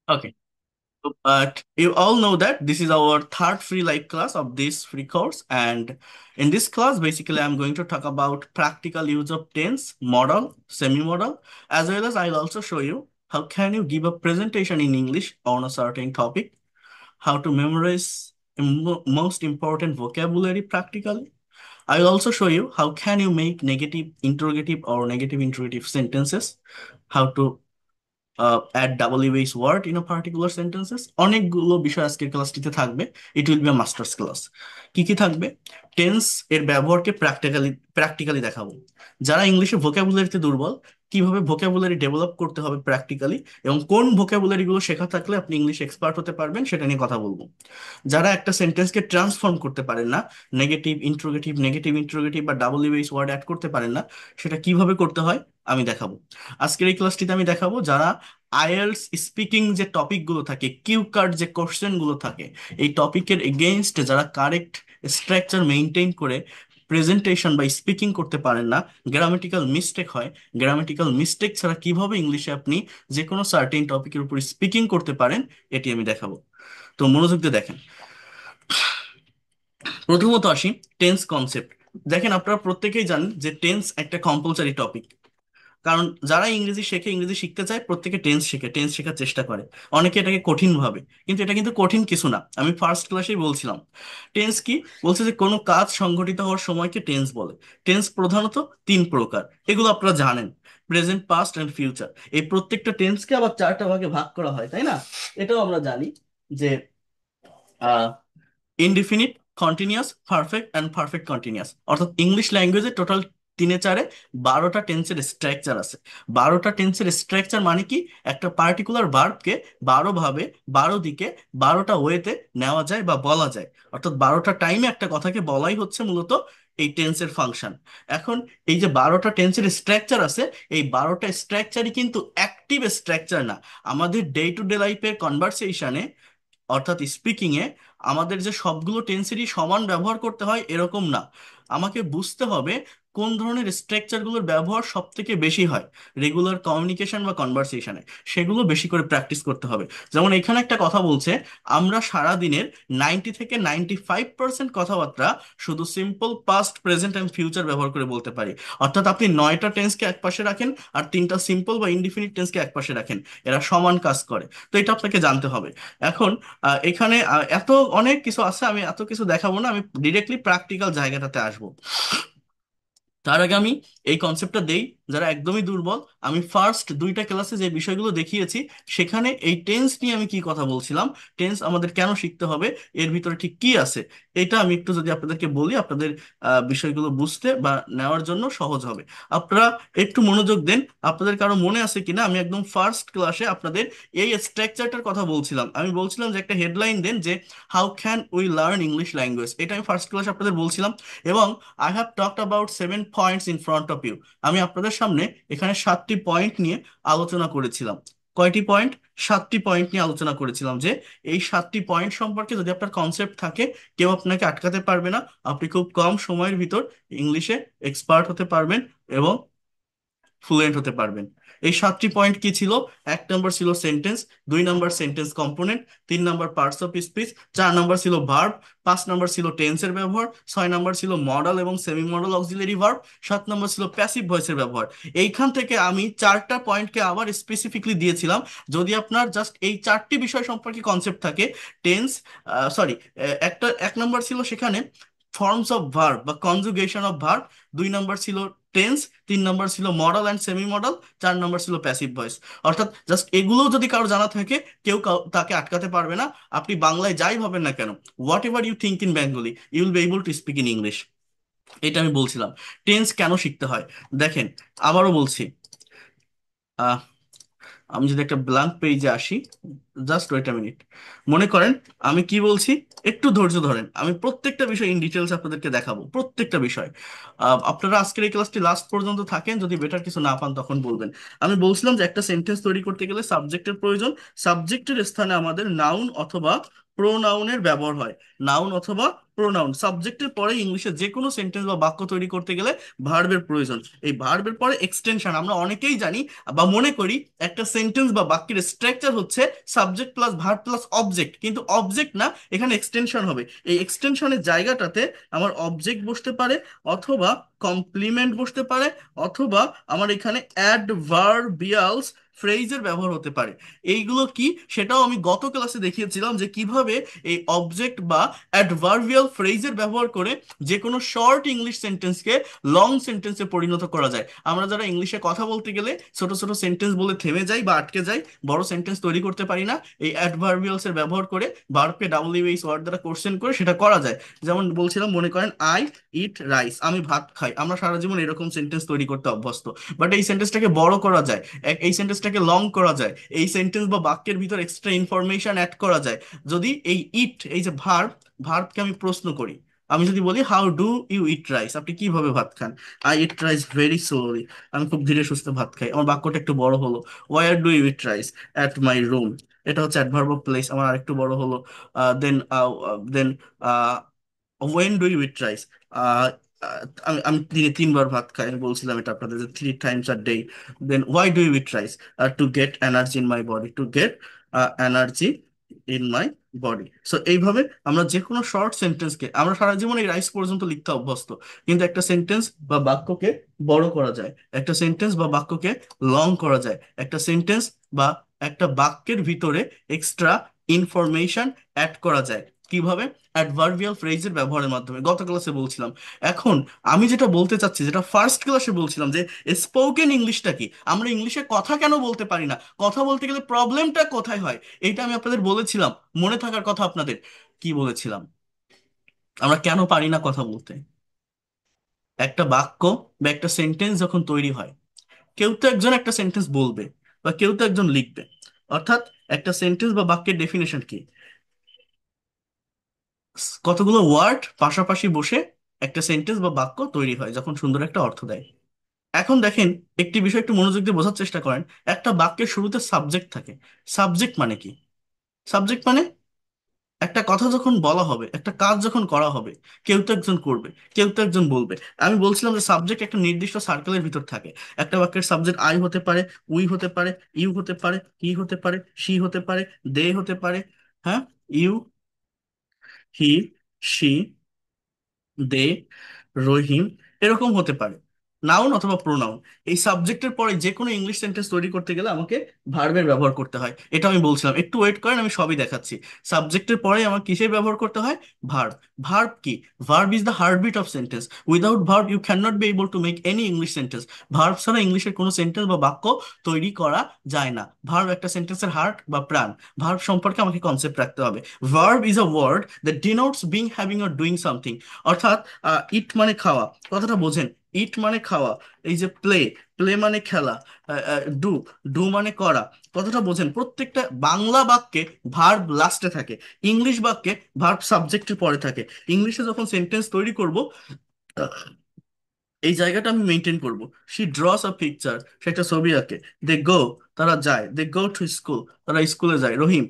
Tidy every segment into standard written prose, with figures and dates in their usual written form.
Okay. But you all know that this is our third free live class of this free course. And in this class, basically, I'm going to talk about practical use of tense, modal, semi-modal, as well as I'll also show you how can you give a presentation in English on a certain topic, how to memorize most important vocabulary practically. I'll also show you how can you make negative interrogative or negative interrogative sentences, how to add WH word in a particular sentences অনেকগুলো বিষয় আজকের ক্লাসটিতে থাকবে। ইট will be a masters class. কি কি থাকবে? Tense এর ব্যবহারকে practically দেখাবো। যারা ইংলিশে ভোকাবুলারিতে দুর্বল, কিভাবে ভোকাবুলারি ডেভেলপ করতে হবে প্র্যাকটিক্যালি, এবং কোন ভোকাবুলারি গুলো শেখা থাকলে আপনি ইংলিশ এক্সপার্ট হতে পারবেন সেটা নিয়ে কথা বলবো। যারা একটা সেন্টেন্সকে ট্রান্সফর্ম করতে পারেন না, নেগেটিভ ইন্ট্রোগেটিভ বা WH ওয়ার্ড অ্যাড করতে পারেন না, সেটা কিভাবে করতে হয় আমি দেখাবো। আজকের এই ক্লাসটিতে আমি দেখাবো যারা আইএলটিএস স্পিকিং যে টপিকগুলো থাকে, কিউ কার্ড যে কোশ্চেন গুলো থাকে, এই টপিকের এগেইনস্টে যারা কারেক্ট স্ট্রাকচার মেনটেন করে প্রেজেন্টেশন বা স্পিকিং করতে পারেন না, গ্রামেটিক্যাল মিস্টেক হয়, গ্রামেটিক্যাল মিস্টেক ছাড়া কিভাবে ইংলিশে আপনি যে কোনো সার্টেন টপিকের উপর স্পিকিং করতে পারেন, এটি আমি দেখাবো। তো মনোযোগ দিয়ে দেখেন। প্রথমত আসি টেন্স কনসেপ্ট। দেখেন, আপনারা প্রত্যেকেই জানেন যে টেন্স একটা কম্পালসারি টপিক। কারণ যারা ইংরেজি শেখে, ইংরেজি শিখতে চায়, প্রত্যেকে টেন্স শেখে, টেন্স শেখার চেষ্টা করে। অনেকে এটাকে কঠিন ভাবে, কিন্তু এটা কিন্তু কঠিন কিছু না। আমি ফার্স্ট ক্লাসেই বলছিলাম টেন্স কি। বলছে যে কোনো কাজ সংঘটিত হওয়ার সময়কে টেন্স বলে। টেন্স প্রধানত তিন প্রকার, এগুলো আপনারা জানেন: প্রেজেন্ট, পাস্ট এন্ড ফিউচার। এই প্রত্যেকটা টেন্সকে আবার চারটা ভাগে ভাগ করা হয়, তাই না? এটাও আমরা জানি যে indefinite, continuous, perfect and perfect continuous. অর্থাৎ ইংলিশ ল্যাঙ্গুয়েজে টোটাল তিনে চারে 12টা টেন্সের স্ট্রাকচার আছে। 12টা টেন্সের স্ট্রাকচার মানে কি? একটা পার্টিকুলার ভার্বকে 12 ভাবে, 12 দিকে, 12টা ওয়েতে নেওয়া যায় বা বলা যায়। অর্থাৎ 12টা টাইমে একটা কথাকে বলাই হচ্ছে মূলত এই টেন্সের ফাংশন। এখন এই যে 12টা টেন্সের স্ট্রাকচার আছে, এই 12টা স্ট্রাকচারই কিন্তু অ্যাক্টিভ স্ট্রাকচার না। আমাদের ডে টু ডে লাইফের কনভারসেশনে, অর্থাৎ স্পিকিং এ, আমাদের যে সবগুলো টেন্সেরই সমান ব্যবহার করতে হয় এরকম না। আমাকে বুঝতে হবে কোন ধরনের স্ট্রাকচার গুলোর ব্যবহার সব থেকে বেশি হয় রেগুলার কমিউনিকেশন বা কনভারসেশনে, সেগুলো বেশি করে প্র্যাকটিস করতে হবে। যেমন এখানে একটা কথা বলছে, আমরা সারা দিনের 90 থেকে 95% কথাবার্তা শুধু simple past, present and future ব্যবহার করে বলতে পারি। অর্থাৎ আপনি 9টা টেন্সকে এক পাশে রাখেন আর 3টা সিম্পল বা ইনডিফিনিট টেন্সকে এক পাশে রাখেন, এরা সমান কাজ করে। তো এটা আপনাকে জানতে হবে। এখন এখানে এত অনেক কিছু আছে, আমি এত কিছু দেখাবো না, আমি ডিরেক্টলি প্র্যাকটিক্যাল জায়গাটাতে আসবো। তার আগে আমি এই কনসেপ্টটা দেই যারা একদমই দুর্বল। আমি ফার্স্ট দুইটা ক্লাসে যে বিষয়গুলো দেখিয়েছি, সেখানে এই টেন্স নিয়ে আমি কি কথা বলছিলাম, টেন্স আমাদের কেন শিখতে হবে, এর ভিতরে ঠিক কি আছে, এটা আমি একটু যদি আপনাদেরকে বলি, আপনাদের বিষয়গুলো বুঝতে বা নেওয়ার জন্য সহজ হবে। আপনারা একটু মনোযোগ দেন। আপনাদের কারো মনে আছে কিনা, আমি একদম ফার্স্ট ক্লাসে আপনাদের এই স্ট্রাকচারটার কথা বলছিলাম। আমি বলছিলাম যে একটা হেডলাইন দেন যে how can we learn English language, এটা আমি ফার্স্ট ক্লাসে আপনাদের বলছিলাম। এবং I have talked about 7 points in front of you. আমি আপনাদের সামনে এখানে 7টি পয়েন্ট নিয়ে আলোচনা করেছিলাম। কয়টি পয়েন্ট? 7টি পয়েন্ট নিয়ে আলোচনা করেছিলাম যে এই 7টি পয়েন্ট সম্পর্কে যদি আপনার কনসেপ্ট থাকে, কেউ আপনাকে আটকাতে পারবে না। আপনি খুব কম সময়ের ভিতর ইংলিশে এক্সপার্ট হতে পারবেন এবং ফ্লুয়েন্ট হতে পারবেন। এই 7টি পয়েন্ট কি ছিল? 1 নম্বর ছিল sentence, 2 number sentence component, 3 number parts of speech, 4 নম্বর ছিল ভার্ব, 5 নম্বর ছিল টেন্সের ব্যবহার, 6 নম্বর ছিল মডাল এবং সেমি মডাল অক্সিলারি ভার্ব, 7 নম্বর ছিল প্যাসিভ ভয়েসের ব্যবহার। এইখান থেকে আমি চারটা পয়েন্টকে আবার স্পেসিফিকলি দিয়েছিলাম। যদি আপনার জাস্ট এই চারটি বিষয় সম্পর্কে কনসেপ্ট থাকে, টেন্স, সরি, একটা 1 নম্বর ছিল সেখানে ফর্মস অফ ভার্ব বা কনজুগেশন অফ ভার্ব, 2 নম্বর ছিল টেন্স, 3 নম্বর ছিল মডাল অ্যান্ড সেমি মডাল, 4 নম্বর ছিল প্যাসিভ ভয়েস। অর্থাৎ জাস্ট এগুলো যদি কারো জানা থাকে, তাকে আটকাতে পারবে না। আপনি বাংলায় যাই ভাবেন না কেন, whatever you think in Bengali, you will be able to speak in English. এটা আমি বলছিলাম। টেন্স কেন শিখতে হয় দেখেন, আবারও বলছি। আমি যদি একটা ব্ল্যাঙ্ক পেজে আসি, জাস্ট ওয়েট আ মিনিট। মনে করেন আমি কি বলছি, একটু ধৈর্য ধরেন। আমি প্রত্যেকটা বিষয় ইন ডিটেলস আপনাদেরকে দেখাবো, প্রত্যেকটা বিষয়। আপনারা আজকের এই ক্লাসটি লাস্ট পর্যন্ত থাকেন, যদি বেটার কিছু না পান তখন বলবেন। আমি বলছিলাম যে একটা সেন্টেন্স তৈরি করতে গেলে সাবজেক্টের প্রয়োজন। সাবজেক্টের স্থানে আমাদের নাউন অথবা প্রোনাউনের ব্যবহার হয়। নাউন অথবা প্রোনাউন সাবজেক্টের পরে ইংলিশে যে কোনো সেন্টেন্স বা বাক্য তৈরি করতে গেলে ভার্বের প্রয়োজন। এই ভার্বের পরে এক্সটেনশন, আমরা অনেকেই জানি বা মনে করি একটা সেন্টেন্স বা বাক্যের স্ট্রাকচার হচ্ছে subject plus verb plus object, কিন্তু অবজেক্ট না, এখানে এক্সটেনশন হবে। এই এক্সটেনশনের জায়গাটাতে আমার অবজেক্ট বসতে পারে, অথবা কমপ্লিমেন্ট বসতে পারে, অথবা আমার এখানে অ্যাডভার্বিয়ালস ফ্রেজের ব্যবহার হতে পারে। এইগুলো কি, সেটাও আমি গত ক্লাসে দেখিয়েছিলাম যে কিভাবে এই অবজেক্ট বা অ্যাডভার্বিয়াল ফ্রেজের ব্যবহার করে যে কোনো শর্ট ইংলিশ সেন্টেন্সকে লং সেন্টেন্সে পরিণত করা যায়। আমরা যারা ইংলিশে কথা বলতে গেলে ছোট ছোট সেন্টেন্স বলে থেমে যাই বা আটকে যাই, বড় সেন্টেন্স তৈরি করতে পারি না, এই অ্যাডভার্বিয়ালস এর ব্যবহার করে ভার্বকে ডাব্লিউএইচ ওয়ার্ড দ্বারা কোশ্চেন করে সেটা করা যায়। যেমন বলছিলাম, মনে করেন আই ইট রাইস, আমি ভাত খাই। আমরা সারা জীবন এরকম সেন্টেন্স তৈরি করতে অভ্যস্ত, বাট এই সেন্টেন্সটাকে বড় করা যায়, এই সেন্টেন্সটাকে লং করা যায়, এই সেন্টেন্স বা বাক্যের ভিতর এক্সট্রা ইনফরমেশন অ্যাড করা যায়। যদি এই ইট, এই যে ভার্ব, ভার্বকে আমি প্রশ্ন করি, আমি যদি বলি how do you eat rice, আপনি কিভাবে ভাত খান? I eat rice very slowly, আমি খুব ধীরে সুস্থে ভাত খাই। আমার বাক্যটা একটু বড় হলো, where do you eat rice? At my room. এটা হচ্ছে অ্যাডভার্ব অফ প্লেস, আমার আরেকটু বড় হলো। Then then when do you eat rice? আমি আমি দিনে 3 বার ভাত খাই, আমি বলছিলাম এটা আপনাদের, যে 3 times a day। Then why do you eat rice? To get energy in my body, to get energy in my body. So এইভাবে আমরা যে কোনো শর্ট সেন্টেন্সকে, আমরা সারা জীবন এই রাইস পর্যন্ত লিখতে অভ্যস্ত, কিন্তু একটা সেন্টেন্স বা বাক্যকে বড় করা যায়, একটা সেন্টেন্স বা বাক্যকে লং করা যায়, একটা সেন্টেন্স বা একটা বাক্যের ভিতরে এক্সট্রা ইনফরমেশন অ্যাড করা যায়। কিভাবে? অ্যাডভার্বিয়াল ফ্রেজের ব্যবহারের মাধ্যমে, গত ক্লাসে বলছিলাম। এখন আমি যেটা বলতে চাচ্ছি, যেটা ফার্স্ট ক্লাসে বলছিলাম, যে স্পোকেন ইংলিশটা কি, আমরা ইংলিশে কথা কেন বলতে পারি না, কথা বলতে গেলে প্রবলেমটা কোথায় হয়, এইটা আমি আপনাদের বলেছিলাম। মনে থাকার কথা আপনাদের, কি বলেছিলাম? আমরা কেন পারি না কথা বলতে? একটা বাক্য বা একটা সেন্টেন্স যখন তৈরি হয়, কেউ তো একজন একটা সেন্টেন্স বলবে বা কেউ তো একজন লিখবে। অর্থাৎ একটা সেন্টেন্স বা বাক্যের ডেফিনেশন কি? কতগুলো ওয়ার্ড পাশাপাশি বসে একটা সেন্টেন্স বা বাক্য তৈরি হয় যখন সুন্দর একটা অর্থ দেয়। এখন দেখেন, একটি বিষয় একটু মনোযোগ দিয়ে বোঝার চেষ্টা করেন। একটা বাক্যের শুরুতে সাবজেক্ট থাকে। সাবজেক্ট মানে কি? সাবজেক্ট মানে একটা কথা যখন বলা হবে, একটা কাজ যখন করা হবে, কেউ তো একজন করবে, কেউ তো একজন বলবে। আমি বলছিলাম যে সাবজেক্ট একটা নির্দিষ্ট সার্কেলের ভিতর থাকে। একটা বাক্যের সাবজেক্ট আই হতে পারে, উই হতে পারে, ইউ হতে পারে, হি হতে পারে, শি হতে পারে, দে হতে পারে। হ্যাঁ, ইউ, হি, শি, দে, রহিম, এরকম হতে পারে। নাউন অথবা প্রোনাউন। এই সাবজেক্টের পরে যে কোনো ইংলিশ সেন্টেন্স তৈরি করতে গেলে আমাকে ভার্বের ব্যবহার করতে হয়। এটা আমি বলছিলাম, একটু ওয়েট করেন, আমি সবই দেখাচ্ছি। সাবজেক্টের পরে আমার কিসের ব্যবহার করতে হয়? ভার্ব। ভার্ব কি? Verb is the heartbeat of sentence. Without verb you can not be able to make any English sentence. Verb ছাড়া ইংলিশের কোনো সেন্টেন্স বা বাক্য তৈরি করা যায় না। ভার্ব একটা সেন্টেন্সের হার্ট বা প্রাণ। ভার্ব সম্পর্কে আমাকে কনসেপ্ট রাখতে হবে। Verb is a word that denotes being, having or doing something. অর্থাৎ ইট মানে খাওয়া, কথাটা বোঝেন। ইট মানে খাওয়া। এই যে প্লে, প্লে মানে খেলা। ডু, ডু মানে করা, কথাটা বোঝেন। প্রত্যেকটা বাংলা বাক্যে ভার্ব লাস্টে থাকে, ইংলিশ বাক্যে ভার্ব সাবজেক্টের পরে থাকে। ইংলিশে যখন সেন্টেন্স তৈরি করব, এই জায়গাটা আমি মেনটেন করব। শি ড্রস আ পিকচার, সে একটা ছবি আঁকে। দে গো, তারা যায়। দে গো টু স্কুল, তারা স্কুলে যায়। রহিম,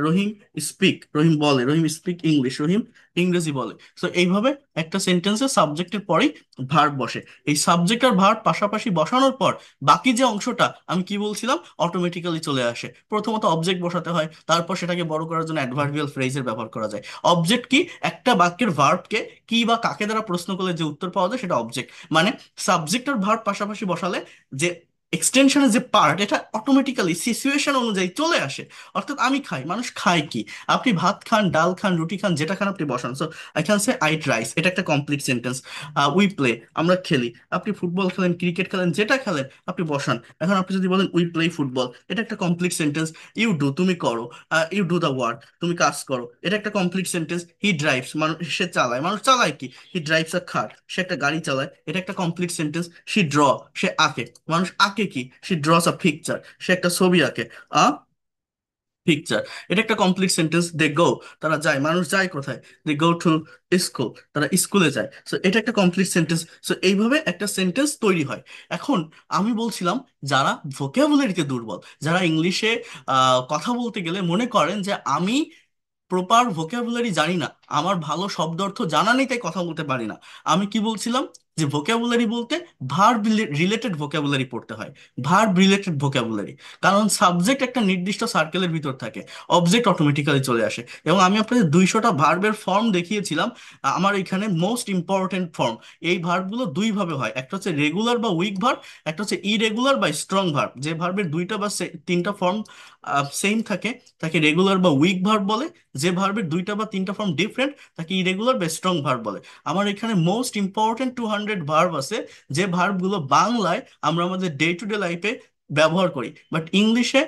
রহিম স্পিক, রহিম বলে। রহিম স্পিক ইংলিশ, রহিম ইংরেজি বলে। তো এইভাবে একটা সেন্টেন্সের সাবজেক্টের পরেই ভার্ব বসে। এই সাবজেক্ট আর ভার্ব পাশাপাশি বসানোর পর বাকি যে অংশটা আমি কি বলছিলাম, অটোমেটিক্যালি চলে আসে। প্রথমত অবজেক্ট বসাতে হয়, তারপর সেটাকে বড় করার জন্য অ্যাডভার্বিয়াল ফ্রেজের ব্যবহার করা যায়। অবজেক্ট কি? একটা বাক্যের ভার্বকে কি বা কাকে দ্বারা প্রশ্ন করলে যে উত্তর পাওয়া যায় সেটা অবজেক্ট। মানে সাবজেক্ট আর ভার্ব পাশাপাশি বসালে যে এক্সটেনশনের যে পার্ট, এটা অটোমেটিক্যালি সিচুয়েশন অনুযায়ী চলে আসে। অর্থাৎ আমি খাই, মানুষ খায় কি? আপনি ভাত খান, ডাল খান, রুটি খান, যেটা খান আপনি বসান। So I can say I eat rice, এটা একটা কমপ্লিট সেন্টেন্স। উই প্লে, আমরা খেলি। আপনি ফুটবল খেলেন, ক্রিকেট খেলেন, যেটা খেলেন আপনি বসান। এখন আপনি যদি বলেন উই প্লে ফুটবল, এটা একটা কমপ্লিট সেন্টেন্স। ইউ ডু, তুমি করো। ইউ ডু দ্য ওয়ার্ক, তুমি কাজ করো, এটা একটা কমপ্লিট সেন্টেন্স। হি ড্রাইভস, মানুষ সে চালায়। মানুষ চালায় কি? হি ড্রাইভস আ কার, সে একটা গাড়ি চালায়, এটা একটা কমপ্লিট সেন্টেন্স। শি ড্র, সে আঁকে। মানুষ আঁকে কি? শি ড্রস আ পিকচার, সে একটা ছবি আঁকে। আ পিকচার, এটা একটা কমপ্লিট সেন্টেন্স। দে গো, তারা যায়। মানুষ যায় কোথায়? দে গো টু স্কুল, তারা স্কুলে যায়। সো এটা একটা কমপ্লিট সেন্টেন্স। সো এইভাবে একটা সেন্টেন্স তৈরি হয়। এখন আমি বলছিলাম, যারা ভোকাবুলারিতে দুর্বল, যারা ইংলিশে কথা বলতে গেলে মনে করেন যে আমি প্রপার ভোকাবুলারি জানি না, আমার ভালো শব্দ অর্থ জানা নেই তাই কথা বলতে পারি না। আমি কি বলছিলাম, যে ভোকাবুলারি বলতে ভার্ব রিলেটেড ভোকাবুলারি পড়তে হয়, ভার্ব রিলেটেড ভোকাবুলারি। কারণ সাবজেক্ট একটা নির্দিষ্ট সার্কেলের ভিতর থাকে, অবজেক্ট অটোমেটিক্যালি চলে আসে। এবং আমি আপনাদের 200টা ভার্বের ফর্ম দেখিয়েছিলাম, আমার এখানে মোস্ট ইম্পর্টেন্ট ফর্ম। এই ভার্বগুলো দুই ভাবে হয়, একটা হচ্ছে রেগুলার বা উইক ভার্ব, একটা হচ্ছে ইরেগুলার বা স্ট্রং ভার্ব। যে ভার্বের দুইটা বা তিনটা ফর্ম সেম থাকে তাকে রেগুলার বা উইক ভার্ব বলে, যে ভার্বের দুইটা বা তিনটা ফর্ম ডিফারেন্ট তাকে ইরেগুলার বা স্ট্রং ভার্ব বলে। আমার এখানে মোস্ট ইম্পর্টেন্ট 200 ভার্ব আছে, যে ভার্বগুলো বাংলায় আমরা আমাদের ডে টু ডে লাইফে ব্যবহার করি, বাট ইংলিশে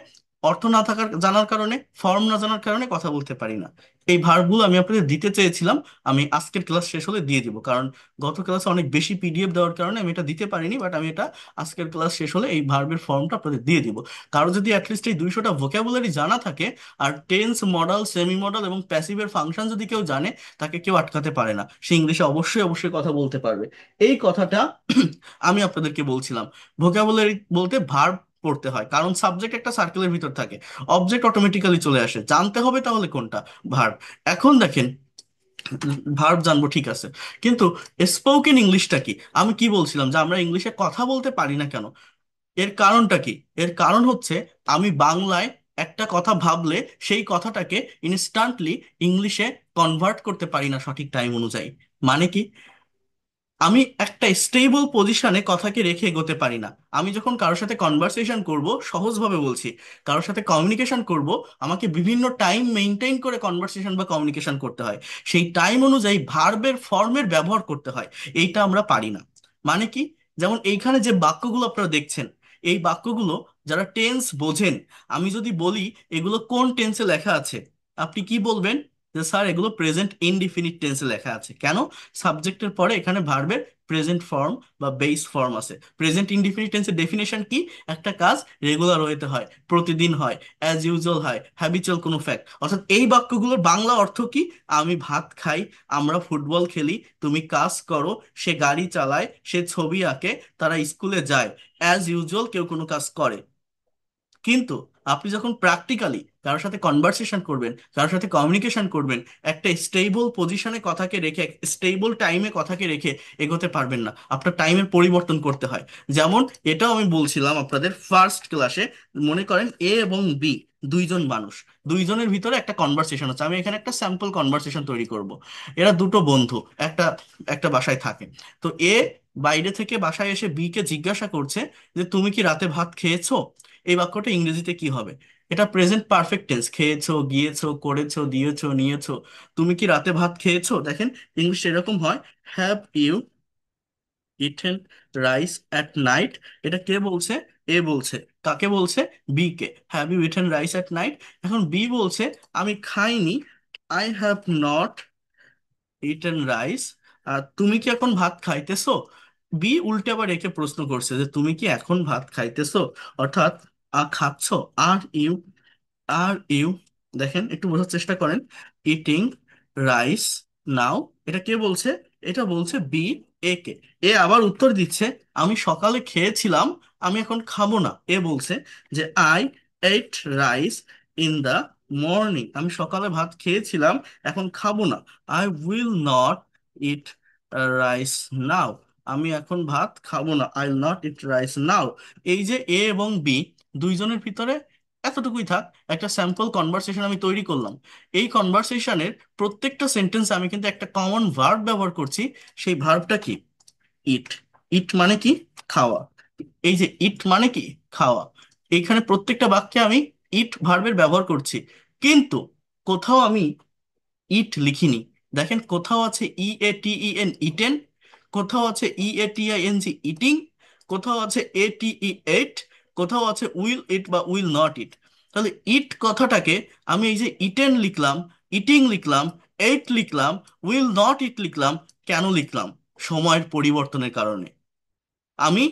অর্থ না থাকার জানার কারণে, ফর্ম না জানার কারণে কথা বলতে পারি না। এই ভার্বগুলো আমি আপনাদের দিতে চেয়েছিলাম, আমি আজকের ক্লাস শেষ হলে দিয়ে দিব, কারণ গত ক্লাসে অনেক বেশি পিডিএফ দেওয়ার কারণে আমি এটা দিতে পারিনি, বাট আমি এটা আজকের ক্লাস শেষ হলে এই ভার্বের ফর্মটা আপনাদের দিয়ে দিব। কারো যদি অ্যাটলিস্ট এই 200টা ভোকাবুলারি জানা থাকে, আর টেন্স, মডাল, সেমি মডাল এবং প্যাসিভের ফাংশন যদি কেউ জানে, তাকে কেউ আটকাতে পারে না, সে ইংলিশে অবশ্যই অবশ্যই কথা বলতে পারবে। এই কথাটা আমি আপনাদেরকে বলছিলাম। ভোকাবুলারি বলতে ভার্ব পড়তে হয়, কারণ সাবজেক্ট একটা সার্কেলের ভিতর থাকে, অবজেক্ট অটোমেটিক্যালি চলে আসে, জানতে হবে তাহলে কোনটা, ভার্ব। এখন দেখেন, ভার্ব জানবো ঠিক আছে, কিন্তু স্পোকেন ইংলিশটা কি? আমি কি বলছিলাম যে আমরা ইংলিশে কথা বলতে পারি না কেন? এর কারণটা কি? এর কারণ হচ্ছে, আমি বাংলায় একটা কথা ভাবলে সেই কথাটাকে ইনস্ট্যান্টলি ইংলিশে কনভার্ট করতে পারি না সঠিক টাইম অনুযায়ী। মানে কি, আমি একটা স্টেবল পজিশনে কথাকে রেখে এগোতে পারি না। আমি যখন কারোর সাথে কনভারসেশন করব, সহজভাবে বলছি, কারোর সাথে কমিউনিকেশন করব, আমাকে বিভিন্ন টাইম মেনটেন করে কনভারসেশন বা কমিউনিকেশন করতে হয়। সেই টাইম অনুযায়ী ভার্বের ফর্মের ব্যবহার করতে হয়, এইটা আমরা পারি না। মানে কি, যেমন এইখানে যে বাক্যগুলো আপনারা দেখছেন, এই বাক্যগুলো যারা টেন্স বোঝেন, আমি যদি বলি এগুলো কোন টেন্সে লেখা আছে, আপনি কি বলবেন? যে স্যার এগুলো প্রেজেন্ট ইনডিফিনিট টেন্সে লেখা আছে। কেন? সাবজেক্টের পরে এখানে ভার্বের প্রেজেন্ট ফর্ম বা বেস ফর্ম আছে। প্রেজেন্ট ইনডিফিনিট টেন্সের ডেফিনেশন কি? একটা কাজ রেগুলার ওয়েতে হয়, প্রতিদিন হয়, অ্যাজ ইউজুয়াল হয়, হ্যাবিচুয়াল কোনো ফ্যাক্ট। অর্থাৎ এই বাক্যগুলোর বাংলা অর্থ কি? আমি ভাত খাই, আমরা ফুটবল খেলি, তুমি কাজ করো, সে গাড়ি চালায়, সে ছবি আঁকে, তারা স্কুলে যায়। অ্যাজ ইউজুয়াল কেউ কোনো কাজ করে। কিন্তু আপনি যখন প্র্যাকটিক্যালি কারোর সাথে কনভারসেশন করবেন, কারোর সাথে কমিউনিকেশন করবেন, একটা স্টেবল পজিশনে কথাকে রেখে, স্টেবল টাইমে কথাকে রেখে এগোতে পারবেন না, আপনার টাইমের পরিবর্তন করতে হয়। যেমন এটাও আমি বলছিলাম আপনাদের ফার্স্ট ক্লাসে। মনে করেন এ এবং বি, দুইজন মানুষ, দুইজনের ভিতরে একটা কনভারসেশন হচ্ছে। আমি এখানে একটা স্যাম্পল কনভারসেশন তৈরি করব। এরা দুটো বন্ধু, একটা একটা বাসায় থাকে। তো এ বাইরে থেকে বাসায় এসে বি কে জিজ্ঞাসা করছে যে তুমি কি রাতে ভাত খেয়েছো? এই বাক্যটা ইংরেজিতে কি হবে? এটা প্রেজেন্ট পারফেক্ট টেন্স, খেয়েছো, গিয়েছো, করেছো, দিয়েছো, নিয়েছো। তুমি কি রাতে ভাত খেয়েছো? দেখেন ইংলিশ এরকম হয়, have you eaten rice at night. এটা কে বলছে? এ বলছে। কাকে বলছে? বি কে। Have you eaten rice at night. এখন বি বলছে আমি খাইনি, I have not eaten rice. আর তুমি কি এখন ভাত খাইতেছো? বি উল্টে আবার একে প্রশ্ন করছে যে তুমি কি এখন ভাত খাইতেছো, অর্থাৎ খাচ্ছো। আর ইউ, আর ইউ, দেখেন একটু বোঝার চেষ্টা করেন, ইটিং রাইস নাও। এটা কে বলছে? এটা বলছে বি এ কে। এ আবার উত্তর দিচ্ছে আমি সকালে খেয়েছিলাম, আমি এখন খাবো না। এ বলছে যে I ate rice in the morning, আমি সকালে ভাত খেয়েছিলাম, এখন খাবো না। I will not eat rice now, আমি এখন ভাত খাবো না। I will not eat rice now. এই যে এ এবং বি, দুইজনের ভিতরে এতটুকুই থাক, একটা স্যাম্পল কনভারসেশন আমি তৈরি করলাম। এই কনভারসেশনের প্রত্যেকটা সেন্টেন্সে আমি কিন্তু একটা কমন ভার্ব ব্যবহার করছি। সেই ভার্বটা কি? ইট। ইট মানে কি? খাওয়া। এই যে ইট মানে কি? খাওয়া। এইখানে প্রত্যেকটা বাক্যে আমি ইট ভার্বের ব্যবহার করছি, কিন্তু কোথাও আমি ইট লিখিনি। দেখেন কোথাও আছে E A T E N, eaten, কোথাও আছে E A T I N G, eating, কোথাও আছে এ টি ই এট, কোথাও আছে উইল ইট বা উইল নট ইট। তাহলে ইট কথাটাকে আমি এই যে ইটেন লিখলাম, ইটিং লিখলাম, এইট লিখলাম, উইল নট ইট লিখলাম, কেন লিখলাম? সময়ের পরিবর্তনের কারণে। আমি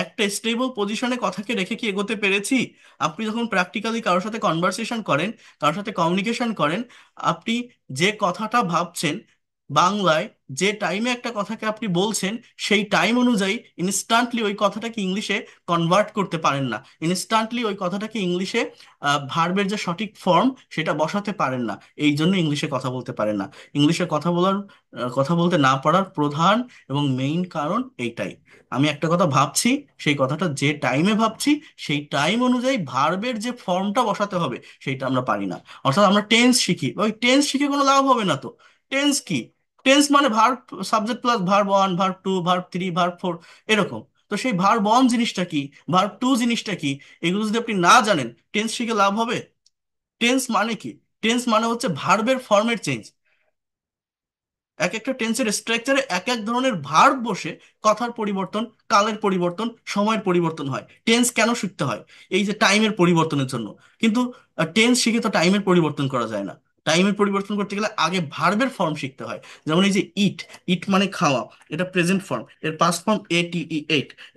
একটা স্টেবল পজিশনে কথাকে রেখে কি এগোতে পেরেছি? আপনি যখন প্র্যাকটিক্যালি কারোর সাথে কনভারসেশন করেন, কারোর সাথে কমিউনিকেশন করেন, আপনি যে কথাটা ভাবছেন বাংলায় যে টাইমে একটা কথাকে আপনি বলছেন, সেই টাইম অনুযায়ী ইনস্ট্যান্টলি ওই কথাটাকে ইংলিশে কনভার্ট করতে পারেন না। ইনস্ট্যান্টলি ওই কথাটাকে ইংলিশে ভার্বের যে সঠিক ফর্ম সেটা বসাতে পারেন না। এই জন্য ইংলিশে কথা বলতে পারেন না। ইংলিশে কথা বলতে না পারার প্রধান এবং মেইন কারণ এইটাই। আমি একটা কথা ভাবছি, সেই কথাটা যে টাইমে ভাবছি সেই টাইম অনুযায়ী ভার্বের যে ফর্মটা বসাতে হবে সেইটা আমরা পারি না। অর্থাৎ আমরা টেন্স শিখি, ওই টেন্স শিখে কোনো লাভ হবে না তো। টেন্স কি? টেন্স মানে verb, subject plus verb 1, verb 2, verb 3, verb 4, এরকম। তো সেই ভার্ব 1 জিনিসটা কি, ভার্ব 2 জিনিসটা কি, এগুলো যদি আপনি না জানেন টেন্স শিখে লাভ হবে? টেন্স মানে কি? টেন্স মানে হচ্ছে ভার্বের ফর্মের চেঞ্জ। এক একটা টেন্সের স্ট্রাকচারে এক এক ধরনের ভার্ব বসে কথার পরিবর্তন, কালের পরিবর্তন, সময়ের পরিবর্তন হয়। টেন্স কেন শিখতে হয়? এই যে টাইমের পরিবর্তনের জন্য। কিন্তু টেন্স শিখে তো টাইমের পরিবর্তন করা যায় না। টাইমের পরিবর্তন করতে গেলে আগে ভার্বের ফর্ম শিখতে হয়। যেমন এই যে ইট, ইট মানে খাওয়া, এটা প্রেজেন্ট ফর্ম। এর পাস্ট ফর্ম এট,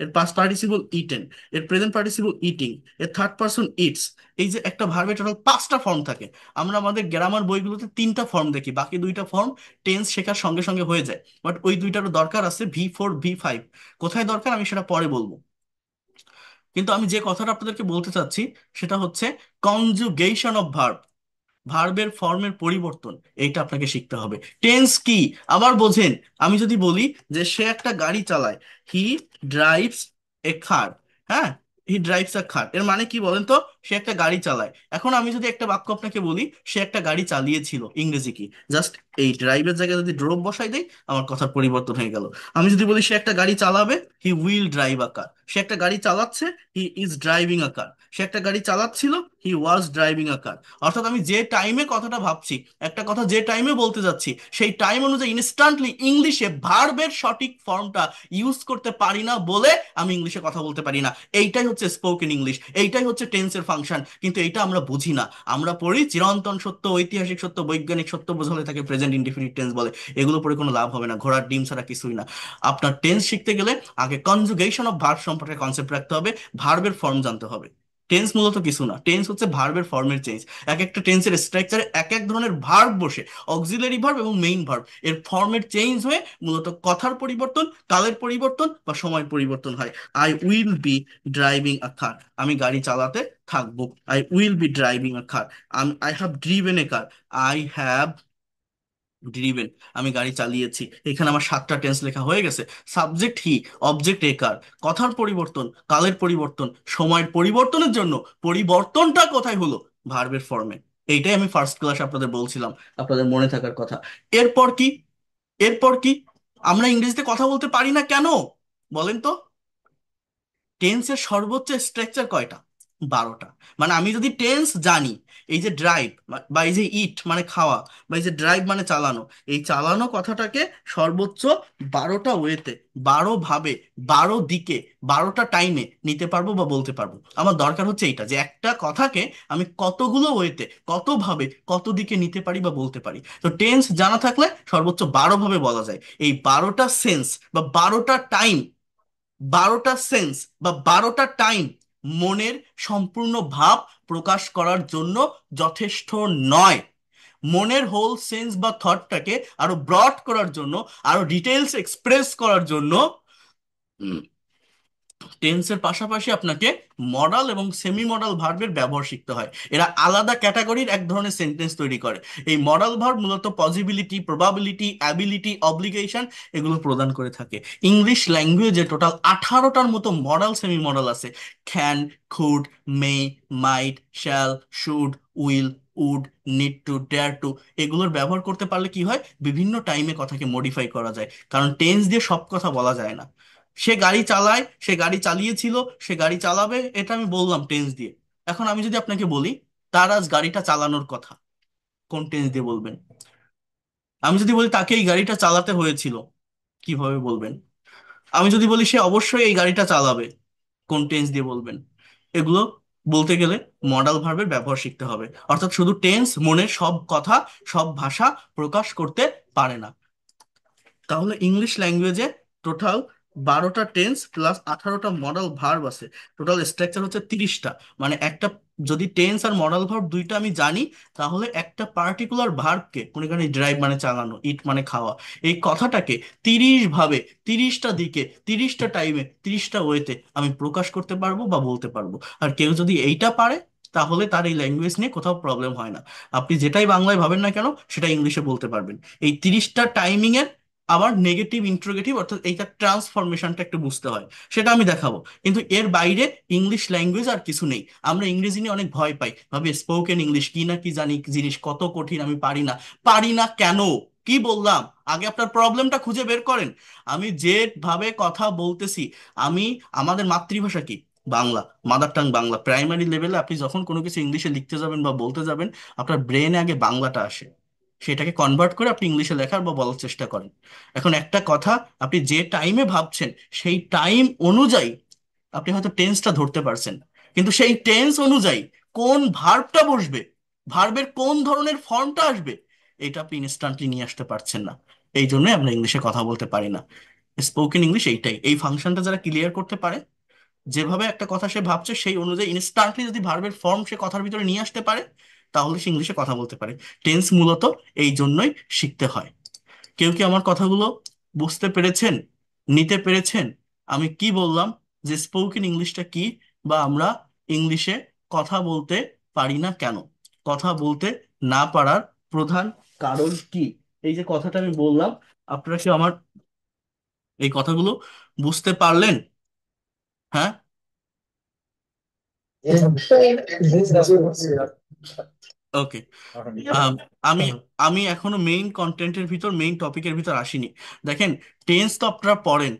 এর পাস্ট পার্টিসিপল ইটেন, এর প্রেজেন্ট পার্টিসিপল ইটিং, এর থার্ড পারসন ইটস। এই যে একটা ভার্বে টোটাল 5টা ফর্ম থাকে। আমরা আমাদের গ্রামার বইগুলোতে 3টা ফর্ম দেখি, বাকি 2টা ফর্ম টেন্স শেখার সঙ্গে সঙ্গে হয়ে যায়। বাট ওই দুইটারও দরকার আছে, V4 V5। কোথায় দরকার আমি সেটা পরে বলবো। কিন্তু আমি যে কথাটা আপনাদেরকে বলতে চাচ্ছি সেটা হচ্ছে কনজুগেশন অফ ভার্ব, ভার্বের ফর্মের পরিবর্তন। এইটা আপনাকে শিখতে হবে। টেন্স কি আবার বোঝেন। আমি যদি বলি যে সে একটা গাড়ি চালায়, হি ড্রাইভস এ কার, হ্যাঁ, হি ড্রাইভস আ কার, এর মানে কি বলেন তো? সে একটা গাড়ি চালায়। এখন আমি যদি একটা বাক্য আপনাকে বলি সে একটা গাড়ি চালিয়েছিল, ইংরেজি কি? জাস্ট এই ড্রাইভের জায়গায় যদি ড্রপ বসাই দেই আমার কথার পরিবর্তন হয়ে গেল। আমি যদি বলি সে একটা গাড়ি চালাবে, হি উইল ড্রাইভ আ কার। সে একটা গাড়ি চালাচ্ছে, হি ইজ ড্রাইভিং আ কার। সে একটা গাড়ি চালাচ্ছিল, হি ওয়াজ ড্রাইভিং আ কার। অর্থাৎ আমি যে টাইমে কথাটা ভাবছি, একটা কথা যে টাইমে বলতে যাচ্ছি, সেই টাইম অনুযায়ী ইনস্ট্যান্টলি ইংলিশে ভার্বের সঠিক ফর্মটা ইউজ করতে পারি না বলে আমি ইংলিশে কথা বলতে পারি না। এইটাই হচ্ছে স্পোকেন ইংলিশ, এইটাই হচ্ছে টেন্সের ফাংশন। কিন্তু এইটা আমরা বুঝি না। আমরা পড়ি চিরন্তন সত্য, ঐতিহাসিক সত্য, বৈজ্ঞানিক সত্য বোঝালে তাকে প্রেজেন্ট ইনডিফিনিট টেন্স বলে। এগুলো পড়ে কোনো লাভ হবে না, ঘোড়ার ডিম ছাড়া কিছুই না। আপনার টেন্স শিখতে গেলে আগে কনজুগেশন অফ ভার্ব সম্পর্কে কনসেপ্ট রাখতে হবে, ভার্বের ফর্ম জানতে হবে। টেন্স মূলত কিছু না, টেন্স হচ্ছে ভার্বের ফর্মের চেঞ্জ। এক একটা টেন্সের স্ট্রাকচারে এক এক ধরনের ভার্ব বসে, অক্সিলারি ভার্ব এবং মেইন ভার্ব, এর ফর্মের চেঞ্জ হয়ে মূলত কথার পরিবর্তন, কালের পরিবর্তন বা সময়ের পরিবর্তন হয়। I will be driving a car, আমি গাড়ি চালাতে থাকবো। I will be driving a car. I have driven a car, I have driven, আমি গাড়ি চালিয়েছি। এখানে আমার 7টা টেন্স লেখা হয়ে গেছে। সাবজেক্ট হি, অবজেক্ট একার, কথার পরিবর্তন, কালের পরিবর্তন, সময়ের পরিবর্তনের জন্য পরিবর্তনটা কোথায় হলো? ভার্বের ফর্মে। এইটাই আমি ফার্স্ট ক্লাসে আপনাদের বলছিলাম, আপনাদের মনে থাকার কথা। এরপর কি? এরপর কি? আমরা ইংরেজিতে কথা বলতে পারি না কেন বলেন তো? টেন্সের সর্বোচ্চ স্ট্রাকচার কয়টা? 12টা। মানে আমি যদি টেন্স জানি, এই যে ড্রাইভ বা এই যে ইট মানে খাওয়া, বা এই যে ড্রাইভ মানে চালানো, এই চালানো কথাটাকে সর্বোচ্চ 12টা ওয়েতে, 12 ভাবে, 12 দিকে, 12টা টাইমে নিতে পারবো বা বলতে পারবো। আমার দরকার হচ্ছে এইটা, যে একটা কথাকে আমি কতগুলো ওয়েতে, কত ভাবে, কত দিকে নিতে পারি বা বলতে পারি। তো টেন্স জানা থাকলে সর্বোচ্চ 12 ভাবে বলা যায়। এই 12টা সেন্স বা 12টা টাইম, 12টা সেন্স বা 12টা টাইম মনের সম্পূর্ণ ভাব প্রকাশ করার জন্য যথেষ্ট নয়। মনের হোল সেন্স বা থটটাকে আরো ব্রড করার জন্য, আরো ডিটেলস এক্সপ্রেস করার জন্য টেন্সের পাশাপাশি আপনাকে মডাল এবং সেমি মডাল ভার্বের ব্যবহার শিখতে হয়। এরা আলাদা ক্যাটাগরির এক ধরনের সেন্টেন্স তৈরি করে। এই মডাল ভার্ব মূলত পসিবিলিটি, প্রবাবিলিটি, অ্যাবিলিটি, অব্লিগেশন এগুলো প্রদান করে থাকে। ইংলিশ ল্যাঙ্গুয়েজে টোটাল 18টার মতো মডাল সেমি মডাল আছে। Can, could, may, might, shall, should, will, would, need to, dare to. এগুলোর ব্যবহার করতে পারলে কি হয়, বিভিন্ন টাইমে কথাকে মডিফাই করা যায়। কারণ টেন্স দিয়ে সব কথা বলা যায় না। সে গাড়ি চালায়, সে গাড়ি চালিয়েছিল, সে গাড়ি চালাবে, এটা আমি বললাম টেন্স দিয়ে। এখন আমি যদি আপনাকে বলি তার আজ গাড়িটা চালানোর কথা, কোন টেন্স দিয়ে বলবেন? আমি যদি বলি তাকে এই গাড়িটা চালাতে হয়েছিল, কিভাবে বলবেন? আমি যদি বলি সে অবশ্যই এই গাড়িটা চালাবে, কোন টেন্স দিয়ে বলবেন? এগুলো বলতে গেলে মডাল ভার্বের ব্যবহার শিখতে হবে। অর্থাৎ শুধু টেন্স মনের সব কথা, সব ভাষা প্রকাশ করতে পারে না। তাহলে ইংলিশ ল্যাঙ্গুয়েজে টোটাল 12টা টেন্স প্লাস 18টা মডাল ভার্ব আছে, টোটাল স্ট্রাকচার হচ্ছে 30টা। মানে একটা, যদি টেন্স আর মডাল ভার্ব দুইটা আমি জানি, তাহলে একটা পার্টিকুলার ভার্বকে, মনে করেন ড্রাইভ মানে চালানো, ইট মানে খাওয়া, এই কথাটাকে 30 ভাবে, 30টা দিকে, 30টা টাইমে, 30টা ওয়েতে আমি প্রকাশ করতে পারবো বা বলতে পারবো। আর কেউ যদি এইটা পারে, তাহলে তার এই ল্যাঙ্গুয়েজ নিয়ে কোথাও প্রবলেম হয় না। আপনি যেটাই বাংলায় ভাবেন না কেন, সেটা ইংলিশে বলতে পারবেন। এই 30টা টাইমিং এর আবার নেগেটিভ ইন্ট্রোগেটিভ, অর্থাৎ এইটা ট্রান্সফরমেশনটা একটু বুঝতে হয়, সেটা আমি দেখাবো। কিন্তু এর বাইরে ইংলিশ ল্যাঙ্গুয়েজ আর কিছু নেই। আমরা ইংরেজি নিয়ে অনেক ভয় পাই, ভাবে স্পোকেন ইংলিশ কি না কি জানি, জিনিস কত কঠিন, আমি পারি না। পারি না কেন? কি বললাম? আগে আপনার প্রবলেমটা খুঁজে বের করেন। আমি যেভাবে কথা বলতেছি, আমি, আমাদের মাতৃভাষা কি? Bangla, mother tongue Bangla. Primary লেভেলে আপনি যখন কোনো কিছু ইংলিশে লিখতে যাবেন বা বলতে যাবেন, আপনার ব্রেনে আগে বাংলাটা আসে, সেটাকে কনভার্ট করে আপনি ইংলিশে লেখার বা বলার চেষ্টা করেন। এখন একটা কথা, আপনি যে টাইমে ভাবছেন সেই টাইম অনুযায়ী আপনি হয়তো টেন্সটা ধরতে পারছেন, কিন্তু সেই টেন্স অনুযায়ী কোন ভার্বটা বসবে, ভার্বের কোন ধরনের ফর্মটা আসবে, এটা আপনি ইনস্ট্যান্টলি নিয়ে আসতে পারছেন না। এই জন্যই আমরা ইংলিশে কথা বলতে পারি না। স্পোকেন ইংলিশ এইটাই, এই ফাংশনটা যারা ক্লিয়ার করতে পারে, যেভাবে একটা কথা সে ভাবছে সেই অনুযায়ী ইনস্ট্যান্টলি যদি ভার্বের ফর্ম সে কথার ভিতরে নিয়ে আসতে পারে, তাহলে সে ইংলিশে কথা বলতে পারে। টেন্স মূলত এই জন্যই শিখতে হয়। কেউ কি আমার কথাগুলো বুঝতে পেরেছেন, নিতে পেরেছেন? আমি কি বললাম, যে স্পোকেন ইংলিশটা কি, বা আমরা ইংলিশে কথা বলতে পারি না কেন, কথা বলতে না পারার প্রধান কারণ কি, এই যে কথাটা আমি বললাম, আপনারা কি আমার এই কথাগুলো বুঝতে পারলেন? হ্যাঁ। ওকে। আম, আমি আমি এখনো মেইন কন্টেন্টের ভিতর, মেইন টপিকের ভিতর আসিনি। দেখেন, টেন্স তো আপনারা পড়েন।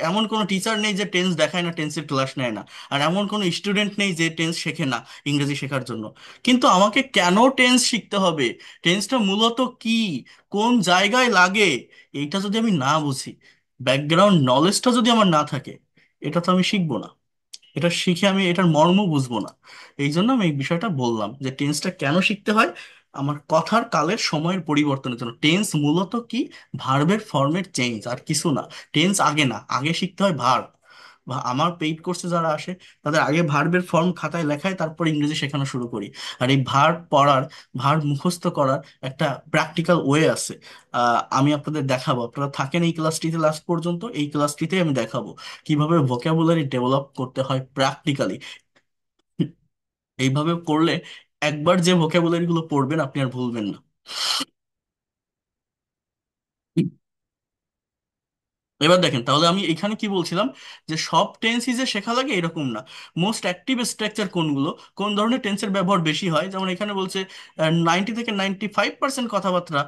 এমন কোনো টিচার নেই যে টেন্স দেখায় না, টেন্সের ক্লাস নেয় না। আর এমন কোনো স্টুডেন্ট নেই যে টেন্স শেখে না ইংরেজি শেখার জন্য। কিন্তু আমাকে কেন টেন্স শিখতে হবে, টেন্সটা মূলত কি, কোন জায়গায় লাগে, এইটা যদি আমি না বুঝি, ব্যাকগ্রাউন্ড নলেজটা যদি আমার না থাকে, এটা তো আমি শিখবো না। এটা শিখে আমি এটার মর্ম বুঝবো না। এই জন্য আমি এই বিষয়টা বললাম যে টেন্সটা কেন শিখতে হয়, আমার কথার কালের সময়ের পরিবর্তনের জন্য। টেন্স মূলত কি? ভার্বের ফর্মের চেঞ্জ, আর কিছু না। টেন্স আগে না, আগে শিখতে হয় ভার্ব। বা আমার পেইড কোর্সে যারা আসে, তাদের আগে ভার্বের ফর্ম খাতায় লেখায়, তারপর ইংরেজি শেখানো শুরু করি। আর এই ভার্ব পড়ার, ভার্ব মুখস্থ করার একটা প্র্যাকটিক্যাল ওয়ে আছে। আমি আপনাদের দেখাবো, আপনারা থাকেন এই ক্লাসটিতে লাস্ট পর্যন্ত, এই ক্লাসটিতে আমি দেখাবো কিভাবে ভোকাবুলারি ডেভেলপ করতে হয় প্র্যাকটিক্যালি। এইভাবে করলে একবার যে ভোকাবুলারি গুলো পড়বেন, আপনি আর ভুলবেন না। এবার দেখেন, তাহলে আমি এখানে কি বলছিলাম, যে সব টেন্সই যে শেখা লাগে এরকম না। মোস্ট অ্যাক্টিভ স্ট্রাকচার কোনগুলো, কোন ধরনের টেন্সের ব্যবহার বেশি হয়, যেমন এখানে বলছে 90 থেকে 95% কথাবার্তা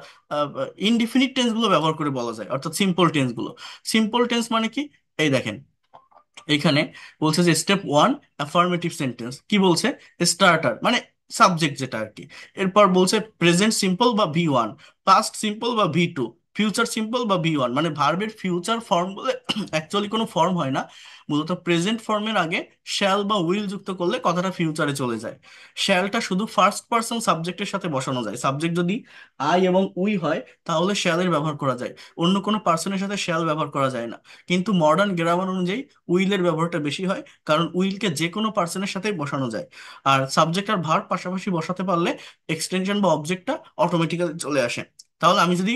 ইনডিফিনিট টেন্স গুলো ব্যবহার করে বলা যায়, অর্থাৎ সিম্পল টেন্স গুলো। সিম্পল টেন্স মানে কি? এই দেখেন, এখানে বলছে যে স্টেপ ওয়ান, অ্যাফার্মেটিভ সেন্টেন্স। কি বলছে? স্টার্টার মানে সাবজেক্ট যেটা আর কি। এরপর বলছে প্রেজেন্ট সিম্পল বা V1, পাস্ট সিম্পল বা V2, ফিউচার সিম্পল বা V1। মানে ভার্বের ফিউচার ফর্ম বলে অ্যাকচুয়ালি কোনো ফর্ম হয় না। মূলত প্রেজেন্ট ফর্মের আগে শ্যাল বা উইল যুক্ত করলে কথাটা ফিউচারে চলে যায়। শ্যালটা শুধু ফার্স্ট পার্সন সাবজেক্টের সাথে বসানো যায়। সাবজেক্ট যদি আই এবং উই হয়, তাহলে শ্যালের ব্যবহার করা যায়। অন্য কোনো পার্সনের সাথে শ্যাল ব্যবহার করা যায় না। কিন্তু মডার্ন গ্রামার অনুযায়ী উইলের ব্যবহারটা বেশি হয়, কারণ উইলকে যে কোনো পার্সনের সাথেই বসানো যায়। আর সাবজেক্ট আর ভার্ব পাশাপাশি বসাতে পারলে এক্সটেনশন বা অবজেক্টটা অটোমেটিক্যালি চলে আসে। তাহলে আমি যদি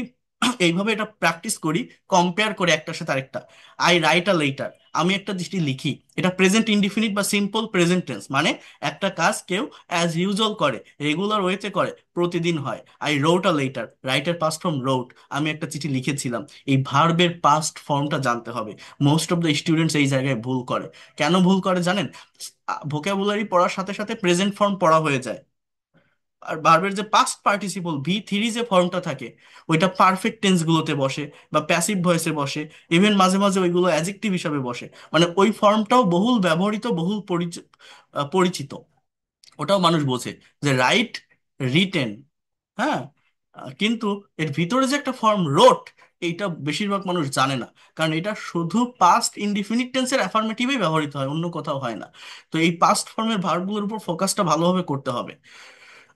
এইভাবে এটা প্র্যাকটিস করি, কম্পেয়ার করে একটার সাথে আরেকটা, আই রাইট আ লেটার, আমি একটা জিনিস লিখি, এটা প্রেজেন্ট ইনডিফিনিট বা সিম্পল প্রেজেন্ট টেন্স। মানে একটা কাজ কেউ অ্যাজ ইউজুয়াল করে, রেগুলার ওয়েতে করে, প্রতিদিন হয়। আই রোট আ লেটার, রাইটের পাস্ট ফর্ম রোট, আমি একটা চিঠি লিখেছিলাম। এই ভার্বের পাস্ট ফর্মটা জানতে হবে। মোস্ট অফ দ্য স্টুডেন্টস এই জায়গায় ভুল করে। কেন ভুল করে জানেন? ভোকাবুলারি পড়ার সাথে সাথে প্রেজেন্ট ফর্ম পড়া হয়ে যায়। আর ভার্বের যে পাস্ট পার্টিসিপল V3 যে ফর্মটা থাকে, ওইটা পারফেক্ট টেন্স গুলোতে বসে, বা প্যাসিভ ভয়েসে বসে। ইভেন মাঝে মাঝে ওইগুলো অ্যাজেক্টিভ হিসাবে বসে। মানে ওই ফর্মটাও বহুল ব্যবহৃত, বহুল পরিচিত। ওটাও মানুষ বোঝে, যে রাইট, রিটেন। হ্যাঁ। কিন্তু এর ভিতরে যে একটা ফর্ম রোট, এইটা বেশিরভাগ মানুষ জানে না। কারণ এটা শুধু পাস্ট ইনডিফিনিট টেন্সের অ্যাফার্মেটিভই ব্যবহৃত হয়, অন্য কোথাও হয় না। তো এই পাস্ট ফর্মের ভার্বগুলোর উপর ফোকাসটা ভালোভাবে করতে হবে।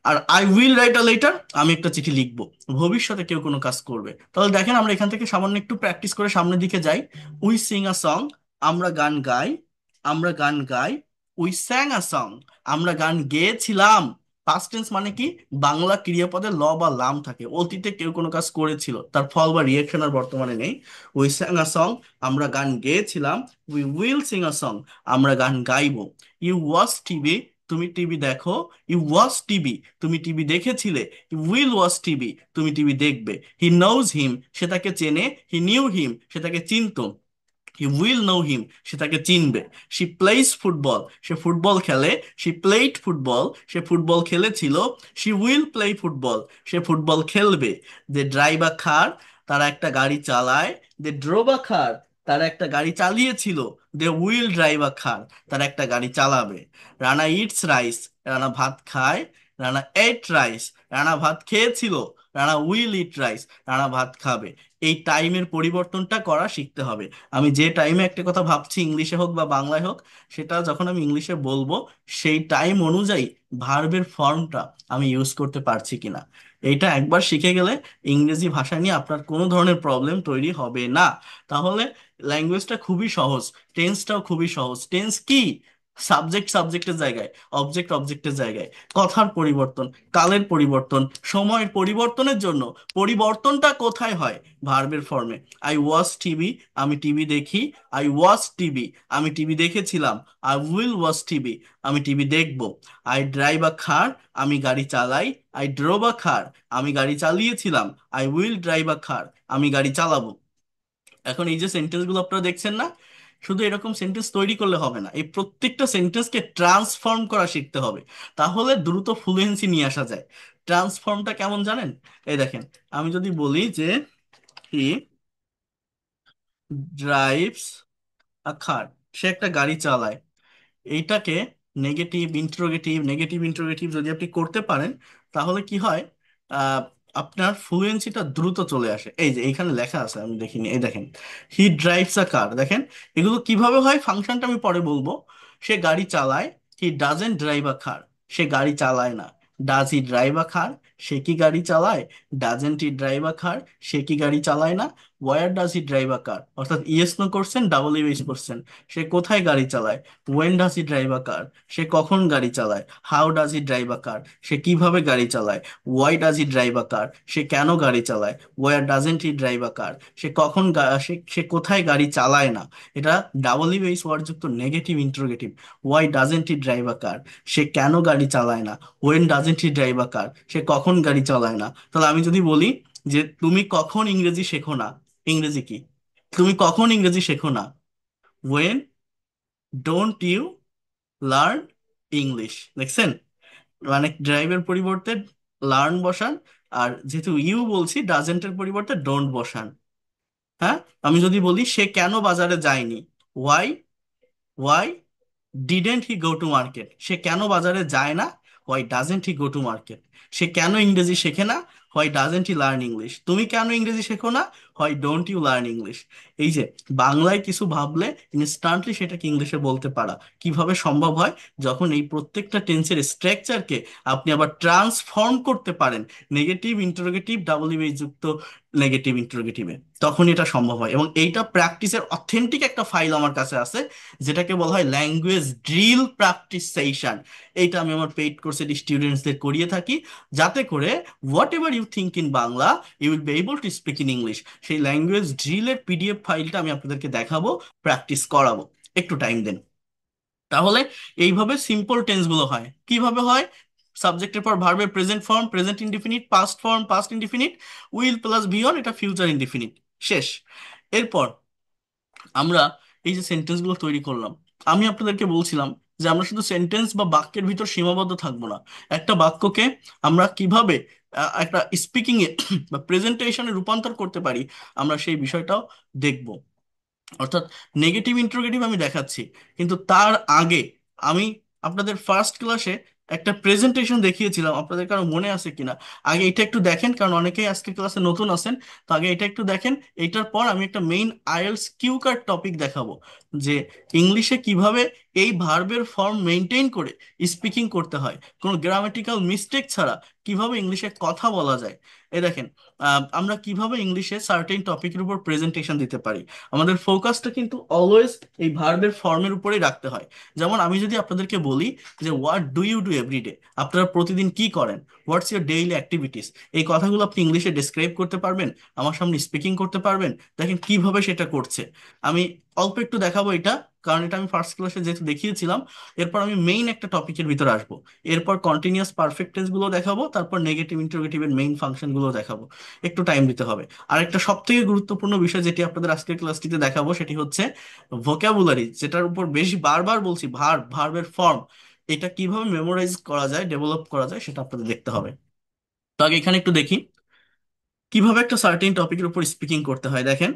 আর I will write a letter, আমি একটা চিঠি লিখবো। ভবিষ্যতে কেউ কোনো কাজ করবে। তাহলে দেখেন আমরা এখান থেকে সামান্য একটু প্র্যাকটিস করে সামনের দিকে যাই। উই সিং আ সং, আমরা গান গাই। আমরা গান গাই। উই স্যাং আ সং, আমরা গান গেয়েছিলাম। পাস্ট টেন্স মানে কি? বাংলা ক্রিয়াপদে ল বা লাম থাকে, অতীতে কেউ কোনো কাজ করেছিল, তার ফল বা রিয়েকশন আর বর্তমানে নেই। উই স্যাং আ সং, আমরা গান গেয়েছিলাম। We will sing a song, আমরা গান গাইবো। ইউ ওয়াচ টিভি, তুমি টিভি দেখো। ইউ ওয়াচ টিভি, তুমি টিভি দেখেছিলে। ইউ উইল ওয়াচ টিভি, তুমি টিভি দেখবে। হি নোজ হিম, সে তাকে চেনে। হি নিউ হিম, সে তাকে চিনতো। হি উইল নো হিম, সে তাকে চিনবে। শি প্লেইজ ফুটবল, সে ফুটবল খেলে। শি প্লেইড ফুটবল, সে ফুটবল খেলেছিল। শি উইল প্লে ফুটবল, সে ফুটবল খেলবে। দে ড্রাইভ আ কার, তারা একটা গাড়ি চালায়। দে ড্রোভ আ কার, তারা একটা গাড়ি চালিয়েছিল। দে উইল ড্রাইভ আ কার, তারা একটা গাড়ি চালাবে। রানা ইটস রাইস, রানা ভাত খায়। রানা এট রাইস, রানা ভাত খেয়েছিল। Rana will eat rice, Rana ভাত খাবে। এই টাইমের পরিবর্তনটা করা শিখতে হবে। আমি যে টাইমে একটা কথা ভাবছি, ইংলিশে হোক বা বাংলায় হোক, সেটা যখন আমি ইংলিশে বলবো, সেই টাইম অনুযায়ী ভার্বের ফর্মটা আমি ইউজ করতে পারছি কিনা। এইটা একবার শিখে গেলে ইংরেজি ভাষা নিয়ে আপনার কোনো ধরনের প্রবলেম তৈরি হবে না। তাহলে ল্যাঙ্গুয়েজটা খুবই সহজ, টেন্সটাও খুবই সহজ। টেন্স কি? সাবজেক্ট সাবজেক্টের জায়গায়, অবজেক্ট অবজেক্টের জায়গায়, কথার পরিবর্তন, কালের পরিবর্তন, সময়ের পরিবর্তনের জন্য পরিবর্তনটা কোথায় হয়? ভার্বের ফর্মে। আই ওয়াচ টিভি, আমি টিভি দেখি। আই ওয়াচ টিভি, আমি টিভি দেখেছিলাম। আই উইল ওয়াচ টিভি, আমি টিভি দেখব। আই ড্রাইভ আ কার, আমি গাড়ি চালাই। আই ড্রোভ আ কার, আমি গাড়ি চালিয়েছিলাম। I will drive a car, আমি গাড়ি চালাবো। এখন এই যে সেন্টেন্সগুলো আপনারা দেখছেন না, শুধু এরকম সেন্টেন্স তৈরি করলে হবে না, এই প্রত্যেকটা সেন্টেন্সকে ট্রান্সফর্ম করা শিখতে হবে। তাহলে দ্রুত ফ্লুয়েন্সি নিয়ে আসা যায়। ট্রান্সফর্মটা কেমন জানেন? এই দেখেন, আমি যদি বলি যে হি ড্রাইভস আ কার, সে একটা গাড়ি চালায়, এইটাকে নেগেটিভ ইন্টারোগেটিভ, নেগেটিভ ইন্টারোগেটিভ যদি আপনি করতে পারেন, তাহলে কি হয়? আহ, আপনার ফ্লুয়েন্সিটা দ্রুত চলে আসে। এই যে এইখানে লেখা আছে, আমি দেখিনি, এই দেখেন, হি ড্রাইভস আ কার। দেখেন এগুলো কিভাবে হয়, ফাংশনটা আমি পরে বলবো। সে গাড়ি চালায়। He doesn't drive a car, সে গাড়ি চালায় না। Does he drive a car, সে কি গাড়ি চালায়? Doesn't he drive a car, সে কি গাড়ি চালায় না। Where does he drive a car, অর্থাৎ ইয়েস নো করছেন, ডাবল ইউএস করছেন। সে কোথায় গাড়ি চালায়? When does he drive a car, সে কখন গাড়ি চালায়। How does he drive a car, সে কিভাবে গাড়ি চালায়। Why does he drive a car, সে কেন গাড়ি চালায়। Where doesn't he drive a car, সে কখন সে কোথায় গাড়ি চালায় না। এটা ডাবল বেস ওয়ার্ড যুক্ত negative interrogative. Why doesn't he drive a car, সে কেন গাড়ি চালায় না। When doesn't he drive a car, সে কখন গাড়ি চালায় না। তাহলে আমি যদি বলি যে তুমি কখন ইংরেজি শেখো না, ইংরেজি কি? তুমি কখন ইংরেজি শেখো না? When don't you learn English. দেখছেন? মানে ড্রাইভের পরিবর্তে লার্ন বসান, আর যেহেতু ইউ বলছি, ডাজেন্টের পরিবর্তে ডোন্ট বসান। হ্যাঁ, আমি যদি বলি সে কেন বাজারে যায়নি, why why didn't he go to market, সে কেন বাজারে যায় না। Why doesn't he go to market. সে কেন ইংরেজি শেখে না। Why doesn't he learn English. তুমি কেন ইংরেজি শেখো না। Why don't you learn English. এই যে বাংলায় কিছু ভাবলে ইনস্ট্যান্টলি সেটাকে ইংলিশে বলতে পারা কিভাবে সম্ভব হয়, যখন এই প্রত্যেকটা টেন্সের স্ট্রাকচারকে আপনি আবার ট্রান্সফর্ম করতে পারেন নেগেটিভ ইন্টারোগেটিভ ডাবল যুক্ত নেগেটিভ ইন্টারোগেটিভে, তখন এটা সম্ভব হয়। এবং এইটা প্র্যাকটিসের অথেন্টিক একটা ফাইল আমার কাছে আছে, যেটাকে বলা হয় ল্যাঙ্গুয়েজ ড্রিল প্র্যাকটিস সেশন। এইটা আমি আমার পেইড কোর্সের স্টুডেন্টসদের করিয়ে থাকি, যাতে করে whatever you think in Bangla, you will be able to speak in English. সেই ল্যাঙ্গুয়েজ ড্রিলের পিডিএফ ফাইলটা আমি আপনাদেরকে দেখাবো, প্র্যাকটিস করাবো। একটু টাইম দেন। তাহলে এইভাবে সিম্পল টেন্সগুলো হয়। কিভাবে হয়? সাবজেক্টের পর ভার্বের present form, present indefinite, past form, past indefinite, will plus V one, এটা ফিউচার ইনডিফিনিট। শেষ। এরপর আমরা এই যে সেন্টেন্সগুলো তৈরি করলাম, আমি আপনাদেরকে বলছিলাম যে আমরা শুধু সেন্টেন্স বা বাক্যের ভিতর সীমাবদ্ধ থাকবো না। একটা বাক্যকে আমরা কিভাবে একটা স্পিকিং এ বা প্রেজেন্টেশনে রূপান্তর করতে পারি, আমরা সেই বিষয়টাও দেখব। অর্থাৎ নেগেটিভ ইন্টারোগেটিভ আমি দেখাচ্ছি, কিন্তু তার আগে আমি আপনাদের ফার্স্ট ক্লাসে একটা প্রেজেন্টেশন দেখিয়েছিলাম, আপনাদের কারো মনে আছে কিনা? আগে এটা একটু দেখেন, কারণ অনেকেই আজকে ক্লাসে নতুন আছেন। তো আগে এটা একটু দেখেন। এটার পর আমি একটা main IELTS cue card topic দেখাবো, যে ইংলিশে কিভাবে এই ভার্বের ফর্ম মেনটেন করে স্পিকিং করতে হয়, কোনো গ্রামাটিক্যাল মিস্টেক ছাড়া কিভাবে ইংলিশে কথা বলা যায়। এই দেখেন, আমরা কিভাবে ইংলিশে সার্টেন টপিকের উপর প্রেজেন্টেশন দিতে পারি। আমাদের ফোকাসটা কিন্তু অলওয়েজ এই ভার্বের ফর্মের উপরেই রাখতে হয়। যেমন আমি যদি আপনাদেরকে বলি যে what do you do everyday, আপনারা প্রতিদিন কি করেন, হোয়াটস ইউর ডেইলি অ্যাক্টিভিটিস, এই কথাগুলো আপনি ইংলিশে ডেসক্রাইব করতে পারবেন, আমার সামনে স্পিকিং করতে পারবেন। দেখেন কিভাবে সেটা করছে। আমি অল্প একটু দেখাবো এটা, কারণ এটা আমি ফার্স্ট ক্লাসে যেহেতু দেখিয়েছিলাম। এরপর আমি মেইন একটা টপিকের ভিতরে আসবো। এরপর কন্টিনিউয়াস পারফেক্ট টেন্স গুলো দেখাবো, তারপর নেগেটিভ ইন্টারোগেটিভের মেইন ফাংশন গুলো দেখাবো। একটু টাইম দিতে হবে। আর একটা সব থেকে গুরুত্বপূর্ণ বিষয় যেটি আপনাদের আজকের ক্লাসটিতে দেখাবো, সেটি হচ্ছে ভোকাবুলারি, যেটার উপর বেশি বারবার বলছি, ভার্বের ফর্ম, এটা কিভাবে মেমোরাইজ করা যায়, ডেভেলপ করা যায়, সেটা আপনাদের দেখতে হবে। তো আগে এখানে একটু দেখি কিভাবে একটা সার্টেন টপিকের উপর স্পিকিং করতে হয়। দেখেন,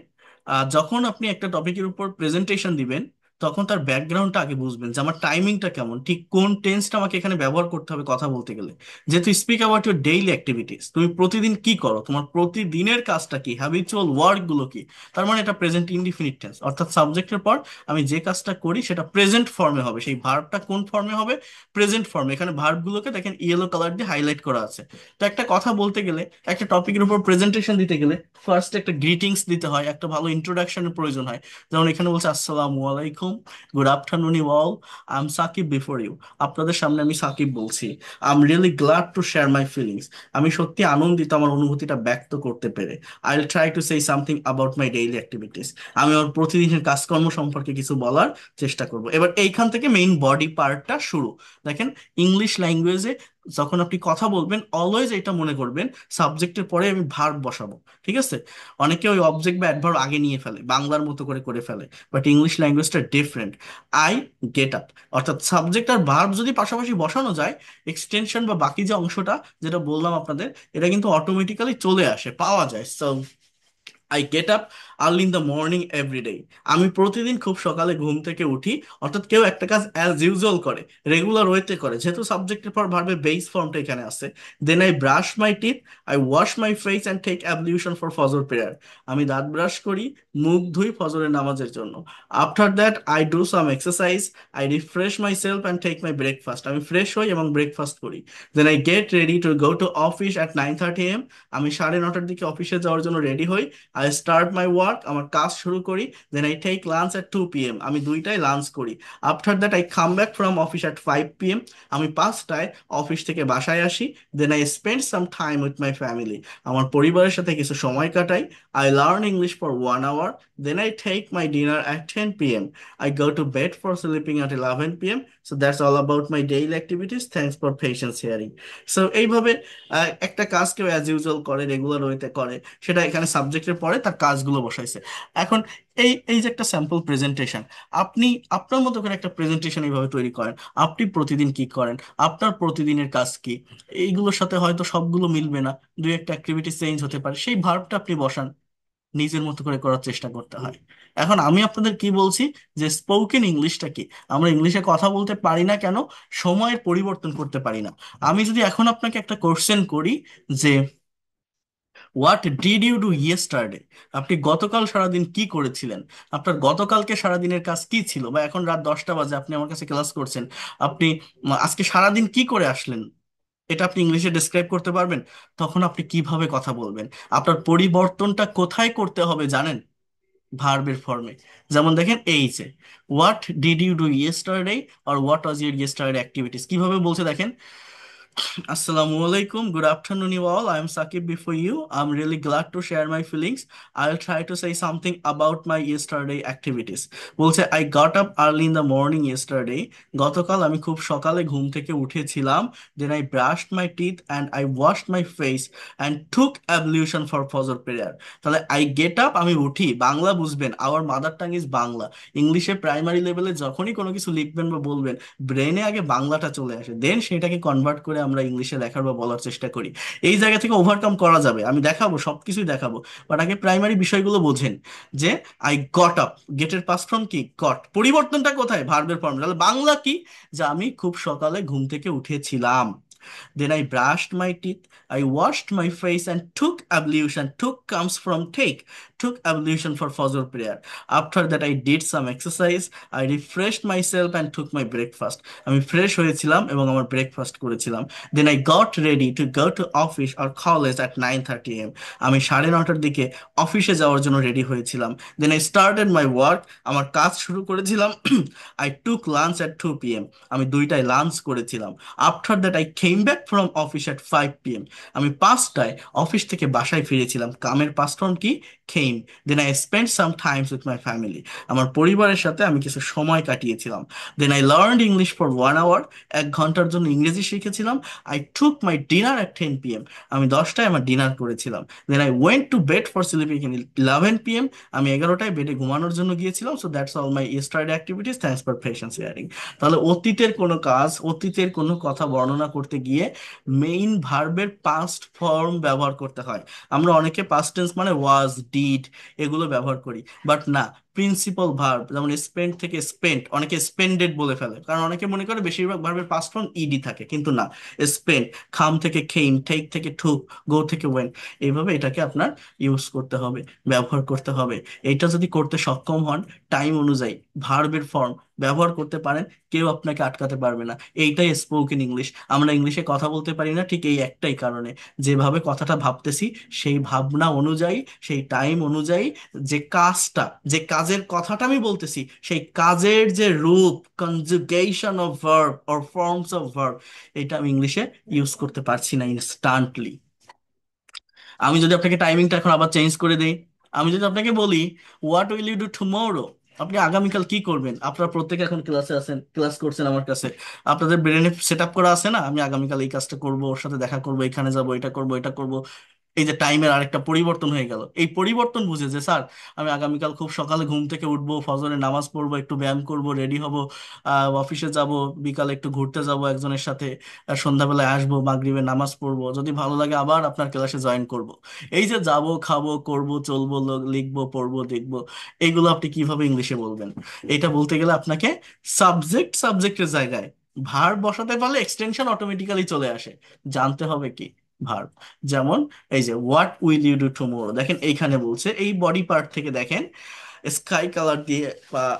যখন আপনি একটা টপিকের উপর প্রেজেন্টেশন দিবেন, তখন তার ব্যাকগ্রাউন্ডটা আগে বুঝবেন, যে আমার টাইমিংটা কেমন, ঠিক কোন টেন্সটা আমাকে এখানে ব্যবহার করতে হবে কথা বলতে গেলে। যেহেতু speak about your daily activities, তুমি প্রতিদিন কি করো, তোমার প্রতিদিনের কাজটা কি, হ্যাবিচুয়াল ওয়ার্ক গুলো কি। তার মানে এটা প্রেজেন্ট ইনডিফিনিট টেন্স, অর্থাৎ সাবজেক্টের পর আমি যে কাজটা করি সেটা প্রেজেন্ট ফর্মে হবে। সেই ভার্বটা কোন ফর্মে হবে? প্রেজেন্ট ফর্মে। এখানে ভার্বগুলোকে দেখেন ইয়েলো কালার দিয়ে হাইলাইট করা আছে। তো একটা কথা বলতে গেলে, একটা টপিকের উপর প্রেজেন্টেশন দিতে গেলে ফার্স্ট একটা গ্রিটিংস দিতে হয়, একটা ভালো ইন্ট্রোডাকশনের প্রয়োজন হয়। যেমন এখানে বলছে আসসালামু আলাইকুম, good afternoon you all, I am Sakib before you. আপনাদের সামনে আমি সাকিব বলছি। I am really glad to share my feelings. আমি সত্যি আনন্দিত আমার অনুভূতিটা ব্যক্ত করতে পেরে। I will try to say something about my daily activities. আমি আমার প্রতিদিনের কাজকর্ম সম্পর্কে কিছু বলার চেষ্টা করব। এবার এইখান থেকে মেইন বডি পার্টটা শুরু। দেখেন, ইংলিশ ল্যাঙ্গুয়েজে যখন আপনি কথা বলবেন অলওয়েজ এটা মনে করবেন, সাবজেক্টের পরে আমি ভার্ব বসাবো। ঠিক আছে? অনেকে ওই অবজেক্ট বা অ্যাডভার্ব আগে নিয়ে ফেলে, বাংলার মতো করে করে ফেলে। বাট ইংলিশ ল্যাঙ্গুয়েজটা ডিফারেন্ট। আই গেট আপ, অর্থাৎ সাবজেক্ট আর ভার্ব যদি পাশাপাশি বসানো যায়, এক্সটেনশন বা বাকি যে অংশটা যেটা বললাম আপনাদের, এটা কিন্তু অটোমেটিক্যালি চলে আসে, পাওয়া যায়। So I get up early in the morning every day. আমি প্রতিদিন খুব সকালে ঘুম থেকে উঠি। অর্থাৎ কেউ একটা কাজ অ্যাজ ইউজুয়াল করে, রেগুলার ওয়েতে করে, যেহেতু সাবজেক্টের পর ভার্বের বেস ফর্মটা এখানে আছে। Then I brush my teeth, I wash my face and take ablution for Fajr prayer. আমি দাঁত ব্রাশ করি, মুখ ধুই ফজরের নামাজের জন্য। After that I do some exercise, I refresh my self and take my breakfast. আমি ফ্রেশ হই এবং ব্রেকফাস্ট করি। Then I get ready to go to office at 9:30 AM। আমি 9:30টার দিকে অফিসে যাওয়ার জন্য রেডি হই। আই স্টার্ট মাই ওয়ার্ক, আমার কাজ শুরু করি। Then I take lunch at 2 PM, আমি 2টায় লাঞ্চ করি। After that I come back from office at 5 PM, আমি 5টায় অফিস থেকে বাসায় আসি। Then I spend some time with my family, আমার পরিবারের সাথে কিছু সময় কাটাই। I learn English for 1 hour। Then I take my dinner at 10 PM, I go to bed for sleeping at 11 PM। So that's all about my daily activities. Thanks for patience hearing. So এইভাবে একটা কাজ কেউ as usual করে, regular ওয়েতে করে, সেটা এখানে সাবজেক্টের পরে তার কাজগুলো বসাইছে। এখন এই এই যে একটা স্যাম্পল প্রেজেন্টেশন, আপনি আপনার মতো করে একটা প্রেজেন্টেশন এইভাবে তৈরি করেন। আপনি প্রতিদিন কি করেন, আপনার প্রতিদিনের কাজ কি, এইগুলোর সাথে হয়তো সবগুলো মিলবে না, দুই একটা অ্যাক্টিভিটি চেঞ্জ হতে পারে, সেই ভার্বটা আপনি বসান, নিজের মতো করে করার চেষ্টা করতে হয়। এখন আমি আপনাদের কি বলছি, যে স্পোকেন ইংলিশটা কি, আমরা ইংলিশে কথা বলতে পারি না কেন, সময়ের পরিবর্তন করতে পারি না। আমি যদি এখন আপনাকে একটা কোশ্চেন করি, যে what did you do yesterday, আপনি গতকাল সারাদিন কি করেছিলেন, আপনার গতকালকে সারাদিনের কাজ কি ছিল, বা এখন রাত 10টা বাজে আপনি আমার কাছে ক্লাস করছেন, আপনি আজকে সারাদিন কি করে আসলেন, এটা আপনি ইংলিশে ডেসক্রাইব করতে পারবেন? তখন আপনি কিভাবে কথা বলবেন? আপনার পরিবর্তনটা কোথায় করতে হবে জানেন? ভার্বের ফর্মে। যেমন দেখেন এইচে, what did you do yesterday, আর what was your yesterday activities, কিভাবে বলছে দেখেন। Assalamu alaikum. Good afternoon, you all. I am Sakib before you. I'm really glad to share my feelings. I'll try to say something about my yesterday activities. বলছে I got up early in the morning yesterday. গতকাল আমি খুব সকালে ঘুম থেকে উঠেছিলাম। Then I brushed my teeth and I washed my face and took ablution for Fajr prayer. তাহলে I get up, আমি উঠি, বাংলা বুঝবেন, our mother tongue is Bangla. ইংলিশে প্রাইমারি লেভেলে যখনই কোনো কিছু লিখবেন বা বলবেন, ব্রেনে আগে বাংলাটা চলে আসে, দেন সেটাকে কনভার্ট করে আমরা ইংলিশে লেখার বা বলার চেষ্টা করি। এই জায়গা থেকে ওভারকাম করা যাবে, আমি দেখাবো, সবকিছুই দেখাবো। বাট আগে প্রাইমারি বিষয়গুলো বোঝেন যে আই গট আপ, গেটের পাস্ট ফর্ম কি? গট। পরিবর্তনটা কোথায়? ভার্বের ফর্ম। তাহলে বাংলা কি? যে আমি খুব সকালে ঘুম থেকে উঠেছিলাম। Then I brushed my teeth, I washed my face and took ablution. Took comes from take. Took ablution for Fajr prayer. After that I did some exercise. I refreshed myself and took my breakfast. আমি fresh হয়েছিলাম এবং আমার breakfast করেছিলাম। Then I got ready to go to office or college at 9:30 a.m. আমি 9:30টার দিকে অফিসে যাওয়ার জন্য রেডি হয়েছিলাম। Then I started my work. আমার কাজ শুরু করেছিলাম। I took lunch at 2 p.m. আমি 2টায় লাঞ্চ করেছিলাম। After that I came back from office at 5 p.m. আমি 5টায় অফিস থেকে বাসায় ফিরেছিলাম। কামের পাস্ট ফর্ম কি? Came. Then I spend some times with my family. আমার পরিবারের সাথে আমি কিছু সময় কাটিয়েছিলাম। Then I learned English for 1 hour. 1 ঘন্টার জন্য ইংরেজি শিখেছিলাম। I took my dinner at 10 p.m. আমি 10টায় আমার ডিনার করেছিলাম। Then I went to bed for sleeping in 11 p.m. আমি 11টায় বেডে ঘুমানোর জন্য গিয়েছিলাম। So that's all my yesterday activities, thanks for patience hearing. তাহলে অতীতের কোনো কাজ, অতীতের কোনো কথা বর্ণনা করতে গিয়ে মেইন ভার্বের পাস্ট ফর্ম ব্যবহার করতে হয়। আমরা অনেকে পাস্ট টেন্স মানে ওয়াজ, ডিড এগুলো ব্যবহার করি, বাট না। প্রিন্সিপাল ভার্ব যেমন স্পেন্ড থেকে স্পেন্ট, অনেকে স্পেন্ডেড বলে ফেলে, কারণ অনেকে মনে করে বেশিরভাগ ভার্বের পাস্ট ফর্ম ইডি থাকে, কিন্তু না। স্পেন্ড, খাম থেকে খেইম, টেক থেকে টুক, গো থেকে ওয়েন, এইভাবে এটাকে আপনার ইউজ করতে হবে, ব্যবহার করতে হবে। এইটা যদি করতে সক্ষম হন, টাইম অনুযায়ী ভার্বের ফর্ম ব্যবহার করতে পারেন, কেউ আপনাকে আটকাতে পারবে না। এইটাই স্পোকেন ইংলিশ। আমরা ইংলিশে কথা বলতে পারি না ঠিক এই একটাই কারণে, যেভাবে কথাটা ভাবতেছি সেই ভাবনা অনুযায়ী, সেই টাইম অনুযায়ী, যে কাজটা, যে কাজের কথাটা আমি বলতেছি, সেই কাজের যে রূপ, conjugation of verb or forms of verb, এটা আমি ইংলিশে ইউজ করতে পারছি না ইনস্ট্যান্টলি। আমি যদি আপনাকে টাইমিংটা এখন আবার চেঞ্জ করে দেই, আমি যদি আপনাকে বলি what will you do tomorrow, আপনি আগামীকাল কি করবেন? আপনারা প্রত্যেকে এখন ক্লাসে আছেন, ক্লাস করছেন আমার কাছে, আপনাদের ব্রেনে সেট আপ করা আছে না, আমি আগামীকাল এই কাজটা করব, ওর সাথে দেখা করব, এখানে যাব, এটা করব, এটা করব। এই যে টাইমের আরেকটা পরিবর্তন হয়ে গেল, এই পরিবর্তন বুঝে যে স্যার আমি আগামীকাল খুব সকালে ঘুম থেকে উঠবো, ফজরের নামাজ পড়বো, একটু ব্যায়াম করব, রেডি হব, অফিসে যাব, বিকালে একটু ঘুরতে যাব একজনের সাথে, সন্ধ্যাবেলায় আসবো, মাগরিবের নামাজ পড়বো, যদি ভালো লাগে আবার আপনার ক্লাসে জয়েন করব। এই যে যাব, খাবো, করব, চলবো, লিখবো, পড়বো, দেখবো, এইগুলো আপনি কিভাবে ইংলিশে বলবেন? এটা বলতে গেলে আপনাকে সাবজেক্টের জায়গায় ভার্ব বসাতে পারলে এক্সটেনশন অটোমেটিক্যালি চলে আসে। জানতে হবে কি? ভার্ব। যেমন এই যে what will you do tomorrow, দেখেন এইখানে বলছে, এই বডি পার্ট থেকে দেখেন স্কাই কালার দিয়ে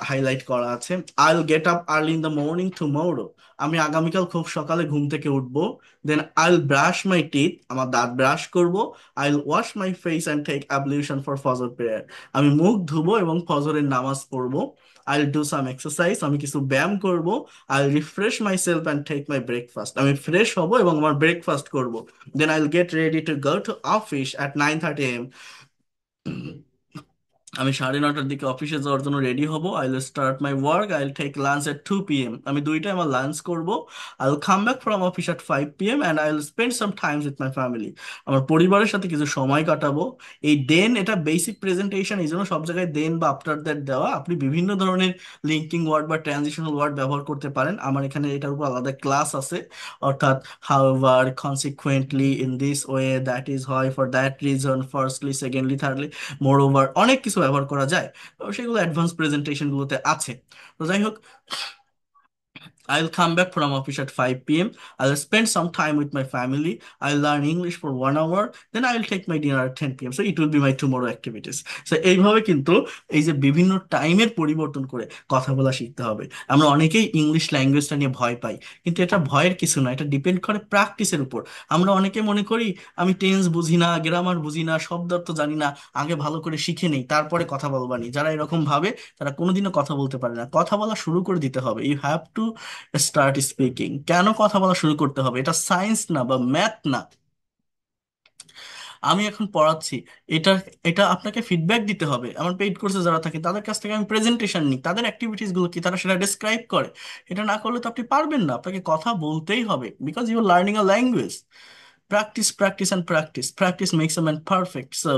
হাইলাইট করা আছে, I will get up early in the morning tomorrow. আমি আগামীকাল খুব সকালে ঘুম থেকে উঠবো। Then I will brush my teeth, আমার দাঁত ব্রাশ করব। I will wash my face and take ablution for Fajr prayer, আমি মুখ ধুবো এবং ফজরের নামাজ পড়বো। I will do some exercise, আমি কিছু ব্যায়াম করব। I will refresh my self and take my breakfast, আমি ফ্রেশ হব এবং আমার ব্রেকফাস্ট করব। Then I will get ready to go to office at 9:30 a.m. আমি 9:30টার দিকে অফিসে যাওয়ার জন্য রেডি হব। I will start my work, I will take lunch at 2 p.m. আমি 2টায় আমার লাঞ্চ করব। I will come back from office at 5 p.m. And I will spend some times with my family. আমার পরিবারের সাথে কিছু সময় কাটাবো। এই দেন, এটা বেসিক প্রেজেন্টেশন, এই জন্য সব জায়গায় দেন বা আফটার দ্যাট দেওয়া। আপনি বিভিন্ন ধরনের লিঙ্কিং ওয়ার্ড বা ট্রানজিশনাল ওয়ার্ড ব্যবহার করতে পারেন, আমার এখানে এটার উপর আলাদা ক্লাস আছে। অর্থাৎ however, consequently, in this way, that is হয়, for that reason, firstly, secondly, thirdly, moreover, অনেক কিছু ব্যবহার করা যায়। তো সেগুলো অ্যাডভান্স প্রেজেন্টেশন গুলোতে আছে। তো যাই হোক, I'll come back from office at 5 p.m. I'll spend some time with my family. I'll learn English for 1 hour. Then I'll take my dinner at 10 p.m. So it will be my tomorrow activities. So এইভাবে কিন্তু এই যে বিভিন্ন টাইমের পরিবর্তন করে কথা বলা শিখতে হবে। আমরা অনেকেই ইংলিশ ল্যাঙ্গুয়েজটা নিয়ে ভয় পাই, কিন্তু এটা ভয়ের কিছু না, এটা ডিপেন্ড করে প্র্যাকটিসের উপর। আমরা অনেকে মনে করি আমি টেন্স বুঝি না, গ্রামার বুঝি না, শব্দার্থ জানি না, আগে ভালো করে শিখে নেই তারপরে কথা বলবানি। যারা এরকম ভাবে তারা কোনোদিনও কথা বলতে পারে না। কথা বলা শুরু করে দিতে হবে, you have to start speaking. কেন কথা বলা শুরু করতে হবে? এটা সায়েন্স না বা ম্যাথ না। আমি এখন পড়াচ্ছি, এটা এটা আপনাকে ফিডব্যাক দিতে হবে। আমার পেইড কোর্সে যারা থাকে তাদের কাছ থেকে আমি প্রেজেন্টেশন নিই, তাদের অ্যাক্টিভিটিস গুলো কি তারা সেটা ডিসক্রাইব করে। এটা না করলে তো আপনি পারবেন না, আপনাকে কথা বলতেই হবে, because you are learning a language. Practice, practice, and practice. Practice makes a man perfect. So,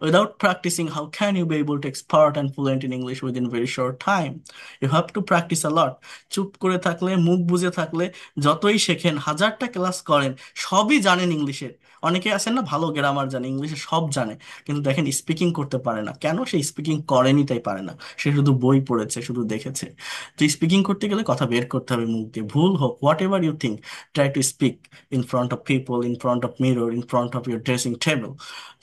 without practicing, how can you be able to expert and fluent in English within very short time? You have to practice a lot. চুপ করে থাকলে, মুখ বুজে থাকলে, যতই শেখেন, হাজারটা class করেন, সবই জানেন ইংলিশের। অনেকে আছেন না ভালো গ্রামার জানে, ইংলিশে সব জানে, কিন্তু দেখেন স্পিকিং করতে পারে না। কেন? সে স্পিকিং করেনি তাই পারে না। সে শুধু বই পড়েছে, শুধু দেখেছে। তো স্পিকিং করতে গেলে কথা বের করতে হবে মুখ দিয়ে, ভুল হোক, whatever you think, try to speak in front of people, in front of mirror, in front of your dressing table.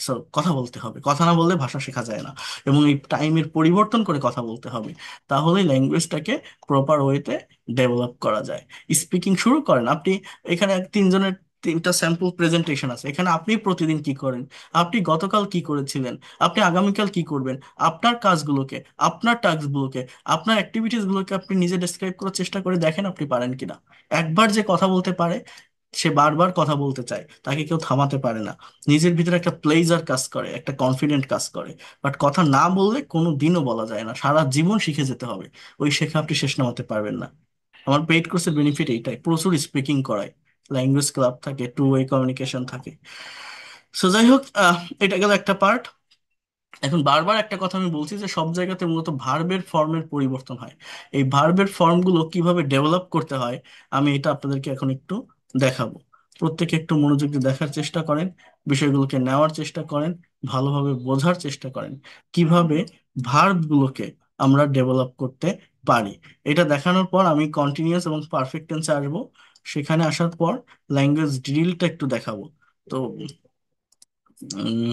So কথা বলতে হবে, কথা না বললে ভাষা শেখা যায় না। এবং এই টাইমের পরিবর্তন করে কথা বলতে হবে, তাহলেই ল্যাঙ্গুয়েজটাকে প্রপার ওয়েতে ডেভেলপ করা যায়। স্পিকিং শুরু করেন আপনি। এখানে তিনজনের তিনটা স্যাম্পল প্রেজেন্টেশন আছে, এখানে আপনি প্রতিদিন কি করেন, আপনি গতকাল কি করেছিলেন, আপনি আগামীকাল কি করবেন, আপনার কাজগুলোকে, আপনার টাস্কগুলোকে, আপনার অ্যাক্টিভিটিস গুলোকে আপনি নিজে ডেসক্রাইব করার চেষ্টা করে দেখেন আপনি পারেন কিনা। একবার যে কথা বলতে পারে, সে বারবার কথা বলতে চায়, তাকে কেউ থামাতে পারে না। নিজের ভিতরে একটা প্লেজার কাজ করে, একটা কনফিডেন্ট কাজ করে। বাট কথা না বললে কোনো দিনও বলা যায় না, সারা জীবন শিখে যেতে হবে। ওই শেখা আপনি শেষ নামাতে পারবেন না। আমার পেইড কোর্সের বেনিফিট এইটাই, প্রচুর স্পিকিং করায়, ল্যাঙ্গুয়েজ ক্লাব থাকে, টু ওয়ে কমিউনিকেশন থাকে। সো যাই হোক, এটা গেল একটা পার্ট। এখন বারবার একটা কথা আমি বলছি যে সব জায়গাতে মূলত ভার্বের ফর্মের পরিবর্তন হয়। এই ভার্বের ফর্মগুলো কিভাবে ডেভেলপ করতে হয়, আমি এটা আপনাদেরকে এখন একটু দেখাবো। প্রত্যেকে একটু মনোযোগ দিয়ে দেখার চেষ্টা করেন, বিষয়গুলোকে নেওয়ার চেষ্টা করেন, ভালোভাবে বোঝার চেষ্টা করেন কিভাবে ভার্বগুলোকে আমরা ডেভেলপ করতে পারি। এটা দেখানোর পর আমি কন্টিনিউয়াস এবং পারফেক্ট টেন্সে আসবো। সেখানে আসার পর ল্যাঙ্গুয়েজ ড্রিলটা একটু দেখাবো। তো উম,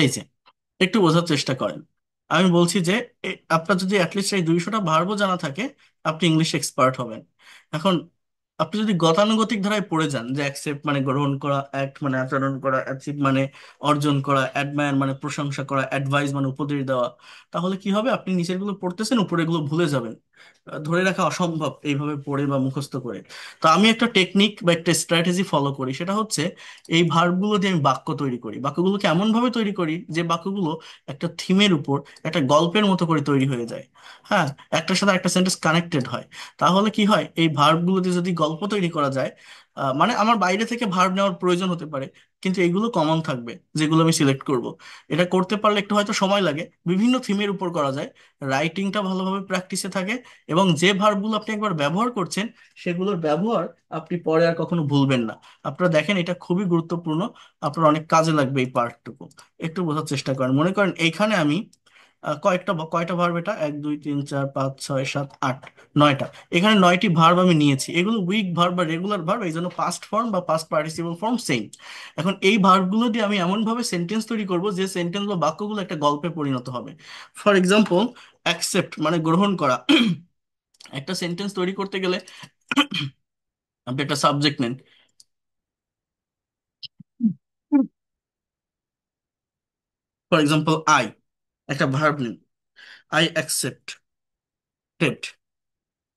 এই যে একটু বোঝার চেষ্টা করেন। আমি বলছি যে আপনার যদি অ্যাটলিস্ট এই 200টা ভার্বও জানা থাকে, আপনি ইংলিশ এক্সপার্ট হবেন। এখন আপনি যদি গতানুগতিক ধারায় পড়ে যান, যে অ্যাকসেপ্ট মানে গ্রহণ করা, অ্যাক্ট মানে আচরণ করা, অ্যাচিভ মানে অর্জন করা, অ্যাডমায়ার মানে প্রশংসা করা, অ্যাডভাইস মানে উপদেশ দেওয়া, তাহলে কি হবে? আপনি নিচের গুলো পড়তেছেন, উপরে গুলো ভুলে যাবেন। ধরে রাখা অসম্ভব এইভাবে পড়ে বা মুখস্থ করে। তো আমি একটা টেকনিক বা একটা স্ট্র্যাটেজি ফলো করি, সেটা হচ্ছে এই ভার্বগুলো দিয়ে আমি বাক্য তৈরি করি। বাক্যগুলোকে এমন ভাবে তৈরি করি যে বাক্যগুলো একটা থিমের উপর, একটা গল্পের মতো করে তৈরি হয়ে যায়। হ্যাঁ, একটার সাথে একটা সেন্টেন্স কানেক্টেড হয়। তাহলে কি হয়, এই ভার্বগুলো দিয়ে যদি গল্প তৈরি করা যায়, মানে আমার বাইরে থেকে ভার্ব নেওয়ার প্রয়োজন হতে পারে, কিন্তু এগুলো কমন থাকবে যেগুলো আমি সিলেক্ট করব। এটা করতে পারলে একটু হয়তো সময় লাগে, বিভিন্ন থিমের উপর করা যায়, রাইটিংটা ভালোভাবে প্র্যাকটিসে থাকে, এবং যে ভার্বগুলো আপনি একবার ব্যবহার করছেন, সেগুলোর ব্যবহার আপনি পরে আর কখনো ভুলবেন না। আপনারা দেখেন, এটা খুবই গুরুত্বপূর্ণ, আপনার অনেক কাজে লাগবে এই পার্টটুকু। একটু বোঝার চেষ্টা করেন। মনে করেন এইখানে আমি কয়টা ভার্ব, এটা 1 2 3 4 5 6 7 8, 9টা। এখানে 9টি ভার্ব আমি নিয়েছি, এগুলো উইক ভার্ব বা রেগুলার ভার্ব, এই জন্য পাস্ট ফর্ম বা পাস্ট পার্টিসিপল ফর্ম সেম। এখন এই ভার্বগুলো দিয়ে আমি এমন ভাবে সেন্টেন্স তৈরি করব যে সেন্টেন্স বা বাক্যগুলো একটা গল্পে পরিণত হবে। ফর এক্সাম্পল, অ্যাকসেপ্ট মানে গ্রহণ করা। একটা সেন্টেন্স তৈরি করতে গেলে আপনি একটা সাবজেক্ট নেন। ফর এক্সাম্পল, আই, একটা ভার্ব নিন, আই অ্যাকসেপ্টেড।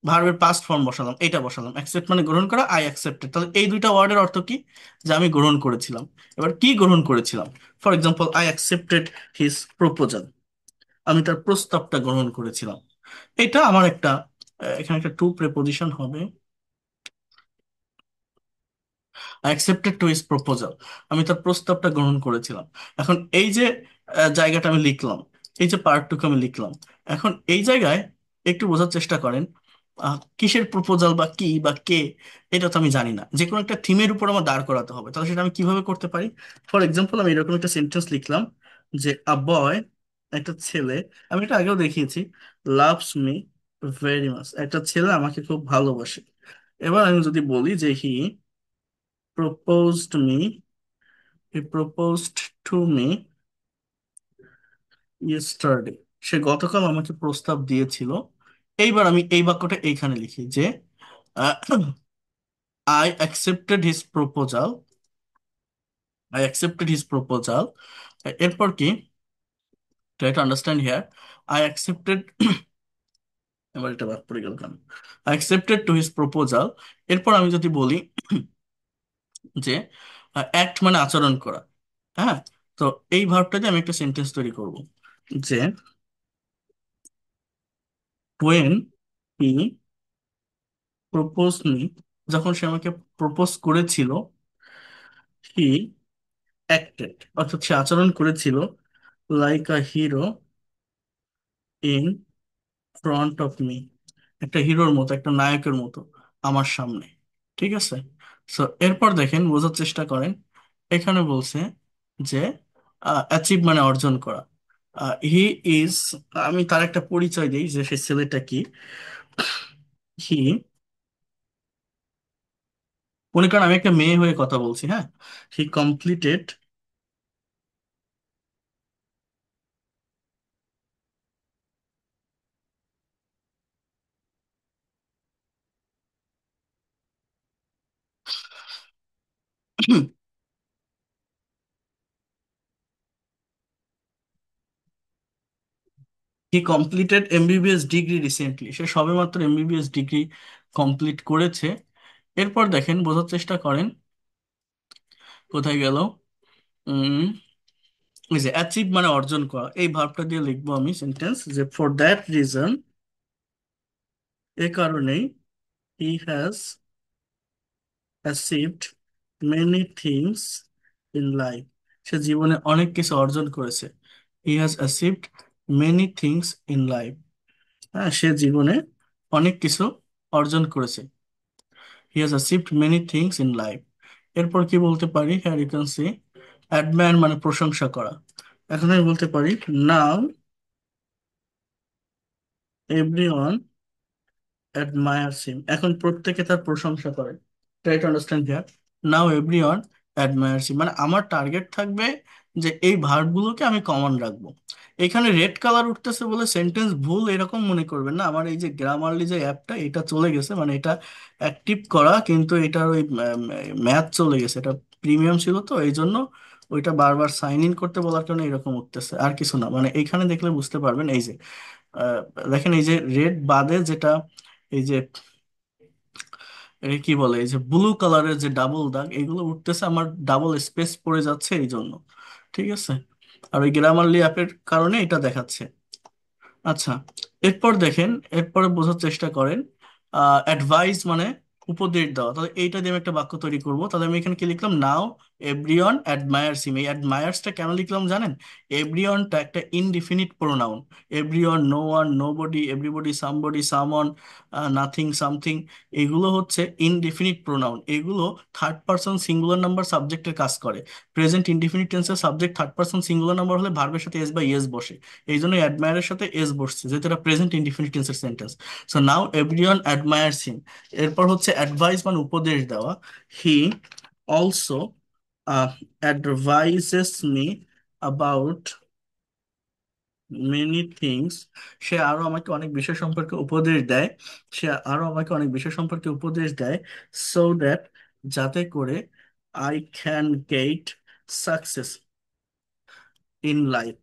ভার্বের পাস্ট ফর্ম বসালাম, এটা বসালাম, অ্যাকসেপ্ট মানে গ্রহণ করা, আই অ্যাকসেপ্টেড। তাহলে এই দুইটা ওয়ার্ডের অর্থ কি? যে আমি গ্রহণ করেছিলাম। এবার কি গ্রহণ করেছিলাম? For example, I accepted his proposal, আমি তার প্রস্তাবটা গ্রহণ করেছিলাম। এটা আমার একটা, এখানে একটা টু প্রেপোজিশন হবে, অ্যাকসেপ্টেড টু হিজ প্রপোজাল, আমি তার প্রস্তাবটা গ্রহণ করেছিলাম। এখন এই যে জায়গাটা আমি লিখলাম, এই যে পার্টটুকু আমি লিখলাম, এখন এই জায়গায় একটু বোঝার চেষ্টা করেন, কিসের প্রপোজাল বা কি বা কে, এটা তো আমি জানি না। যে কোনো একটা থিমের উপর আমার দাঁড় করাতে হবে, তাহলে সেটা আমি কিভাবে করতে পারি? ফর এক্সাম্পল, আমি এরকম একটা সেন্টেন্স লিখলাম যে আ বয়, একটা ছেলে, আমি এটা আগেও দেখিয়েছি, লাভস মি ভেরি মাচ, একটা ছেলে আমাকে খুব ভালোবাসে। এবার আমি যদি বলি যে হি proposed me, he proposed to me yesterday, সে গতকাল আমাকে প্রস্তাব দিয়েছিল। এইবার আমি এই বাক্যটা এইখানে লিখি যে I accepted his proposal, I accepted his proposal. এরপর কি, try to understand here, I accepted, এবার এটা বাদ পড়ে গেল কেন, I accepted to his proposal. এরপর আমি যদি বলি যে অ্যাক্ট মানে আচরণ করা। হ্যাঁ, তো এই ভার্বটা দিয়ে আমি একটা সেন্টেন্স তৈরি করব যে ওয়েন হি প্রপোজ মি, যখন সে আমাকে প্রপোজ করেছিল, হি অ্যাক্টেড, অর্থাৎ সে আচরণ করেছিল like a hero in front of me, একটা হিরোর মতো, একটা নায়কের মতো আমার সামনে। ঠিক আছে। সো এরপর দেখেন, বোঝার চেষ্টা করেন। এখানে বলছে যে অ্যাচিভ মানে অর্জন করা। হি ইজ, আমি তার একটা পরিচয় দিই যে সে ছেলেটা কি। হি, মনে করেন আমি একটা মেয়ে হয়ে কথা বলছি, হ্যাঁ। He completed, he completed MBBS degree recently, সে সবেমাত্র এমবিবিএস ডিগ্রি কমপ্লিট করেছে। এরপর দেখেন, বোঝার চেষ্টা করেন, কোথায় গেল। উম এই যে অ্যাচিভ মানে অর্জন করা, এই ভার্বটা দিয়ে লিখবো আমি সেন্টেন্স, যে ফর দ্যাট রিজন, এ কারণেই, he has achieved many things in life, সে জীবনে অনেক কিছু অর্জন করেছে। He has achieved many things in life, হ্যাঁ, সে জীবনে অনেক কিছু অর্জন করেছে। He has achieved many things in life. এরপর কি বলতে পারি, হ্যাঁ ইউ ক্যান সি অ্যাডমায়ার মানে প্রশংসা করা। এখন আমি বলতে পারি, নাও এভরিওয়ান অ্যাডমায়ার্স হিম, এখন প্রত্যেকে তার প্রশংসা করে। Try to understand here, now everyone admires him, মানে আমার টার্গেট থাকবে যে এই ভার্বগুলোকে আমি কমন রাখবো। এখানে রেড কালার উঠতেছে বলে সেন্টেন্স ভুল এরকম মনে করবেন না। আমার এই যে গ্রামারলি যে অ্যাপটা, এটা চলে গেছে, মানে এটা অ্যাক্টিভ করা, কিন্তু এটার ওই ম্যাথ চলে গেছে, এটা প্রিমিয়াম ছিল তো এই জন্য ওইটা বারবার সাইন ইন করতে বলার কারণে এরকম উঠতেছে, আর কিছু না। মানে এইখানে দেখলে বুঝতে পারবেন, এই যে আহ, দেখেন এই যে রেড বাদে যেটা, এই যে এর কি বলে, এই যে ব্লু কালারের যে ডাবল দাগ, এগুলো উঠতেছে, আমার ডাবল স্পেস পড়ে যাচ্ছে এই জন্য। ঠিক আছে। আর ওই গ্রামারলি অ্যাপের কারণে এটা দেখাচ্ছে। আচ্ছা, এরপর দেখেন, এরপরে বোঝার চেষ্টা করেন। অ্যাডভাইস মানে উপদেশ দেওয়া, তাহলে এইটা দিয়ে আমি একটা বাক্য তৈরি করব। তাহলে আমি এখানে কি লিখলাম, নাও এভরিওয়ান অ্যাডমায়ার্স হিম। এই অ্যাডমায়ার্সটা কেন লিখলাম জানেন? এভরিওয়ানটা একটা indefinite pronoun. Everyone, no one, nobody, everybody, somebody, someone, nothing, something, এগুলো হচ্ছে ইনডিফিনিট প্রোনাউন। এগুলো থার্ড পারসন সিঙ্গুলার নাম্বার সাবজেক্টের কাজ করে। প্রেজেন্ট ইনডিফিনিট টেন্সের subject third person singular number হলে ভার্বের সাথে এস বা ইয়েস বসে। এই জন্য অ্যাডমায়ারের সাথে এস বসছে, যেহেতু এটা প্রেজেন্ট ইনডিফিনিট টেন্সের sentence. So now everyone admires him. এরপর হচ্ছে অ্যাডভাইস মানে উপদেশ দেওয়া। He also advises me about many things, সে আরো আমাকে অনেক বিষয় সম্পর্কে উপদেশ দেয়। সে আরো আমাকে অনেক বিষয় সম্পর্কে উপদেশ দেয়, সো দ্যাট, যাতে করে, I can get success in life,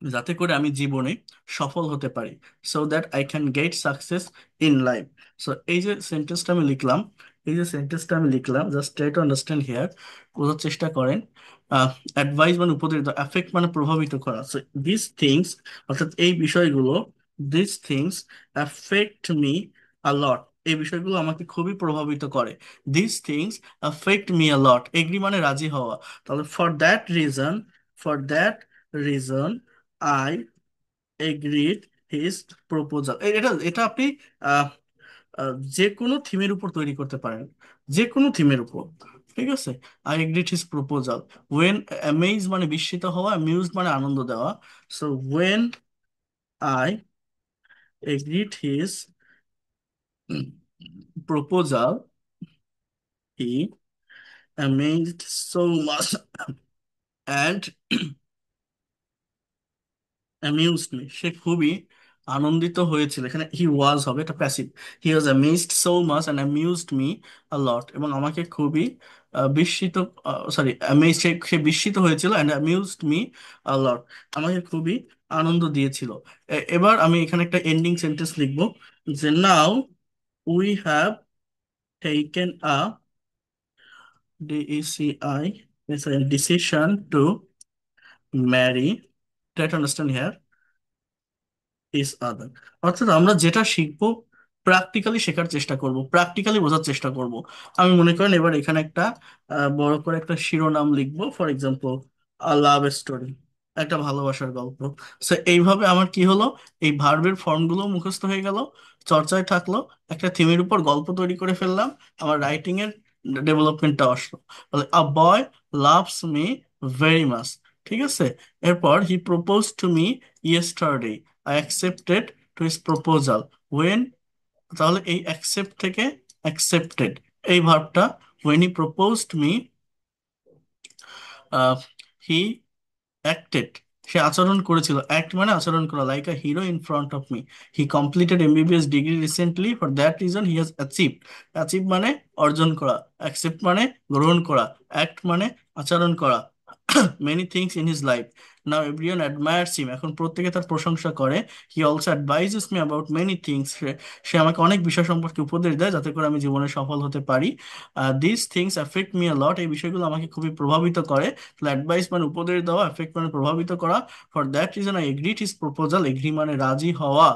যাতে করে আমি জীবনে সফল হতে পারি। So that I can get success in life. So এই যে সেন্টেন্সটা আমি লিখলাম, এই যে সেন্টেন্সটা আমি লিখলাম, just try to understand here, বোঝার চেষ্টা করেন। অ্যাডভাইস মানে উপদেশ দেওয়া, অ্যাফেক্ট মানে প্রভাবিত করা। সো দিস থিংস, অর্থাৎ এই বিষয়গুলো, this things affect me a lot, এই বিষয়গুলো আমাকে খুবই প্রভাবিত করে। This things affect me a lot, agree মানে রাজি হওয়া। তাহলে for that reason, for that reason I agreed his proposal. এটা এটা আপনি আহ, যে কোনো থিমের উপর তৈরি করতে পারেন, যে কোনো থিমের উপর। ঠিক আছে। I agreed his proposal. When, amaze মানে বিস্মিত হওয়া, অ্যামিউজড মানে আনন্দ দেওয়া। So when I agreed his proposal, he amazed so much and amused me, সে খুবই আনন্দিত হয়েছিল। এখানে হি ওয়াজ হবে, এটা passive. He was amazed so much and amused me a lot, এবং আমাকে খুবই বিস্মিত, সরি অ্যামেজ, সে বিস্মিত হয়েছিল, and amused me a lot, আমাকে খুবই আনন্দ দিয়েছিল। এবার আমি এখানে একটা এন্ডিং সেন্টেন্স লিখবো, যে now we have taken a D E C I decision to marry, try to understand here, each other, অর্থাৎ আমরা যেটা শিখবো প্র্যাকটিক্যালি শেখার চেষ্টা করব, প্র্যাকটিক্যালি বোঝার চেষ্টা করব। আমি মনে করেন এবার এখানে একটা বড় করে একটা শিরোনাম লিখবো, ফর এক্সাম্পল লাভ স্টোরি, একটা ভালোবাসার গল্প। সো এইভাবে আমার কি হলো, এই ভার্বের ফর্মগুলো মুখস্থ হয়ে গেল, চর্চায় থাকলো, একটা থিমের উপর গল্প তৈরি করে ফেললাম, আমার রাইটিং এর ডেভেলপমেন্টটা আসলো। তাহলে a boy loves me very much, ঠিক আছে। এরপর he propose to me yesterday, I accepted to his proposal when, তাহলে এই অ্যাকসেপ্ট থেকে অ্যাকসেপ্টেড, এই ভার্বটা when he proposed me, he acted, সে আচরণ করেছিল, অ্যাক্ট মানে আচরণ করা, like a hero in front of me. He completed MBBS degree recently, for that reason he has achieved, achieve মানে অর্জন করা, অ্যাকসেপ্ট মানে গ্রহণ করা, অ্যাক্ট মানে আচরণ করা, many things in his life, now everyone admires him, এখন প্রত্যেকে তার প্রশংসা করে। He also advises me about many things, সে আমাকে অনেক বিষয় সম্পর্কে উপদেশ দেয় যাতে করে আমি জীবনে সফল হতে পারি। This things affect me a lot, এই বিষয়গুলো আমাকে খুবই প্রভাবিত করে। অ্যাডভাইস মানে উপদেশ দেওয়া, এফেক্ট মানে প্রভাবিত করা। For that reason I agreed his proposal, agree মানে রাজি হওয়া।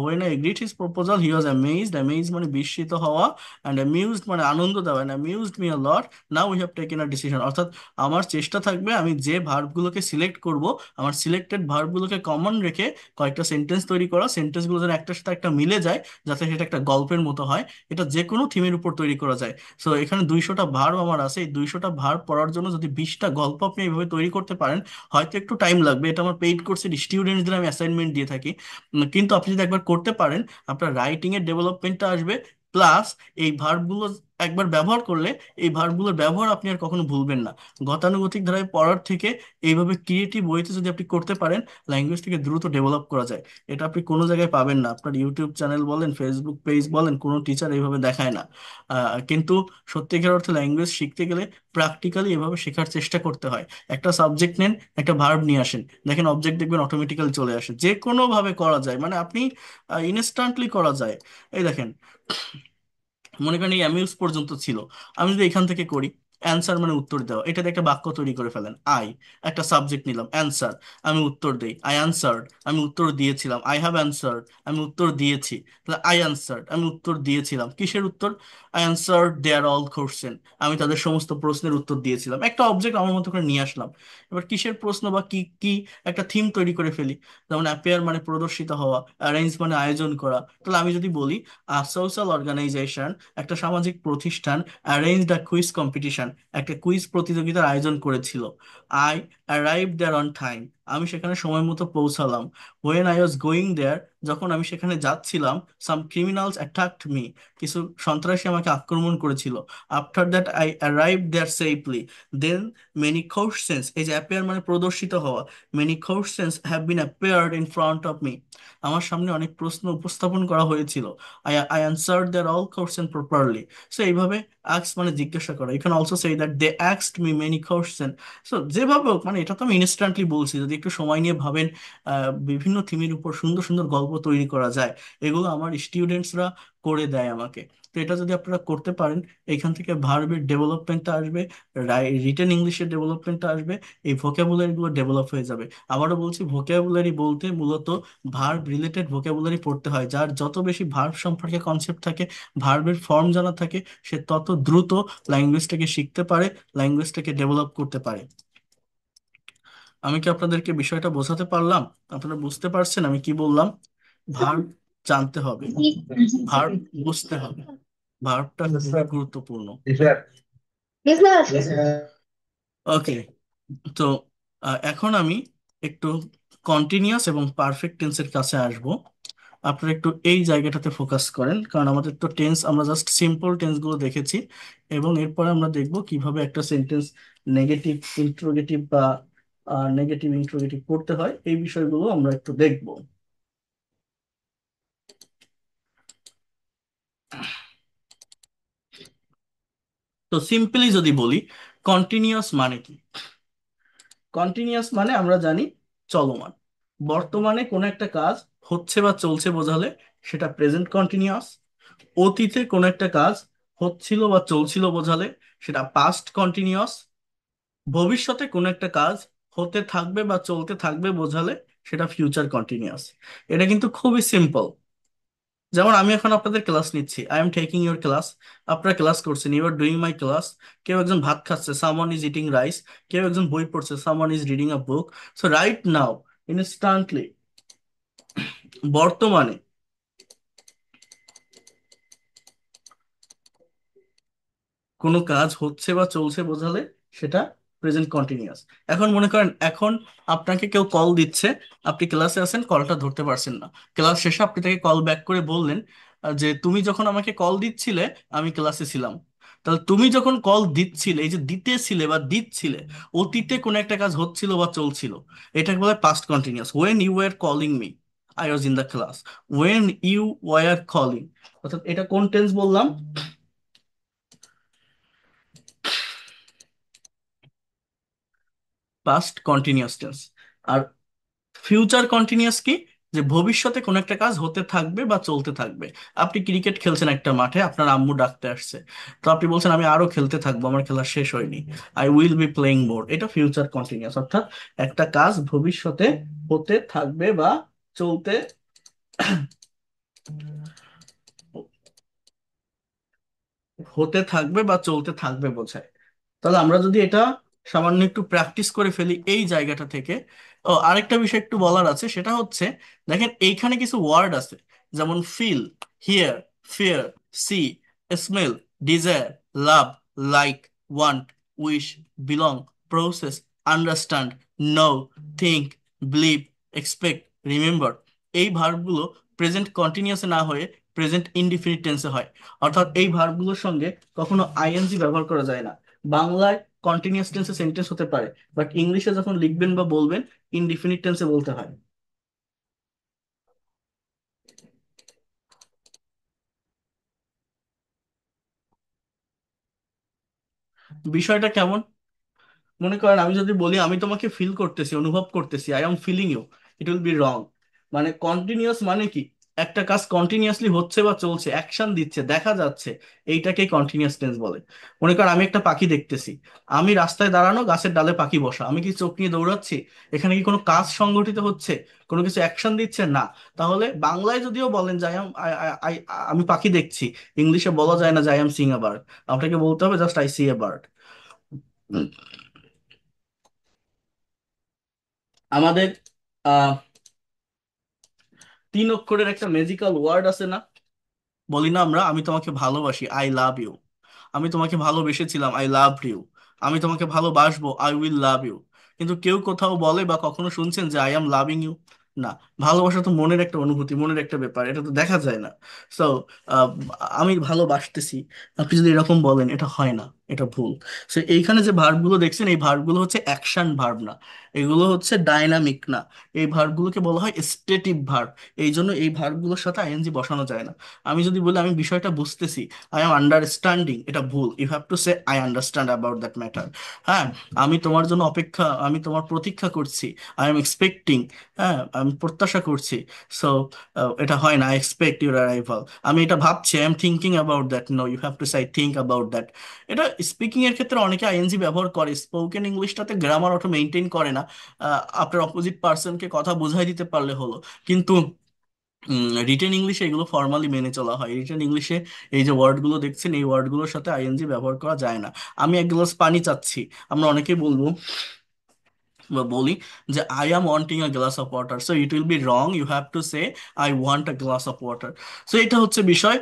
When I agreed his proposal he was amazed, amazed মানে বিস্মিত হওয়া, অ্যান্ড অ্যামিউজড মানে আনন্দ দেওয়া, and amused me a lot. Now we have taken a decision, অর্থাৎ আমার চেষ্টা থাকবে আমি যে ভার্বগুলোকে সিলেক্ট করব, আমার সিলেক্টেড ভার্বগুলোকে কমন রেখে কয়েকটা সেন্টেন্স তৈরি করা, সেন্টেন্সগুলো যেন একটার সাথে একটা মিলে যায়, যাতে সেটা একটা গল্পের মতো হয়। এটা যে কোনো থিমের উপর তৈরি করা যায়। সো এখানে 200টা ভার্ব আমার আছে, এই 200টা ভার্ব পড়ার জন্য যদি 20টা গল্প আপনি এইভাবে তৈরি করতে পারেন, হয়তো একটু টাইম লাগবে, এটা আমার পেইড কোর্সের স্টুডেন্টদের আমি অ্যাসাইনমেন্ট দিয়ে থাকি। কিন্তু আপনি যদি একবার করতে পারেন, আপনার রাইটিং এর ডেভেলপমেন্টটা আসবে, প্লাস এই ভার্বগুলো একবার ব্যবহার করলে এই ভার্বগুলোর ব্যবহার আপনি আর কখনো ভুলবেন না। গতানুগতিক ধারায় পড়ার থেকে এইভাবে ক্রিয়েটিভ ওয়েতে যদি আপনি করতে পারেন, ল্যাঙ্গুয়েজটিকে দ্রুত ডেভেলপ করা যায়। এটা আপনি কোনো জায়গায় পাবেন না, আপনার ইউটিউব চ্যানেল বলেন, ফেসবুক পেজ বলেন, কোনো টিচার এইভাবে দেখায় না। কিন্তু সত্যিকার অর্থে ল্যাঙ্গুয়েজ শিখতে গেলে প্র্যাকটিক্যালি এভাবে শেখার চেষ্টা করতে হয়। একটা সাবজেক্ট নেন, একটা ভার্ব নিয়ে আসেন, দেখেন অবজেক্ট দেখবেন অটোমেটিক্যালি চলে আসে, যে কোনো ভাবে করা যায়, মানে আপনি ইনস্ট্যান্টলি করা যায়। এই দেখেন, মনে করেন এই অ্যামিউজ পর্যন্ত ছিল, আমি যদি এখান থেকে করি, অ্যান্সার মানে উত্তর দেওয়া, এটাতে একটা বাক্য তৈরি করে ফেলেন। আই, একটা সাবজেক্ট নিলাম অ্যান্সার, আমি উত্তর দেই, আই অ্যান্সার্ড, আমি উত্তর দিয়েছিলাম, আই হ্যাভ অ্যান্সার্ড, আমি উত্তর দিয়েছি। তাহলে আই অ্যান্সার্ড, আমি উত্তর দিয়েছিলাম, কিসের উত্তর? I answered their all question, আমি তাদের সমস্ত প্রশ্নের উত্তর দিয়েছিলাম। একটা অবজেক্ট আমার মতো করে নিয়ে আসলাম। এবার কিসের প্রশ্ন বা কি কি একটা থিম তৈরি করে ফেলি, যেমন অ্যাপিয়ার মানে প্রদর্শিত হওয়া, অ্যারেঞ্জ মানে আয়োজন করা। তাহলে আমি যদি বলি সোশ্যাল অর্গানাইজেশন, একটা সামাজিক প্রতিষ্ঠান, অ্যারেঞ্জ দ্য কুইজ কম্পিটিশন, একটা কুইজ প্রতিযোগিতার আয়োজন করেছিল। I arrive there on time, আমি সেখানে সময় মতো পৌঁছালাম। When I was going there, যখন আমি সেখানে যাচ্ছিলাম, সাম ক্রিমিনালস অ্যাটাকড মি, কিছু সন্ত্রাসী আমাকে আক্রমণ করেছিল। After that I arrive there safely, then many questions, এই যে অ্যাপিয়ার মানে প্রদর্শিত হওয়া, many questions have been appeared in front of me, আমার সামনে অনেক প্রশ্ন উপস্থাপন করা হয়েছিল। I answered their all question properly. So এইভাবে ask মানে জিজ্ঞাসা করা। You can also say that they asked me many questions. So যেভাবে হোক, মানে এটা তো আমি ইনস্ট্যান্টলি বলছি, যদি একটু সময় নিয়ে ভাবেন, বিভিন্ন থিমের উপর সুন্দর সুন্দর গল্প তৈরি করা যায়। এগুলো আমার স্টুডেন্টসরা করে দেয় আমাকে। তো এটা যদি আপনারা করতে পারেন, এখান থেকে ভার্বের ডেভেলপমেন্টটা আসবে, রিটেন ইংলিশের ডেভেলপমেন্টটা আসবে, এই ভোকাবুলারিগুলো ডেভেলপ হয়ে যাবে। আবারও বলছি, ভোকাবুলারি বলতে মূলত ভার্ব রিলেটেড ভোকাবুলারি পড়তে হয়। যার যত বেশি ভার্ব সম্পর্কে কনসেপ্ট থাকে, ভার্বের ফর্ম জানা থাকে, সে তত দ্রুত ল্যাঙ্গুয়েজটাকে শিখতে পারে, ল্যাঙ্গুয়েজটাকে ডেভেলপ করতে পারে। আমি কি আপনাদেরকে বিষয়টা বোঝাতে পারলাম? আপনারা বুঝতে পারছেন আমি কি বললাম? ভার্ব জানতে হবে, ভার্ব বুঝতে হবে, ভার্বটা খুবই গুরুত্বপূর্ণ। ওকে, তো এখন আমি একটু কন্টিনিউয়াস এবং পারফেক্ট টেন্সের কাছে আসব। আপনারা একটু এই জায়গাটাতে ফোকাস করেন, কারণ আমাদের তো টেন্স, আমরা জাস্ট সিম্পল টেন্স গুলো দেখেছি, এবং এরপরে আমরা দেখব কিভাবে একটা সেন্টেন্স নেগেটিভ ইন্ট্রোগেটিভ বা নেগেটিভ ইন্ট্রোগেটিভ করতে হয়, এই বিষয়গুলো আমরা একটু দেখব। তো সিম্পলি যদি বলি, কন্টিনিউয়াস মানে কি? কন্টিনিউয়াস মানে আমরা জানি চলমান। বর্তমানে কোনো একটা কাজ হচ্ছে বা চলছে বোঝালে সেটা প্রেজেন্ট কন্টিনিউয়াস। অতীতে কোনো একটা কাজ হচ্ছিল বা চলছিল বোঝালে সেটা পাস্ট কন্টিনিউয়াস। ভবিষ্যতে কোনো একটা কাজ হতে থাকবে বা চলতে থাকবে বোঝালে সেটা ফিউচার কন্টিনিউয়াস। এটা কিন্তু খুবই সিম্পল। যেমন আমি এখন আপনাদের ক্লাস নিচ্ছি, I am taking your class. আপনারা ক্লাস করছেন, you are doing my class. কেউ একজন ভাত খাচ্ছে, সামওয়ান ইজ ইটিং রাইস। কেউ একজন বই পড়ছে, someone is reading a book. So right now, instantly, বর্তমানে কোনো কাজ হচ্ছে বা চলছে বোঝালে সেটা প্রেজেন্ট কন্টিনিউয়াস। এখন মনে করেন, এখন আপনাকে কেউ কল দিচ্ছে, আপনি ক্লাসে আছেন, কলটা ধরতে পারছেন না। ক্লাস শেষে আপনি তাকে কল ব্যাক করে বললেন যে তুমি যখন আমাকে কল দিচ্ছিলে আমি ক্লাসে ছিলাম। তাহলে তুমি যখন কল দিচ্ছিলে, এই যে দিতেছিলে বা দিচ্ছিলে, অতীতে কোনো একটা কাজ হচ্ছিল বা চলছিল, এটাকে বলে past continuous. When you were calling me, I was in the class. When you were calling, অর্থাৎ এটা কোন টেন্স বললাম? Past continuous tense. আর ফিউচার কন্টিনিউয়াস কি? যে ভবিষ্যতে কোনো একটা কাজ হতে থাকবে বা চলতে থাকবে। আপনি ক্রিকেট খেলছেন একটা মাঠে, আপনার আম্মু ডাকতে আসছে, তো আপনি বলছেন আমি আরো খেলতে থাকবো, আমার খেলা শেষ হয়নি, আই উইল বি প্লেইং মোর। এটা ফিউচার কন্টিনিউয়াস, অর্থাৎ একটা কাজ ভবিষ্যতে হতে থাকবে বা চলতে হতে থাকবে বা চলতে থাকবে বোঝায়। তাহলে আমরা যদি এটা সামান্য একটু প্র্যাকটিস করে ফেলি এই জায়গাটা থেকে। ও, আরেকটা বিষয় একটু বলার আছে, সেটা হচ্ছে, দেখেন এইখানে কিছু ওয়ার্ড আছে, যেমন feel, hear, fear, see, smell, desire, love, like, want, wish, belong, process, understand, know, think, believe, expect, remember. এই ভার্বগুলো প্রেজেন্ট কন্টিনিউয়াসে না হয়ে প্রেজেন্ট ইনডিফিনিট টেন্সে হয়। অর্থাৎ এই ভার্বগুলোর সঙ্গে কখনো আইএনজি ব্যবহার করা যায় না। বাংলায় কন্টিনিউয়াস টেন্সে সেন্টেন্স হতে পারে, বাট ইংলিশে যখন লিখবেন বা বলবেন, ইনডিফিনিট টেন্সে বলতে হয়। বিষয়টা কেমন? মনে করেন আমি যদি বলি আমি তোমাকে ফিল করতেছি, অনুভব করতেছি, I am feeling you, it will be wrong. মানে কন্টিনিউয়াস মানে কি? একটা কাজ কন্টিনিউয়াসলি হচ্ছে বা চলছে, অ্যাকশন দিচ্ছে, দেখা যাচ্ছে, এইটাকেই কন্টিনিউয়াস টেন্স বলে। মনে করেন আমি একটা পাখি দেখতেছি, আমি রাস্তায় দাঁড়ানো, গাছের ডালে পাখি বসা, আমি কি চোখ নিয়ে দৌড়াচ্ছি? এখানে কি কোনো কাজ সংগঠিত হচ্ছে? কোনো কিছু অ্যাকশন দিচ্ছে না। তাহলে বাংলায় যদিও বলেন যে আমি পাখি দেখছি, ইংলিশে বলা যায় না যে I am sing a bird. আপনাকে বলতে হবে just I see a bird. আমাদের আহ 3 অক্ষরের একটা ম্যাজিক্যাল ওয়ার্ড আছে না? বলি না আমরা, আমি তোমাকে ভালোবাসি, আই লাভ ইউ। আমি তোমাকে ভালোবেসেছিলাম, আই লাভ ইউ। আমি তোমাকে ভালোবাসবো, আই উইল লাভ ইউ। কিন্তু কেউ কোথাও বলে বা কখনো শুনছেন যে আই এম লাভিং ইউ? না। ভালোবাসা তো মনের একটা অনুভূতি, মনের একটা ব্যাপার, এটা তো দেখা যায় না। সো আমি ভালোবাসতেছি, আপনি যদি এরকম বলেন, এটা হয় না, এটা ভুল। সো এইখানে যে ভার্বগুলো দেখছেন, এই ভার্বগুলো হচ্ছে অ্যাকশন ভার্ব না, এগুলো হচ্ছে ডাইনামিক না। এই ভার্বগুলোকে বলা হয় স্টেটিভ ভার্ব। এই জন্য এই ভার্বগুলোর সাথে আইএনজি বসানো যায় না। আমি যদি বলি আমি বিষয়টা বুঝতেছি, আই এম আন্ডারস্ট্যান্ডিং, এটা ভুল। You have to say I understand about that matter. হ্যাঁ, আমি তোমার জন্য অপেক্ষা, আমি তোমার প্রতীক্ষা করছি, আই এম এক্সপেক্টিং, হ্যাঁ আমি প্রত্যাশা করছি। সো এটা হয় না, আই এক্সপেক্ট ইউর অ্যারাইভাল। আমি এটা ভাবছি, I am thinking about that. No, you have to say I think about that. এটা স্পিকিং এর ক্ষেত্রে অনেকে আইএনজি ব্যবহার করে, স্পোকেন ইংলিশটাতে গ্রামার অত মেনটেন করে না। আপনার অপোজিট পার্সনকে কথা বোঝাই দিতে পারলে হলো। কিন্তু রিটেন ইংলিশে এগুলো ফর্মালি মেনে চলা হয়। রিটেন ইংলিশে এই যে ওয়ার্ডগুলো দেখছেন, এই ওয়ার্ডগুলোর সাথে আইএনজি ব্যবহার করা যায় না। আমি 1 গ্লাস পানি চাচ্ছি, আমরা অনেকেই বলবো বা বলি যে I am wanting a glass of water, so it will be wrong, you have to say I want a glass of water. So এটা হচ্ছে বিষয়।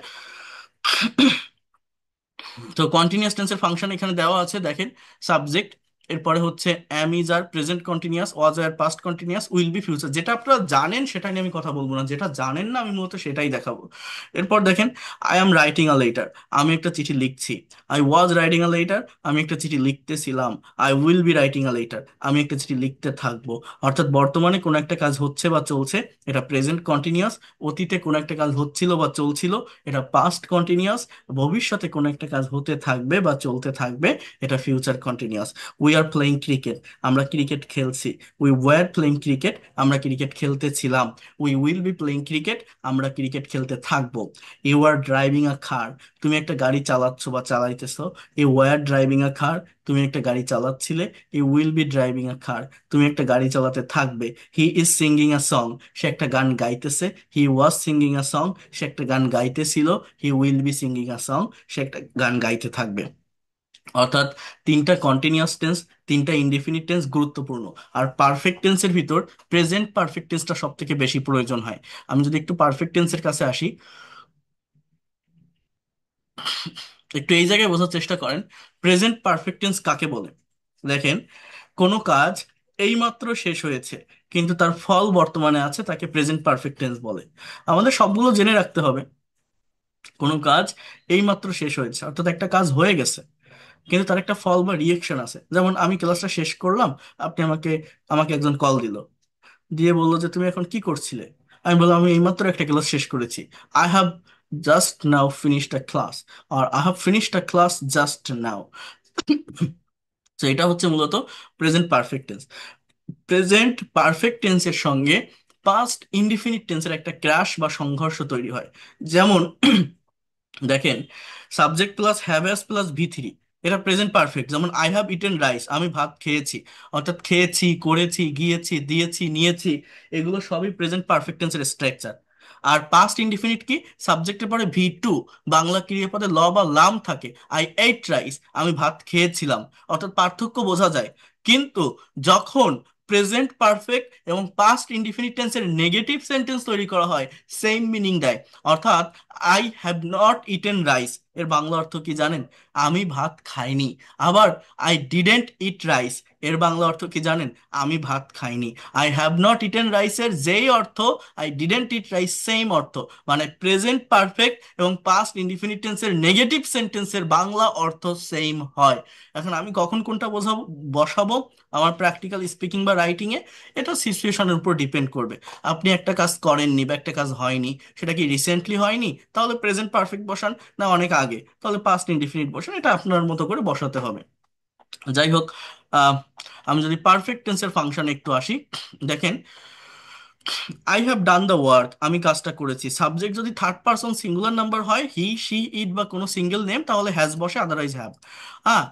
তো কন্টিনিউয়াস টেন্সের ফাংশন এখানে দেওয়া আছে, দেখেন। সাবজেক্ট, এরপরে হচ্ছে am is are present continuous, was were past continuous, will be future. যেটা আপনারা জানেন সেটা নিয়ে আমি কথা বলবো না, যেটা জানেন না আমি মূলত সেটাই দেখাবো। এরপর দেখেন, I am writing a letter, আমি একটা চিঠি লিখছি। I was writing a letter, আমি একটা চিঠি লিখতেছিলাম। I will be writing a letter, আমি একটা চিঠি লিখতে থাকবো। অর্থাৎ বর্তমানে কোনো একটা কাজ হচ্ছে বা চলছে, এটা প্রেজেন্ট কন্টিনিউয়াস। অতীতে কোনো একটা কাজ হচ্ছিল বা চলছিল, এটা পাস্ট কন্টিনিউয়াস। ভবিষ্যতে কোনো একটা কাজ হতে থাকবে বা চলতে থাকবে, এটা future continuous. We are playing cricket, আমরা ক্রিকেট খেলছি। উই ওয়্যার প্লেইং ক্রিকেট, আমরা ক্রিকেট খেলতেছিলাম। We will be playing cricket, আমরা ক্রিকেট খেলতে থাকবো। You R driving a car, তুমি একটা গাড়ি চালাচ্ছ বা চালাইতেছো। You were driving a car, তুমি একটা গাড়ি চালাচ্ছিলে। You will be driving a car, তুমি একটা গাড়ি চালাতে থাকবে। He is singing a song, সে একটা গান গাইতেছে। হি ওয়াজ সিঙ্গিং আ সং, সে একটা গান গাইতেছিল। He will be singing a song, সে একটা গান গাইতে থাকবে। অর্থাৎ তিনটা কন্টিনিউয়াস টেন্স, তিনটা ইনডিফিনিট টেন্স গুরুত্বপূর্ণ। আর পারফেক্ট টেন্সের ভিতর প্রেজেন্ট পারফেক্ট টেন্সটা সব থেকে বেশি প্রয়োজন হয়। আমি যদি একটু পারফেক্ট টেন্সের কাছে আসি, একটু এই জায়গায় বোঝার চেষ্টা করেন প্রেজেন্ট পারফেক্ট টেন্স কাকে বলে। দেখেন, কোনো কাজ এইমাত্র শেষ হয়েছে কিন্তু তার ফল বর্তমানে আছে, তাকে প্রেজেন্ট পারফেক্ট টেন্স বলে। আমাদের সবগুলো জেনে রাখতে হবে। কোনো কাজ এইমাত্র শেষ হয়েছে অর্থাৎ একটা কাজ হয়ে গেছে, কিন্তু তার একটা ফল বা রিয়েকশন আছে। যেমন আমি ক্লাসটা শেষ করলাম, আপনি আমাকে আমাকে একজন কল দিল, দিয়ে বললো যে তুমি এখন কি করছিলে। আমি বললাম আমি এইমাত্র একটা ক্লাস শেষ করেছি। I have just now finished a class, আর I have finished a class just now. তো এটা হচ্ছে মূলত present perfect tense. Present perfect টেন্সের সঙ্গে পাস্ট ইনডিফিনিট টেন্সের একটা ক্র্যাশ বা সংঘর্ষ তৈরি হয়। যেমন দেখেন, subject plus have has plus V three, এটা প্রেজেন্ট পারফেক্ট। যেমন আই হ্যাভ ইটেন রাইস, আমি ভাত খেয়েছি। অর্থাৎ খেয়েছি, করেছি, গিয়েছি, দিয়েছি, নিয়েছি, এগুলো সবই প্রেজেন্ট পারফেক্ট টেন্সের স্ট্রাকচার। আর পাস্ট ইনডিফিনিট কি, সাবজেক্টের পরে ভি টু, বাংলা ক্রিয়াপদে ল বা লাম থাকে। আই এইট রাইস, আমি ভাত খেয়েছিলাম। অর্থাৎ পার্থক্য বোঝা যায়। কিন্তু যখন প্রেজেন্ট পারফেক্ট এবং পাস্ট ইনডিফিনিট টেন্সের নেগেটিভ সেন্টেন্স তৈরি করা হয়, সেম মিনিং দেয়। অর্থাৎ I have not eaten rice, এর বাংলা অর্থ কি জানেন? আমি ভাত খাইনি। আবার আই ডিডেন্ট ইট রাইস, এর বাংলা অর্থ কি জানেন? আমি ভাত খাইনি। আই হ্যাভ নট ইটেন রাইসের যেই অর্থ, I didn't eat rice same অর্থ। মানে প্রেজেন্ট পারফেক্ট এবং পাস্ট ইনডিফিনিট টেন্সের নেগেটিভ সেন্টেন্সের বাংলা অর্থ সেম হয়। এখন আমি কখন কোনটা বোঝাবো, বসাবো আমার প্র্যাকটিক্যাল স্পিকিং বা রাইটিং এ, এটা সিচুয়েশনের উপর ডিপেন্ড করবে। আপনি একটা কাজ করেননি বা একটা কাজ হয়নি, সেটা কি রিসেন্টলি হয়নি, তাহলে প্রেজেন্ট পারফেক্ট বসান। না অনেক আগে, তাহলে পাস্ট ইনডিফিনিট বসান। এটা আপনার মতো করে বসাতে হবে। যাই হোক, আহ, আমি যদি পারফেক্ট টেন্সের ফাংশন একটু আসি, দেখেন, I have done the work, আমি কাজটা করেছি। সাবজেক্ট যদি থার্ড পারসন সিঙ্গুলার নাম্বার হয়, হি, শি, ইট বা কোনো সিঙ্গেল নেম, তাহলে হ্যাজ বসে, আদারওয়াইজ হ্যাভ। হ্যাঁ,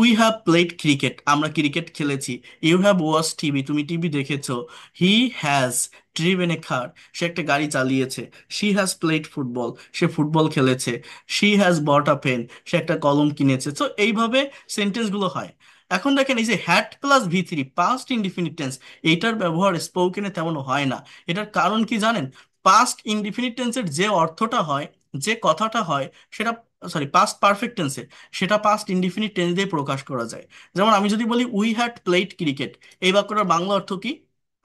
উই হ্যাভ প্লেড ক্রিকেট, আমরা ক্রিকেট খেলেছি। ইউ হ্যাভ ওয়াচ টিভি, তুমি টিভি দেখেছো। হি হ্যাজ ড্রিভেন এ কার, সে একটা গাড়ি চালিয়েছে। শি হ্যাজ প্লেড ফুটবল, সে ফুটবল খেলেছে। She has bought a pen, সে একটা কলম কিনেছে। তো এইভাবে সেন্টেন্সগুলো হয়। এখন দেখেন, এই যে had plus V three past indefinite tense, এইটার ব্যবহার স্পোকেনে তেমন হয় না। এটার কারণ কি জানেন? পাস্ট ইনডিফিনিট টেন্সের যে অর্থটা হয়, যে কথাটা হয়, সেটা, সরি, পাস্ট পারফেক্ট টেন্সের, সেটা পাস্ট ইনডিফিনিট টেন্স দিয়ে প্রকাশ করা যায়। যেমন আমি যদি বলি উই হ্যাড প্লেড ক্রিকেট, এই বাক্যটার বাংলা অর্থ কি?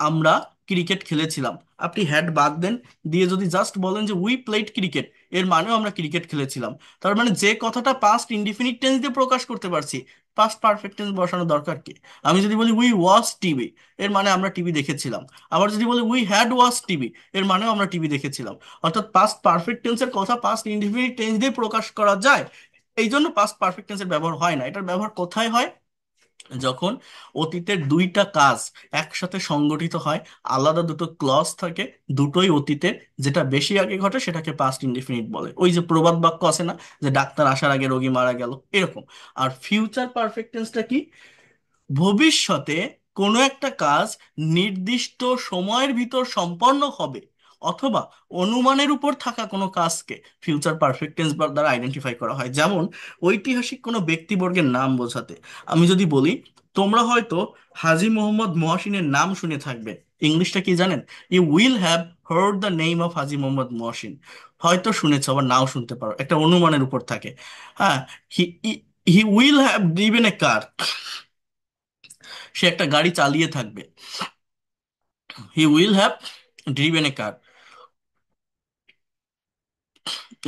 আমরা ক্রিকেট খেলেছিলাম। আপনি হ্যাড বাদ দেন, দিয়ে যদি জাস্ট বলেন যে উই প্লেড ক্রিকেট, এর মানেও আমরা ক্রিকেট খেলেছিলাম। তার মানে যে কথাটা পাস্ট ইনডিফিনিট টেন্স দিয়ে প্রকাশ করতে পারছি, পাস্ট পারফেক্ট টেন্স বসানো দরকার কি? আমি যদি বলি উই ওয়াচ টিভি, এর মানে আমরা টিভি দেখেছিলাম। আবার যদি বলি উই হ্যাড ওয়াচ টিভি, এর মানেও আমরা টিভি দেখেছিলাম। অর্থাৎ পাস্ট পারফেক্ট টেন্সের কথা পাস্ট ইনডিফিনিট টেন্স দিয়ে প্রকাশ করা যায়। এই জন্য পাস্ট পারফেক্ট টেন্সের ব্যবহার হয় না। এটার ব্যবহার কোথায় হয়? যখন অতীতের দুইটা কাজ একসাথে সংগঠিত হয়, আলাদা দুটো ক্লজ থাকে, দুটোই অতীতের, যেটা বেশি আগে ঘটে সেটাকে পাস্ট ইনডিফিনিট বলে। ওই যে প্রবাদ বাক্য আছে না, যে ডাক্তার আসার আগে রোগী মারা গেল, এরকম। আর ফিউচার পারফেক্ট টেন্সটা কি? ভবিষ্যতে কোনো একটা কাজ নির্দিষ্ট সময়ের ভিতর সম্পন্ন হবে, অথবা অনুমানের উপর থাকা কোনো কাজকে ফিউচার পারফেক্ট টেন্স দ্বারা আইডেন্টিফাই করা হয়। যেমন ঐতিহাসিক কোনো ব্যক্তিবর্গের নাম বোঝাতে আমি যদি বলি, তোমরা হয়তো হাজী মোহাম্মদ মহসিনের নাম শুনে থাকবে। ইংলিশটা কি জানেন? You will have heard the name of Haji Mohammad Mohsin. হয়তো শুনেছো, আবার নাও শুনতে পারো, একটা অনুমানের উপর থাকে। হ্যাঁ, হি he will have driven a কার, সে একটা গাড়ি চালিয়ে থাকবে। He will have driven a কার,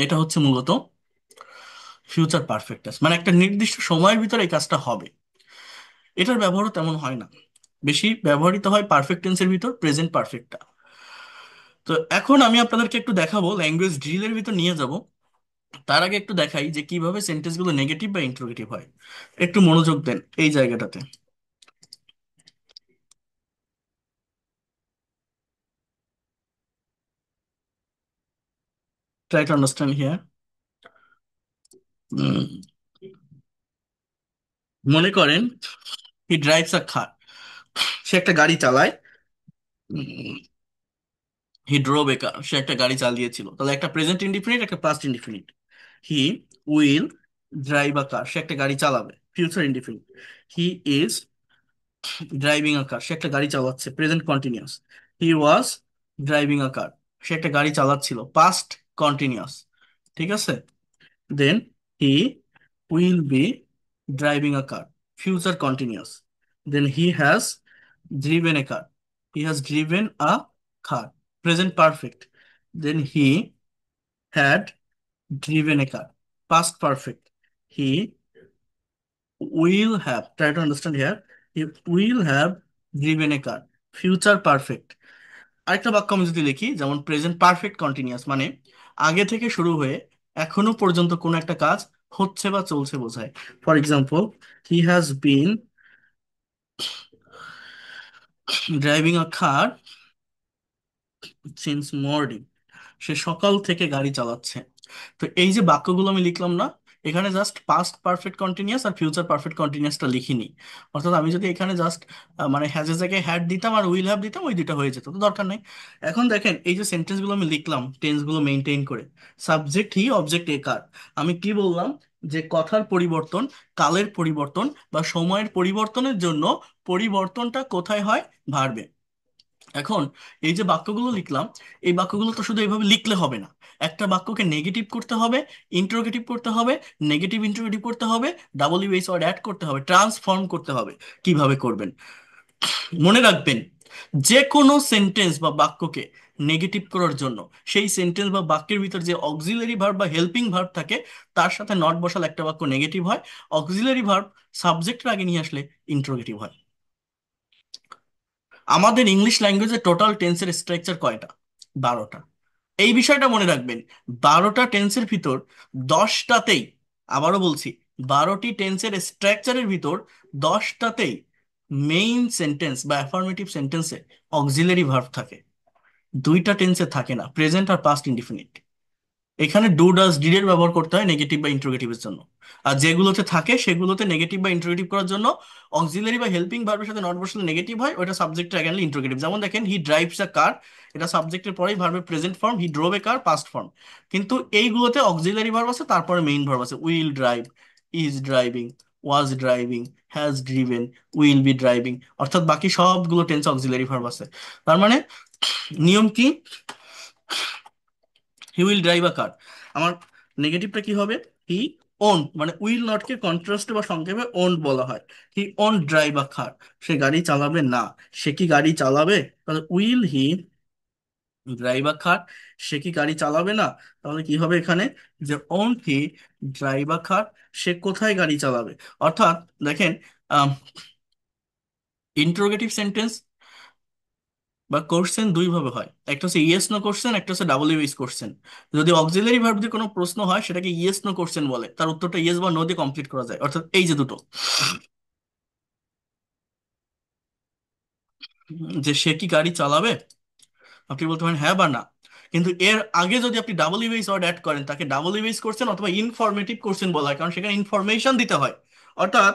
এটা হচ্ছে মূলত ফিউচার পারফেক্ট টেন্স, মানে একটা নির্দিষ্ট সময়ের ভিতরে এই কাজটা হবে। এটার ব্যবহারও তেমন হয় না, বেশি ব্যবহৃত হয় পারফেক্ট টেন্সের ভিতর প্রেজেন্ট পারফেক্টটা। তো এখন আমি আপনাদেরকে একটু দেখাবো, ল্যাঙ্গুয়েজ ড্রিলের ভিতর নিয়ে যাব। তার আগে একটু দেখাই যে কিভাবে সেন্টেন্সগুলো নেগেটিভ বা ইন্টারোগেটিভ হয়। একটু মনোযোগ দেন এই জায়গাটাতে। Try to understand here. মনে করেন হি ড্রাইভস আ কার, সে একটা গাড়ি চালায়। হি ড্রোভ এ কার, সে একটা গাড়ি চালিয়েছিল। তাহলে একটা প্রেজেন্ট ইনডিফিনিট, একটা past indefinite. He will drive a car, সে একটা গাড়ি চালাবে, future indefinite. He is driving a car, সে একটা গাড়ি চালাচ্ছে, present continuous. He was driving a car, সে একটা গাড়ি চালাচ্ছিল, পাস্ট কন্টিনিউয়াস। ঠিক আছে। Then he will be driving a car, future continuous. Then he has driven a car, he has driven a car, present perfect. Then he had driven a car, past perfect. He will have, try to understand here, he will have driven a car, future perfect. আরেকটা বাক্য আমি যদি লিখি, যেমন present perfect continuous, মানে আগে থেকে শুরু হয়ে এখনো পর্যন্ত কোনো একটা কাজ হচ্ছে বা চলছে বোঝায়। For example, he has been driving a car since morning, সে সকাল থেকে গাড়ি চালাচ্ছে। তো এই যে বাক্যগুলো আমি লিখলাম না, এখানে জাস্ট পাস্ট পারফেক্ট কন্টিনিউয়াস আর ফিউচার পারফেক্ট কন্টিনিউয়াসটা লিখিনি। অর্থাৎ আমি যদি এখানে জাস্ট মানে হ্যাজের জায়গায় হ্যাড দিতাম আর উইল হ্যাভ দিতাম, ওই দুটো হয়ে যেত, তো দরকার নেই। এখন দেখেন এই যে সেন্টেন্সগুলো আমি লিখলাম টেন্সগুলো মেনটেন করে, সাবজেক্ট হি, অবজেক্ট এ, কার। আমি কি বললাম, যে কথার পরিবর্তন, কালের পরিবর্তন বা সময়ের পরিবর্তনের জন্য পরিবর্তনটা কোথায় হয়, ভার্বে। এখন এই যে বাক্যগুলো লিখলাম, এই বাক্যগুলো তো শুধু এইভাবে লিখলে হবে না, একটা বাক্যকে নেগেটিভ করতে হবে, ইন্টারোগেটিভ করতে হবে, নেগেটিভ ইন্টারোগেটিভ করতে হবে, ডাবল ইউএস ওয়ার্ড অ্যাড করতে হবে, ট্রান্সফর্ম করতে হবে। কিভাবে করবেন মনে রাখবেন, যে কোনো সেন্টেন্স বা বাক্যকে নেগেটিভ করার জন্য সেই সেন্টেন্স বা বাক্যের ভিতর যে অক্সিলারি ভার্ব বা হেল্পিং ভার্ব থাকে, তার সাথে নট বসালে একটা বাক্য নেগেটিভ হয়। অক্সিলারি ভার্ব সাবজেক্টের আগে নিয়ে আসলে ইন্টারোগেটিভ হয়। আমাদের ইংলিশ ল্যাঙ্গুয়েজে টোটাল টেন্সের স্ট্রাকচার কয়টা? 12টা। এই বিষয়টা মনে রাখবেন, 12টা টেন্সের ভিতর 10টাতেই, আবারও বলছি, 12টি টেন্সের স্ট্রাকচারের ভিতর 10টাতেই মেইন সেন্টেন্স বা অ্যাফার্মেটিভ সেন্টেন্সে অক্সিলারি ভার্ব থাকে। দুইটা টেন্সে থাকে না, প্রেজেন্ট আর পাস্ট ইনডিফিনিট। এখানে ডু ডাজ ডিড এর ব্যবহার করতে হয় নেগেটিভ বা ইন্টারোগেটিভের জন্য। আর যেগুলোতে থাকে সেগুলোতে নেগেটিভ বা ইন্টারোগেটিভ করার জন্য অক্সিলারি বা হেল্পিং ভার্বের সাথে নট বসলে নেগেটিভ হয়, ওটা সাবজেক্টের অ্যাগেনলি ইন্টারোগেটিভ। যেমন দেখেন হি ড্রাইভস আ কার, এটা সাবজেক্টের পরেই ভার্বের প্রেজেন্ট ফর্ম, হি ড্রোভ এ কার পাস্ট ফর্ম। কিন্তু এইগুলোতে অক্সিলারি ভার্ব আছে, তারপরে মেইন ভার্ব আছে, will drive, is driving, was driving, has driven, will be driving. অর্থাৎ বাকি সবগুলো টেন্স অক্সিলারি ভার্ব আছে। তার মানে নিয়ম কি, হি উইল ড্রাইভ আ কার, আমার নেগেটিভটা কি হবে, হি ওন, মানে উইল নট কে কন্ট্রাস্টে বা সংক্ষেপে ওন বলা হয়। হি ওন ড্রাইভ আ কার, সে গাড়ি চালাবে না। সে কি গাড়ি চালাবে? তাহলে will he drive a car, সে কি গাড়ি চালাবে না? তাহলে কি হবে এখানে, যে on he drive a car, সে কোথায় গাড়ি চালাবে? অর্থাৎ দেখেন, ইন্টারোগেটিভ সেন্টেন্স বা কোশ্চেন দুই ভাবে হয়, একটা হচ্ছে ইয়েস নো কোশ্চেন, একটা হচ্ছে ডাবল ইউএস কোশ্চেন। যদি অক্সিলারি ভার্ব দিয়ে কোনো প্রশ্ন হয় সেটাকে ইয়েস নো কোশ্চেন বলে, তার উত্তরটা ইয়েস বা নো দিয়ে কমপ্লিট করা যায়। অর্থাৎ এই যে দুটো, যে সে কি গাড়ি চালাবে, আপনি বলতে পারেন হ্যাঁ বা না। কিন্তু এর আগে যদি আপনি ডাবল ইউএস ওয়ার্ড অ্যাড করেন, তাকে ডাবল ইউএস কোশ্চেন অথবা ইনফরমেটিভ কোশ্চেন বলা হয়, কারণ সেখানে ইনফরমেশন দিতে হয়। অর্থাৎ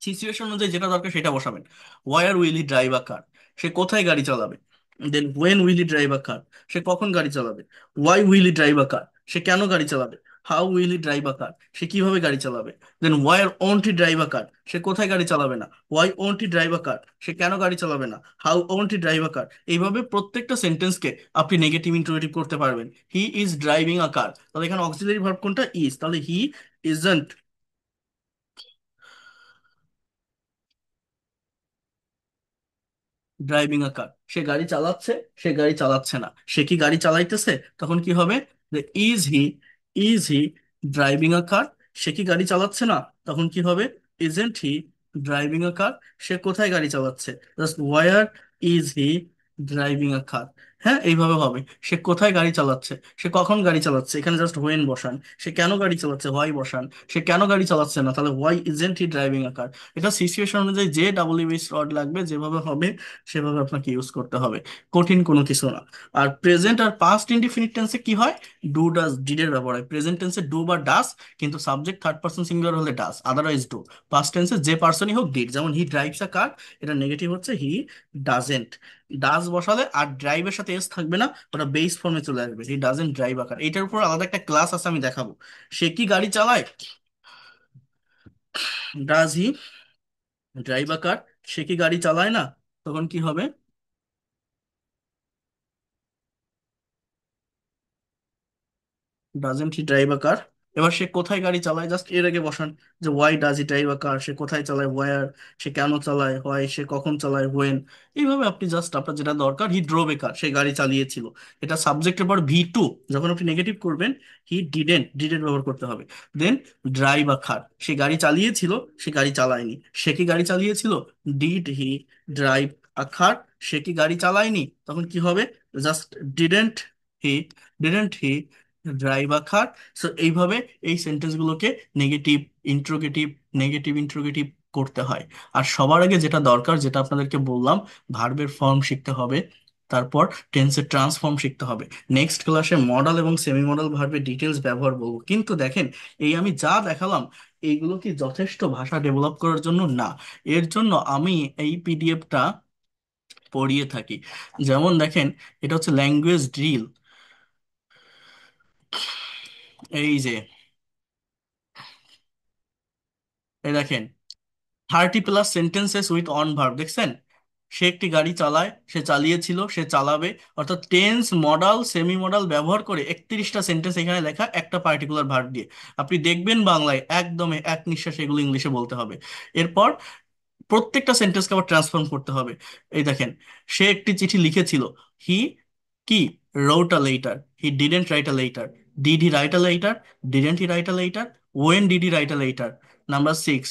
সিচুয়েশন অনুযায়ী যেটা দরকার সেটা বসাবেন। Where will he drive a car, সে কোথায় গাড়ি চালাবে। Then when will he drive a car, সে কখন গাড়ি চালাবে। Why will he drive a car, সে কেন গাড়ি চালাবে। How will he drive a car, সে কিভাবে গাড়ি চালাবে। Then where won't he drive a car, সে কোথায় গাড়ি চালাবে না। Why won't he drive a car, সে কেন গাড়ি চালাবে না। How won't he drive a কার। এইভাবে প্রত্যেকটা সেন্টেন্সকে আপনি নেগেটিভ ইন্টারোগেটিভ করতে পারবেন। হি ইজ ড্রাইভিং আ কার, তাহলে এখানে অক্সিলারি ভার্ব কোনটা, ইজ, তাহলে he isn't driving a car, সে গাড়ি চালাচ্ছে, সে গাড়ি চালাচ্ছে না। সে কি গাড়ি চালাইতেছে, তখন কি হবে, যে is he driving a car, সে কি গাড়ি চালাচ্ছে না, তখন কি হবে, isn't he driving a car, সে কোথায় গাড়ি চালাচ্ছে, just where is he driving a car. হ্যাঁ, এইভাবে হবে। সে কোথায় গাড়ি চালাচ্ছে, সে কখন গাড়ি চালাচ্ছে, এখানে জাস্ট হোয়েন বসান। সে কেন গাড়ি চালাচ্ছে, হোয়াই বসান। সে কেন গাড়ি চালাচ্ছে না, তাহলে why isn't he driving a car. এটা সিচুয়েশন অনুযায়ী যে ডাব্লিউবি স্লট লাগবে, যেভাবে হবে সেভাবে আপনাকে ইউজ করতে হবে। কঠিন কোনো কিছু না। আর প্রেজেন্ট আর পাস্ট ইনডিফিনিট টেন্সে কি হয়, ডু ডাজ ডিডের ব্যবহার হয়। প্রেজেন্ট টেন্সে ডু বা ডাস, কিন্তু সাবজেক্ট থার্ড পার্সন সিঙ্গুলার হলে ডাস, আদারওয়াইজ ডু। পাস্ট টেন্সে যে পার্সনই হোক ডিড, যেমন হি ড্রাইভস আ কার, এটা নেগেটিভ হচ্ছে হি ডাজেন্ট। ডাজ বসালে আর ড্রাইভের সাথে এস থাকবে না, ওটা বেস ফর্মে চলে আসবে, হি ডাজেন্ট ড্রাইভ আ কার। এটার উপর আলাদা একটা ক্লাস আছে, আমি দেখাবো। সে কি গাড়ি চালায়, does he drive a car. সে কি গাড়ি চালায় না, তখন কি হবে, ডাজেন্ট হি ড্রাইভ আ কার। এবার সে কোথায় গাড়ি চালায়, জাস্ট এর আগে বসান যে why does he drive a car. সে কোথায় চালায়, ওয়ার। সে কেন চালায়, হোয়াই। সে কখন চালায়, হোয়েন। এইভাবে আপনি জাস্ট আপনার যেটা দরকার, হি ড্রোভ এ কার, সে গাড়ি চালিয়েছিল। এটা সাবজেক্টের পর ভি টু। যখন আপনি নেগেটিভ করবেন, হি ডিডেন্ট, ডিডেন্ট ব্যবহার করতে হবে। দেন ড্রাইভ আ কার, সে গাড়ি চালিয়েছিল, সে গাড়ি চালায়নি। সে কি গাড়ি চালিয়েছিল, did he drive a car. সে কি গাড়ি চালায়নি, তখন কি হবে, just didn't he, didn't he drive a car. So এইভাবে এই সেন্টেন্সগুলোকে নেগেটিভ ইন্ট্রোগেটিভ, নেগেটিভ ইন্ট্রোগেটিভ করতে হয়। আর সবার আগে যেটা দরকার, যেটা আপনাদেরকে বললাম, ভার্বের ফর্ম শিখতে হবে। তারপর টেন্সের ট্রান্সফর্ম শিখতে হবে। নেক্সট ক্লাসে মডাল এবং সেমি মডাল ভার্বের ডিটেলস ব্যবহার বলবো। কিন্তু দেখেন, এই আমি যা দেখালাম, এইগুলো কি যথেষ্ট ভাষা ডেভেলপ করার জন্য? না। এর জন্য আমি এই পিডিএফটা পড়িয়ে থাকি। যেমন দেখেন, এটা হচ্ছে ল্যাঙ্গুয়েজ ড্রিল। এই যে, এই দেখেন, 30+ সেন্টেন্সেস উইথ অন ভার্ব, দেখছেন? সে একটি গাড়ি চালায়, সে চালিয়েছিল, সে চালাবে। অর্থাৎ টেন্স, মডাল, সেমি মডাল ব্যবহার করে 31টা সেন্টেন্স এখানে লেখা, একটা পার্টিকুলার ভার্ব দিয়ে। আপনি দেখবেন বাংলায় একদম এক নিঃশ্বাসে এগুলো ইংলিশে বলতে হবে। এরপর প্রত্যেকটা সেন্টেন্সকে আবার ট্রান্সফর্ম করতে হবে। এই দেখেন, সে একটি চিঠি লিখেছিল। হি কি wrote a letter, he didn't write a letter. Did he write a letter, didn't he write a letter. When did he write a letter? Number 6,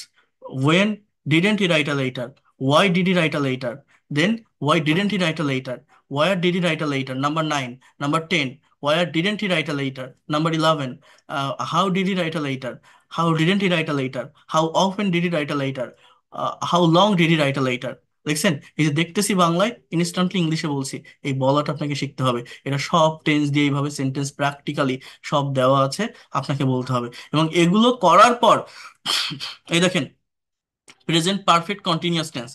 when didn't he write a letter, why did he write a letter, then why didn't he write a letter, where did he write a letter? Number 9, number 10, where didn't he write a letter? Number 11, how did he write a letter? How didn't he write a letter? How often did he write a letter? How long did he write a letter? দেখছেন, এই যে দেখতেছি বাংলায়, instantly ইংলিশে বলছি। এই বলাটা আপনাকে শিখতে হবে। এটা সব টেন্স দিয়ে এইভাবে সেন্টেন্স প্র্যাকটিক্যালি সব দেওয়া আছে, আপনাকে বলতে হবে। এবং এগুলো করার পর, এই দেখেন, প্রেজেন্ট পারফেক্ট কন্টিনিউয়াস টেন্স,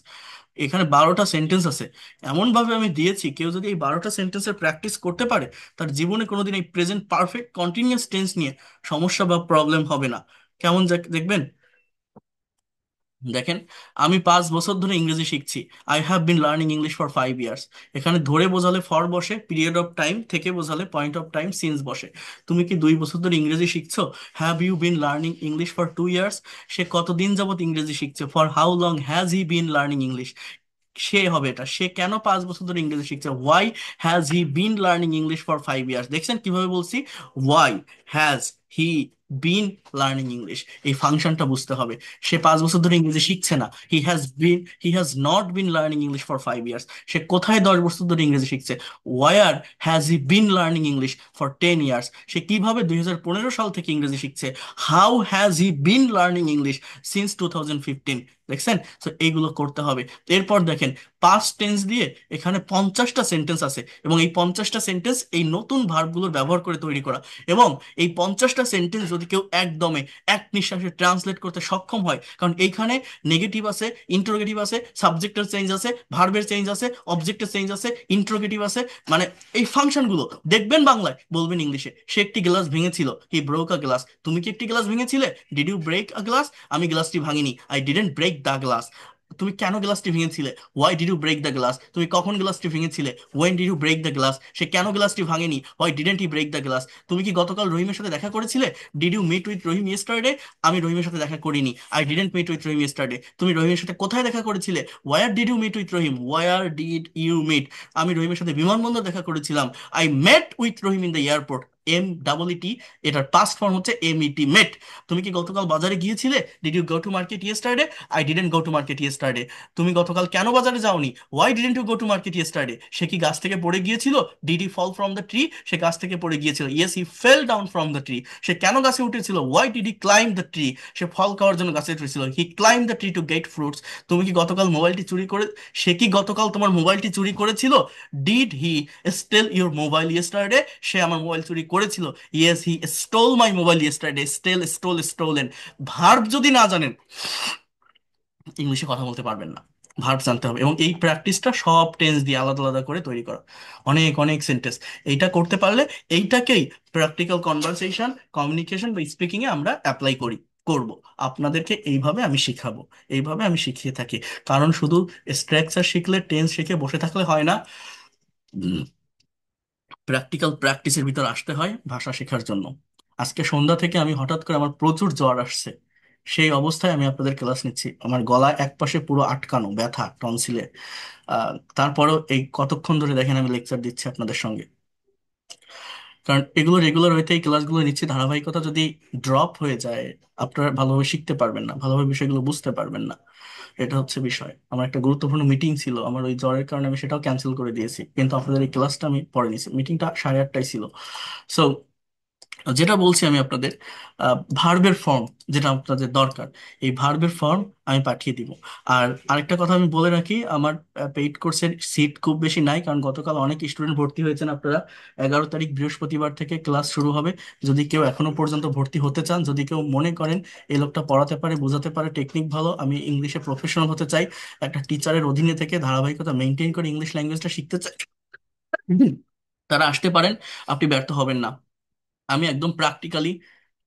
এখানে 12টা সেন্টেন্স আছে। এমন ভাবে আমি দিয়েছি, কেউ যদি এই 12টা সেন্টেন্সের প্র্যাকটিস করতে পারে, তার জীবনে কোনোদিন এই প্রেজেন্ট পারফেক্ট কন্টিনিউয়াস টেন্স নিয়ে সমস্যা বা প্রবলেম হবে না। কেমন দেখবেন, দেখেন, আমি 5 বছর ধরে ইংরেজি শিখছি। I have been learning English for 5 years. এখানে ধরে বোঝালে ফর বসে, পিরিয়ড অফ টাইম থেকে বোঝালে পয়েন্ট অফ টাইম সিন্স বসে। তুমি কি 2 বছর ধরে ইংরেজি শিখছো? Have you been learning English for 2 years? সে কতদিন যাবত ইংরেজি শিখছে, for how long has he been learning English? সে হবে এটা, সে কেন 5 বছর ধরে ইংরেজি শিখছে, why has he been learning English for 5 years? দেখছেন কিভাবে বলছি, why has he been learning English, এই ফাংশনটা বুঝতে হবে। সে 5 বছর ধরে ইংরেজি শিখছে না, he has not been learning English for 5 years. সে কোথায় 10 বছর ধরে ইংরেজি শিখছে, where has he been learning English for 10 years. সে কিভাবে 2015 সাল থেকে ইংরেজি শিখছে, how has he been learning English since 2015। দেখছেন, তো এইগুলো করতে হবে। এরপর দেখেন, পাস্ট টেন্স দিয়ে এখানে 50টা সেন্টেন্স আছে, এবং এই 50টা সেন্টেন্স এই নতুন ভার্বগুলোর ব্যবহার করে তৈরি করা। এবং এই 50টা সেন্টেন্স যদি কেউ একদমে এক নিঃশ্বাসে ট্রান্সলেট করতে সক্ষম হয়, কারণ এইখানে নেগেটিভ আছে, ইন্টারোগেটিভ আছে, সাবজেক্টের চেঞ্জ আছে, ভার্বের চেঞ্জ আছে, অবজেক্টের চেঞ্জ আছে, ইন্টারোগেটিভ আছে, মানে এই ফাংশনগুলো দেখবেন বাংলায়, বলবেন ইংলিশে। সে একটি গ্লাস ভেঙেছিল, হি ব্রোক আ গ্লাস। তুমি কি একটি গ্লাস ভেঙেছিলে, did you break a glass? আমি গ্লাসটি ভাঙিনি, I didn't break the glass. তুমি কেন গ্লাসটি ভেঙেছিলে, why did you break the glass? তুমি কখন গ্লাসটি ভেঙেছিলে, when did you break the glass? সে কেন গ্লাসটি ভাঙেনি, why didn't he break the glass? তুমি কি গতকাল রহিমের সাথে দেখা করেছিলে, did you meet with Rahim yesterday? আমি রহিমের সাথে দেখা করিনি, I didn't meet with Rahim yesterday. তুমি রহিমের সাথে কোথায় দেখা করেছিলে, where did you meet with Rahim? Where did you meet? আমি রহিমের সাথে বিমানবন্দর দেখা করেছিলাম, I met with Rahim in the airport. M double E T, এটার পাস্ট ফর্ম হচ্ছে এমইটি, মেট। তুমি কি গতকাল বাজারে গিয়েছিলে? Did you go to market yesterday? I didn't go to market yesterday. তুমি গতকাল কেন বাজারে যাওনি? Why didn't you go to market yesterday? সে কি গাছ থেকে পড়ে গিয়েছিল? Did he fall from the tree? সে গাছ থেকে পড়ে গিয়েছিল, yes he fell down from the tree. সে কেন গাছে উঠেছিল? Why did he climb the tree? সে ফল খাওয়ার জন্য গাছে উঠেছিল, he climb the tree to get fruits. তুমি কি গতকাল মোবাইলটি চুরি করে, সে কি গতকাল তোমার মোবাইলটি চুরি করেছিল? Did he steal your mobile yesterday? সে আমার মোবাইল চুরি করেছিল, yes he stole my mobile yesterday. Steal, stole, stolen. Verb যদি না জানেন, ইংলিশে কথা বলতে পারবেন না। ভার্ব জানতে হবে, এবং এই প্র্যাকটিসটা সব টেন্স দিয়ে আলাদা আলাদা করে তৈরি করা, অনেক অনেক সেন্টেন্স। এইটা করতে পারলে এইটাকেই প্র্যাকটিক্যাল কনভারসেশন, কমিউনিকেশন বা স্পিকিং এ আমরা অ্যাপ্লাই করব। আপনাদেরকে এইভাবে আমি শিখাবো, এইভাবে আমি শিখিয়ে থাকি। কারণ শুধু স্ট্রাকচার শিখলে, টেন্স শিখে বসে থাকলে হয় না, প্র্যাকটিক্যাল প্র্যাকটিসের ভিতর আসতে হয় ভাষা শেখার জন্য। আজকে সন্ধ্যা থেকে আমি হঠাৎ করে আমার প্রচুর জ্বর আসছে, সেই অবস্থায় আমি আপনাদের ক্লাস নিচ্ছি, আমার গলা একপাশে পুরো আটকানো, ব্যথা টনসিলে। তারপরেও এই কতক্ষণ ধরে দেখেন আমি লেকচার দিচ্ছি আপনাদের সঙ্গে। কারণ এগুলো রেগুলার হইতে এই ক্লাসগুলো নিচ্ছি, ধারাবাহিকতা যদি ড্রপ হয়ে যায়, আপনারা ভালোভাবে শিখতে পারবেন না, ভালোভাবে বিষয়গুলো বুঝতে পারবেন না। এটা হচ্ছে বিষয়। আমার একটা গুরুত্বপূর্ণ মিটিং ছিল, আমার ওই জ্বরের কারণে আমি সেটাও ক্যান্সেল করে দিয়েছি, কিন্তু আপনাদের এই ক্লাসটা আমি পরে নিয়েছি। মিটিংটা 8:30টায় ছিল। সো যেটা বলছি আমি আপনাদের, ভার্বের ফর্ম যেটা আপনাদের দরকার, এই ভার্বের ফর্ম আমি পাঠিয়ে দিব। আর আরেকটা কথা আমি বলে রাখি, আমার পেইড কোর্সের সিট খুব বেশি নাই, কারণ গতকাল অনেক স্টুডেন্ট ভর্তি হয়েছেন আপনারা। 11 তারিখ বৃহস্পতিবার থেকে ক্লাস শুরু হবে। যদি কেউ এখনো পর্যন্ত ভর্তি হতে চান, যদি কেউ মনে করেন এই লোকটা পড়াতে পারে, বোঝাতে পারে, টেকনিক ভালো, আমি ইংলিশে প্রফেশনাল হতে চাই, একটা টিচারের অধীনে থেকে ধারাবাহিকতা মেনটেন করে ইংলিশ ল্যাঙ্গুয়েজটা শিখতে চাই, তারা আসতে পারেন। আপনি ব্যর্থ হবেন না। আমি একদম প্র্যাকটিক্যালি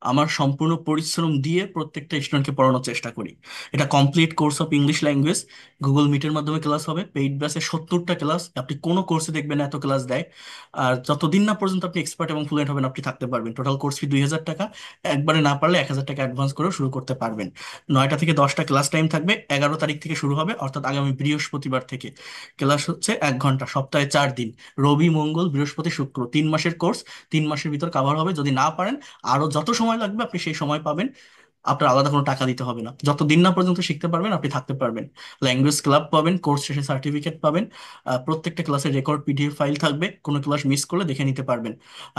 আমার সম্পূর্ণ পরিশ্রম দিয়ে প্রত্যেকটা স্টুডেন্টকে পড়ানোর চেষ্টা করি। এটা complete course of English language, Google মিটের মাধ্যমে ক্লাস হবে, পেইড ব্যাচে 70টা ক্লাস। আপনি কোনো কোর্সে দেখবেন না এত ক্লাস দেয়। আর যতদিন না পর্যন্ত আপনি এক্সপার্ট এবং ফ্লুয়েন্ট হবেন, আপনি থাকতে পারবেন। টোটাল কোর্স ফি 2,000 টাকা। একবারে না পারলে 1,000 টাকা অ্যাডভান্স করেও শুরু করতে পারবেন। 9টা থেকে 10টা ক্লাস টাইম থাকবে, 11 তারিখ থেকে শুরু হবে, অর্থাৎ আগামী বৃহস্পতিবার থেকে। ক্লাস হচ্ছে 1 ঘন্টা, সপ্তাহে 4 দিন, রবি মঙ্গল বৃহস্পতি শুক্র, 3 মাসের কোর্স। 3 মাসের ভিতর কাভার হবে। যদি না পারেন, আরো যত সময় লাগবে আপনি সেই সময় পাবেন। আপনার আলাদা কোনো টাকা দিতে হবে না, যত দিন না পর্যন্ত শিখতে পারবেন আপনি থাকতে পারবেন। ল্যাঙ্গুয়েজ ক্লাব পাবেন, কোর্স শেষে সার্টিফিকেট পাবেন। প্রত্যেকটা ক্লাসের রেকর্ড পিডিএফ ফাইল থাকবে, কোনো ক্লাস মিস করলে দেখে নিতে পারবেন।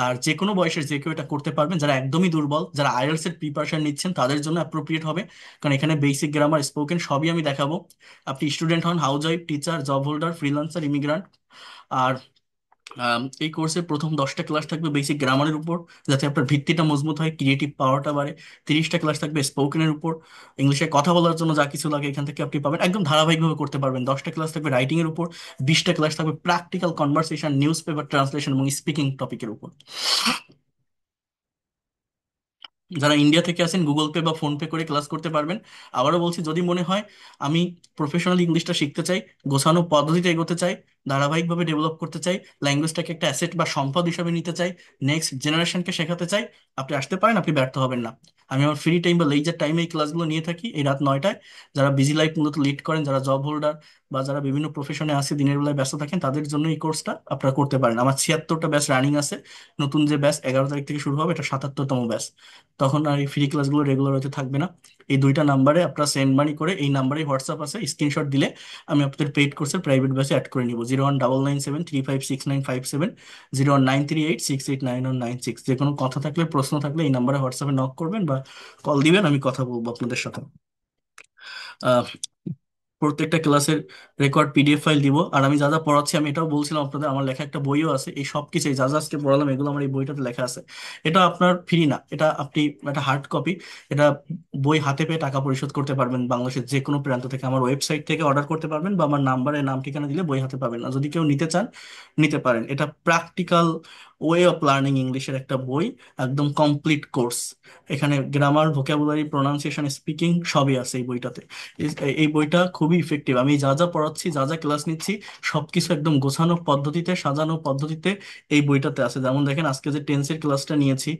আর যে কোনো বয়সের যে কেউ এটা করতে পারবেন। যারা একদমই দুর্বল, যারা আইএলটিএস এর প্রিপারেশন নিচ্ছেন, তাদের জন্য অ্যাপ্রোপ্রিয়েট হবে, কারণ এখানে বেসিক গ্রামার, স্পোকেন সবই আমি দেখাবো। আপনি স্টুডেন্ট হন, housewife, teacher, job holder, freelancer, immigrant. আর এই কোর্সের প্রথম 10টা ক্লাস থাকবে বেসিক গ্রামারের উপর, যাতে আপনার ভিত্তিটা মজবুত হয়, ক্রিয়েটিভ পাওয়ারটা বাড়ে। 30টা ক্লাস থাকবে স্পোকেনের উপর, ইংলিশে কথা বলার জন্য যা কিছু লাগে এখান থেকে আপনি পাবেন, একদম ধারাবাহিকভাবে করতে পারবেন। 10টা ক্লাস থাকবে রাইটিং এর উপর, 20টা ক্লাস থাকবে practical conversation, news paper translation এবং স্পিকিং টপিকের উপর। যারা ইন্ডিয়া থেকে আছেন, গুগল পে বা ফোন পে করে ক্লাস করতে পারবেন। আবারও বলছি, যদি মনে হয় আমি প্রফেশনাল ইংলিশটা শিখতে চাই, গোছানো পদ্ধতিতে এগোতে চাই, ধারাবাহিকভাবে ডেভেলপ করতে চাই, ল্যাঙ্গুয়েজটাকে একটা অ্যাসেট বা সম্পদ হিসাবে নিতে চাই, নেক্সট জেনারেশনকে শেখাতে চাই, আপনি আসতে পারেন, আপনি ব্যর্থ হবেন না। আমি আমার ফ্রি টাইম বা লেইজার টাইমে এই ক্লাসগুলো নিয়ে থাকি, এই রাত 9টায়। যারা বিজি লাইফ মূলত লিড করেন, যারা জব হোল্ডার বা যারা বিভিন্ন প্রফেশনে আছে, দিনের বেলায় ব্যস্ত থাকেন, তাদের জন্য এই কোর্সটা আপনারা করতে পারেন। আমার 76টা ব্যাচ রানিং আছে। নতুন যে ব্যাচ 11 তারিখ থেকে শুরু হবে, এটা 77তম ব্যাচ। তখন আর এই ফ্রি ক্লাসগুলো রেগুলার হতে থাকবে না। এই দুইটা নাম্বারে আপনারা সেন্ড মানি করে, এই নাম্বারে হোয়াটসঅ্যাপ আছে, স্ক্রিনশট দিলে আমি আপনাদের পেইড কোর্সের প্রাইভেট ব্যাচে অ্যাড করে নিব। 01997356957, 01938689196। যে কোনো কথা থাকলে, প্রশ্ন থাকলে এই নাম্বারে হোয়াটসঅ্যাপে নক করবেন বা কল দিবেন, আমি কথা বলবো আপনাদের সাথে। প্রত্যেকটা ক্লাসের রেকর্ড পিডিএফ ফাইল দিব। আর আমি যা যা পড়াচ্ছি, আমি এটাও বলছিলাম আপনাদের, আমার লেখা একটা বইও আছে, এই সব কিছু যা যা আজকে পড়ালাম এগুলো আমার এই বইটাতে লেখা আছে। এটা আপনার ফ্রি না, এটা আপনি একটা হার্ড কপি, এটা বই হাতে পেয়ে টাকা পরিশোধ করতে পারবেন। বাংলাদেশের যে কোনো প্রান্ত থেকে আমার ওয়েবসাইট থেকে অর্ডার করতে পারবেন, বা আমার নাম্বারে নাম ঠিকানা দিলে বই হাতে পাবেন না। যদি কেউ নিতে চান, নিতে পারেন। এটা প্র্যাকটিক্যাল ওয়ে অফ লার্নিং ইংলিশের একটা বই, একদম কমপ্লিট কোর্স। এখানে গ্রামার, ভোকাবুলারি, প্রোনাউন্সিয়েশন, স্পিকিং সবই আছে এই বইটাতে। এই বইটা খুবই ইফেক্টিভ। আমি যা যা পড়াচ্ছি, যা যা ক্লাস নিচ্ছি, সবকিছু একদম গোছানো পদ্ধতিতে, সাজানো পদ্ধতিতে এই বইটাতে আছে। যেমন দেখেন, আজকে যে টেন্সের ক্লাসটা নিয়েছি,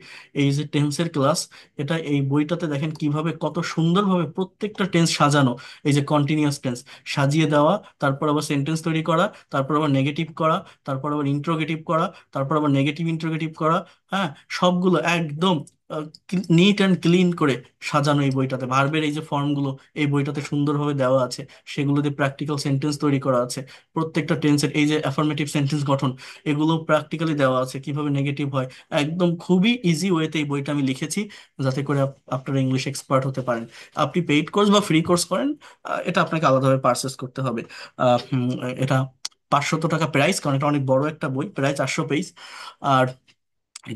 এই যে টেন্সের ক্লাস, এটা এই বইটাতে দেখেন কিভাবে কত সুন্দরভাবে প্রত্যেকটা টেন্স সাজানো। এই যে কন্টিনিউয়াস টেন্স সাজিয়ে দেওয়া, তারপর আবার সেন্টেন্স তৈরি করা, তারপর আবার নেগেটিভ করা, তারপর আবার ইন্ট্রোগেটিভ করা, তারপর আবার নেগেটিভ নেগেটিভ ইন্টারোগেটিভ করা, হ্যাঁ, সবগুলো একদম নিট অ্যান্ড ক্লিন করে সাজানো এই বইটাতে। ভার্বের এই যে ফর্মগুলো এই বইটাতে সুন্দরভাবে দেওয়া আছে, সেগুলো দিয়ে প্র্যাকটিক্যাল সেন্টেন্স তৈরি করা আছে। প্রত্যেকটা টেন্সের এই যে অ্যাফার্মেটিভ সেন্টেন্স গঠন, এগুলো প্র্যাকটিক্যালি দেওয়া আছে, কিভাবে নেগেটিভ হয়। একদম খুবই ইজি ওয়েতে এই বইটা আমি লিখেছি, যাতে করে আপনারা ইংলিশ এক্সপার্ট হতে পারেন। আপনি পেইড কোর্স বা ফ্রি কোর্স করেন, এটা আপনাকে আলাদাভাবে পারচেস করতে হবে। এটা 500 টাকা প্রাইস, কারণ এটা অনেক বড় একটা বই, প্রায় 400 পেজ। আর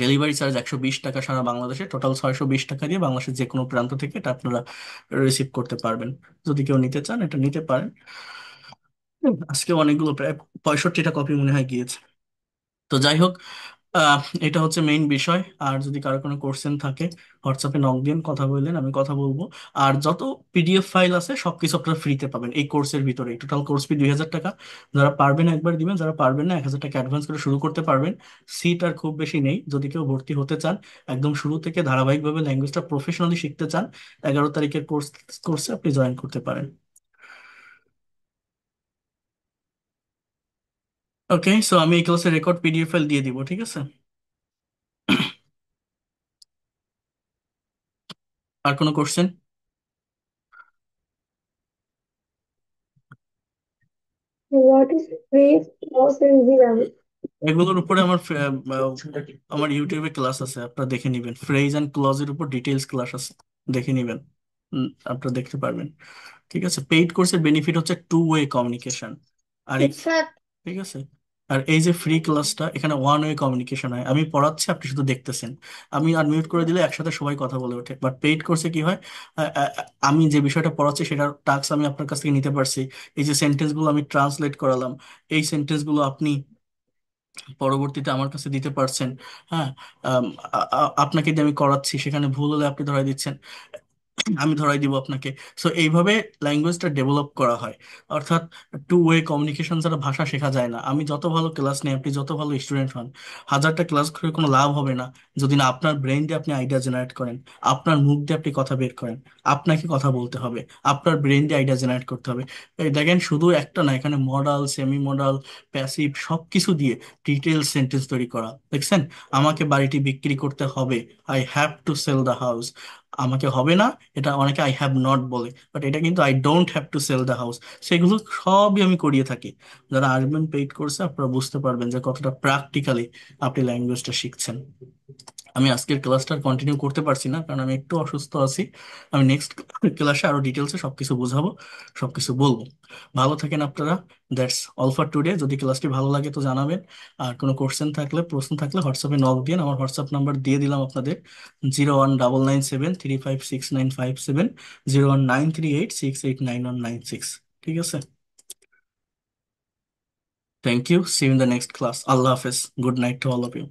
ডেলিভারি চার্জ 120 টাকা সারা বাংলাদেশে, টোটাল 620 টাকা দিয়ে বাংলাদেশের যে কোনো প্রান্ত থেকে এটা আপনারা রিসিভ করতে পারবেন। যদি কেউ নিতে চান এটা নিতে পারেন। আজকে অনেকগুলো, প্রায় 65টা কপি মনে হয় গিয়েছে। তো যাই হোক, আহ, এটা হচ্ছে মেইন বিষয়। আর যদি কারো কোনো কোশ্চেন থাকে, হোয়াটসঅ্যাপে নক দিন, কথা বললেন, আমি কথা বলবো। আর যত পিডিএফ ফাইল আছে সবকিছু আপনারা ফ্রিতে পাবেন এই কোর্সের ভিতরে। টোটাল কোর্স ফি 2000 টাকা। যারা পারবেন একবার দিবেন, যারা পারবেন না 1000 টাকা অ্যাডভান্স করে শুরু করতে পারবেন। সিট আর খুব বেশি নেই, যদি কেউ ভর্তি হতে চান, একদম শুরু থেকে ধারাবাহিকভাবে ল্যাঙ্গুয়েজটা প্রফেশনালি শিখতে চান, 11 তারিখের কোর্সে আপনি জয়েন করতে পারেন। ওকে, সো আমি এই ক্লাসের রেকর্ড পিডিএফ ফাইল দিয়ে দিব, ঠিক আছে? আর কোনো question? What is phrase, clause, and syllable? এগুলোর উপরে আমার ইউটিউবে ক্লাস আছে, আপনারা দেখে নিবেন। ফ্রেজ অ্যান্ড ক্লজের উপর ডিটেইলস ক্লাস আছে, দেখে নিবেন। আপনারা দেখতে পারবেন। ঠিক আছে, পেইড কোর্সের বেনিফিট হচ্ছে টু ওয়ে কমিউনিকেশন। আর ঠিক আছে, আর এই যে ফ্রি ক্লাসটা, এখানে ওয়ান ওয়ে কমিউনিকেশন হয়। আমি পড়াচ্ছি, আপনি শুধু দেখতেছেন। আমি আনমিউট করে দিলে একসাথে সবাই কথা বলে ওঠে। বাট পেইড কোর্সে কি হয়, আমি যে বিষয়টা পড়াচ্ছি সেটার টাস্ক আমি আপনার কাছ থেকে নিতে পারছি। এই যে সেন্টেন্সগুলো আমি ট্রান্সলেট করালাম, এই সেন্টেন্সগুলো আপনি পরবর্তীতে আমার কাছে দিতে পারছেন। হ্যাঁ, আম, আপনাকে দিয়ে আমি করাচ্ছি, সেখানে ভুল হলে আপনি ধরাই দিচ্ছেন, আমি ধরাই দিব আপনাকে। সো এইভাবে ল্যাঙ্গুয়েজটা ডেভেলপ করা হয়। অর্থাৎ টু ওয়ে কমিউনিকেশন ছাড়া ভাষা শেখা যায় না। আমি যত ভালো ক্লাস নেই, আপনি যত ভালো স্টুডেন্ট হন, 1000টা ক্লাস করে কোনো লাভ হবে না যদি না আপনার ব্রেন দিয়ে আপনি আইডিয়া জেনারেট করেন, আপনার মুখ দিয়ে আপনি কথা বের করেন। আপনাকে কথা বলতে হবে, আপনার ব্রেন দিয়ে আইডিয়া জেনারেট করতে হবে। এই দেখেন, শুধু একটা না, এখানে মডাল, সেমি মডাল, প্যাসিভ সব কিছু দিয়ে ডিটেল সেন্টেন্স তৈরি করা, দেখছেন? আমাকে বাড়িটি বিক্রি করতে হবে, I have to sell the house. আমাকে হবে না, এটা অনেকে আই হ্যাভ নট বলে, বাট এটা কিন্তু I don't have to sell the house. সেগুলো সবই আমি করিয়ে থাকি। যারা আসবেন পেইড কোর্সে, আপনারা বুঝতে পারবেন যে কতটা প্র্যাকটিক্যালি আপনি ল্যাঙ্গুয়েজটা শিখছেন। আমি আজকের ক্লাসটা কন্টিনিউ করতে পারছি না, কারণ আমি একটু অসুস্থ আছি। আমি নেক্সট ক্লাসে আরো ডিটেলসে সবকিছু বোঝাবো, সবকিছু বলবো। ভালো থাকেন আপনারা। That's all for today. যদি ক্লাসটি ভালো লাগে তো জানাবেন। আর কোনো কোশ্চেন থাকলে, প্রশ্ন থাকলে হোয়াটসঅ্যাপে নক দিন। আমার হোয়াটসঅ্যাপ নাম্বার দিয়ে দিলাম আপনাদের, 01997356957, 01938689196। ঠিক আছে, thank you, see you in the next class. আল্লাহ হাফেজ, good night to all of you.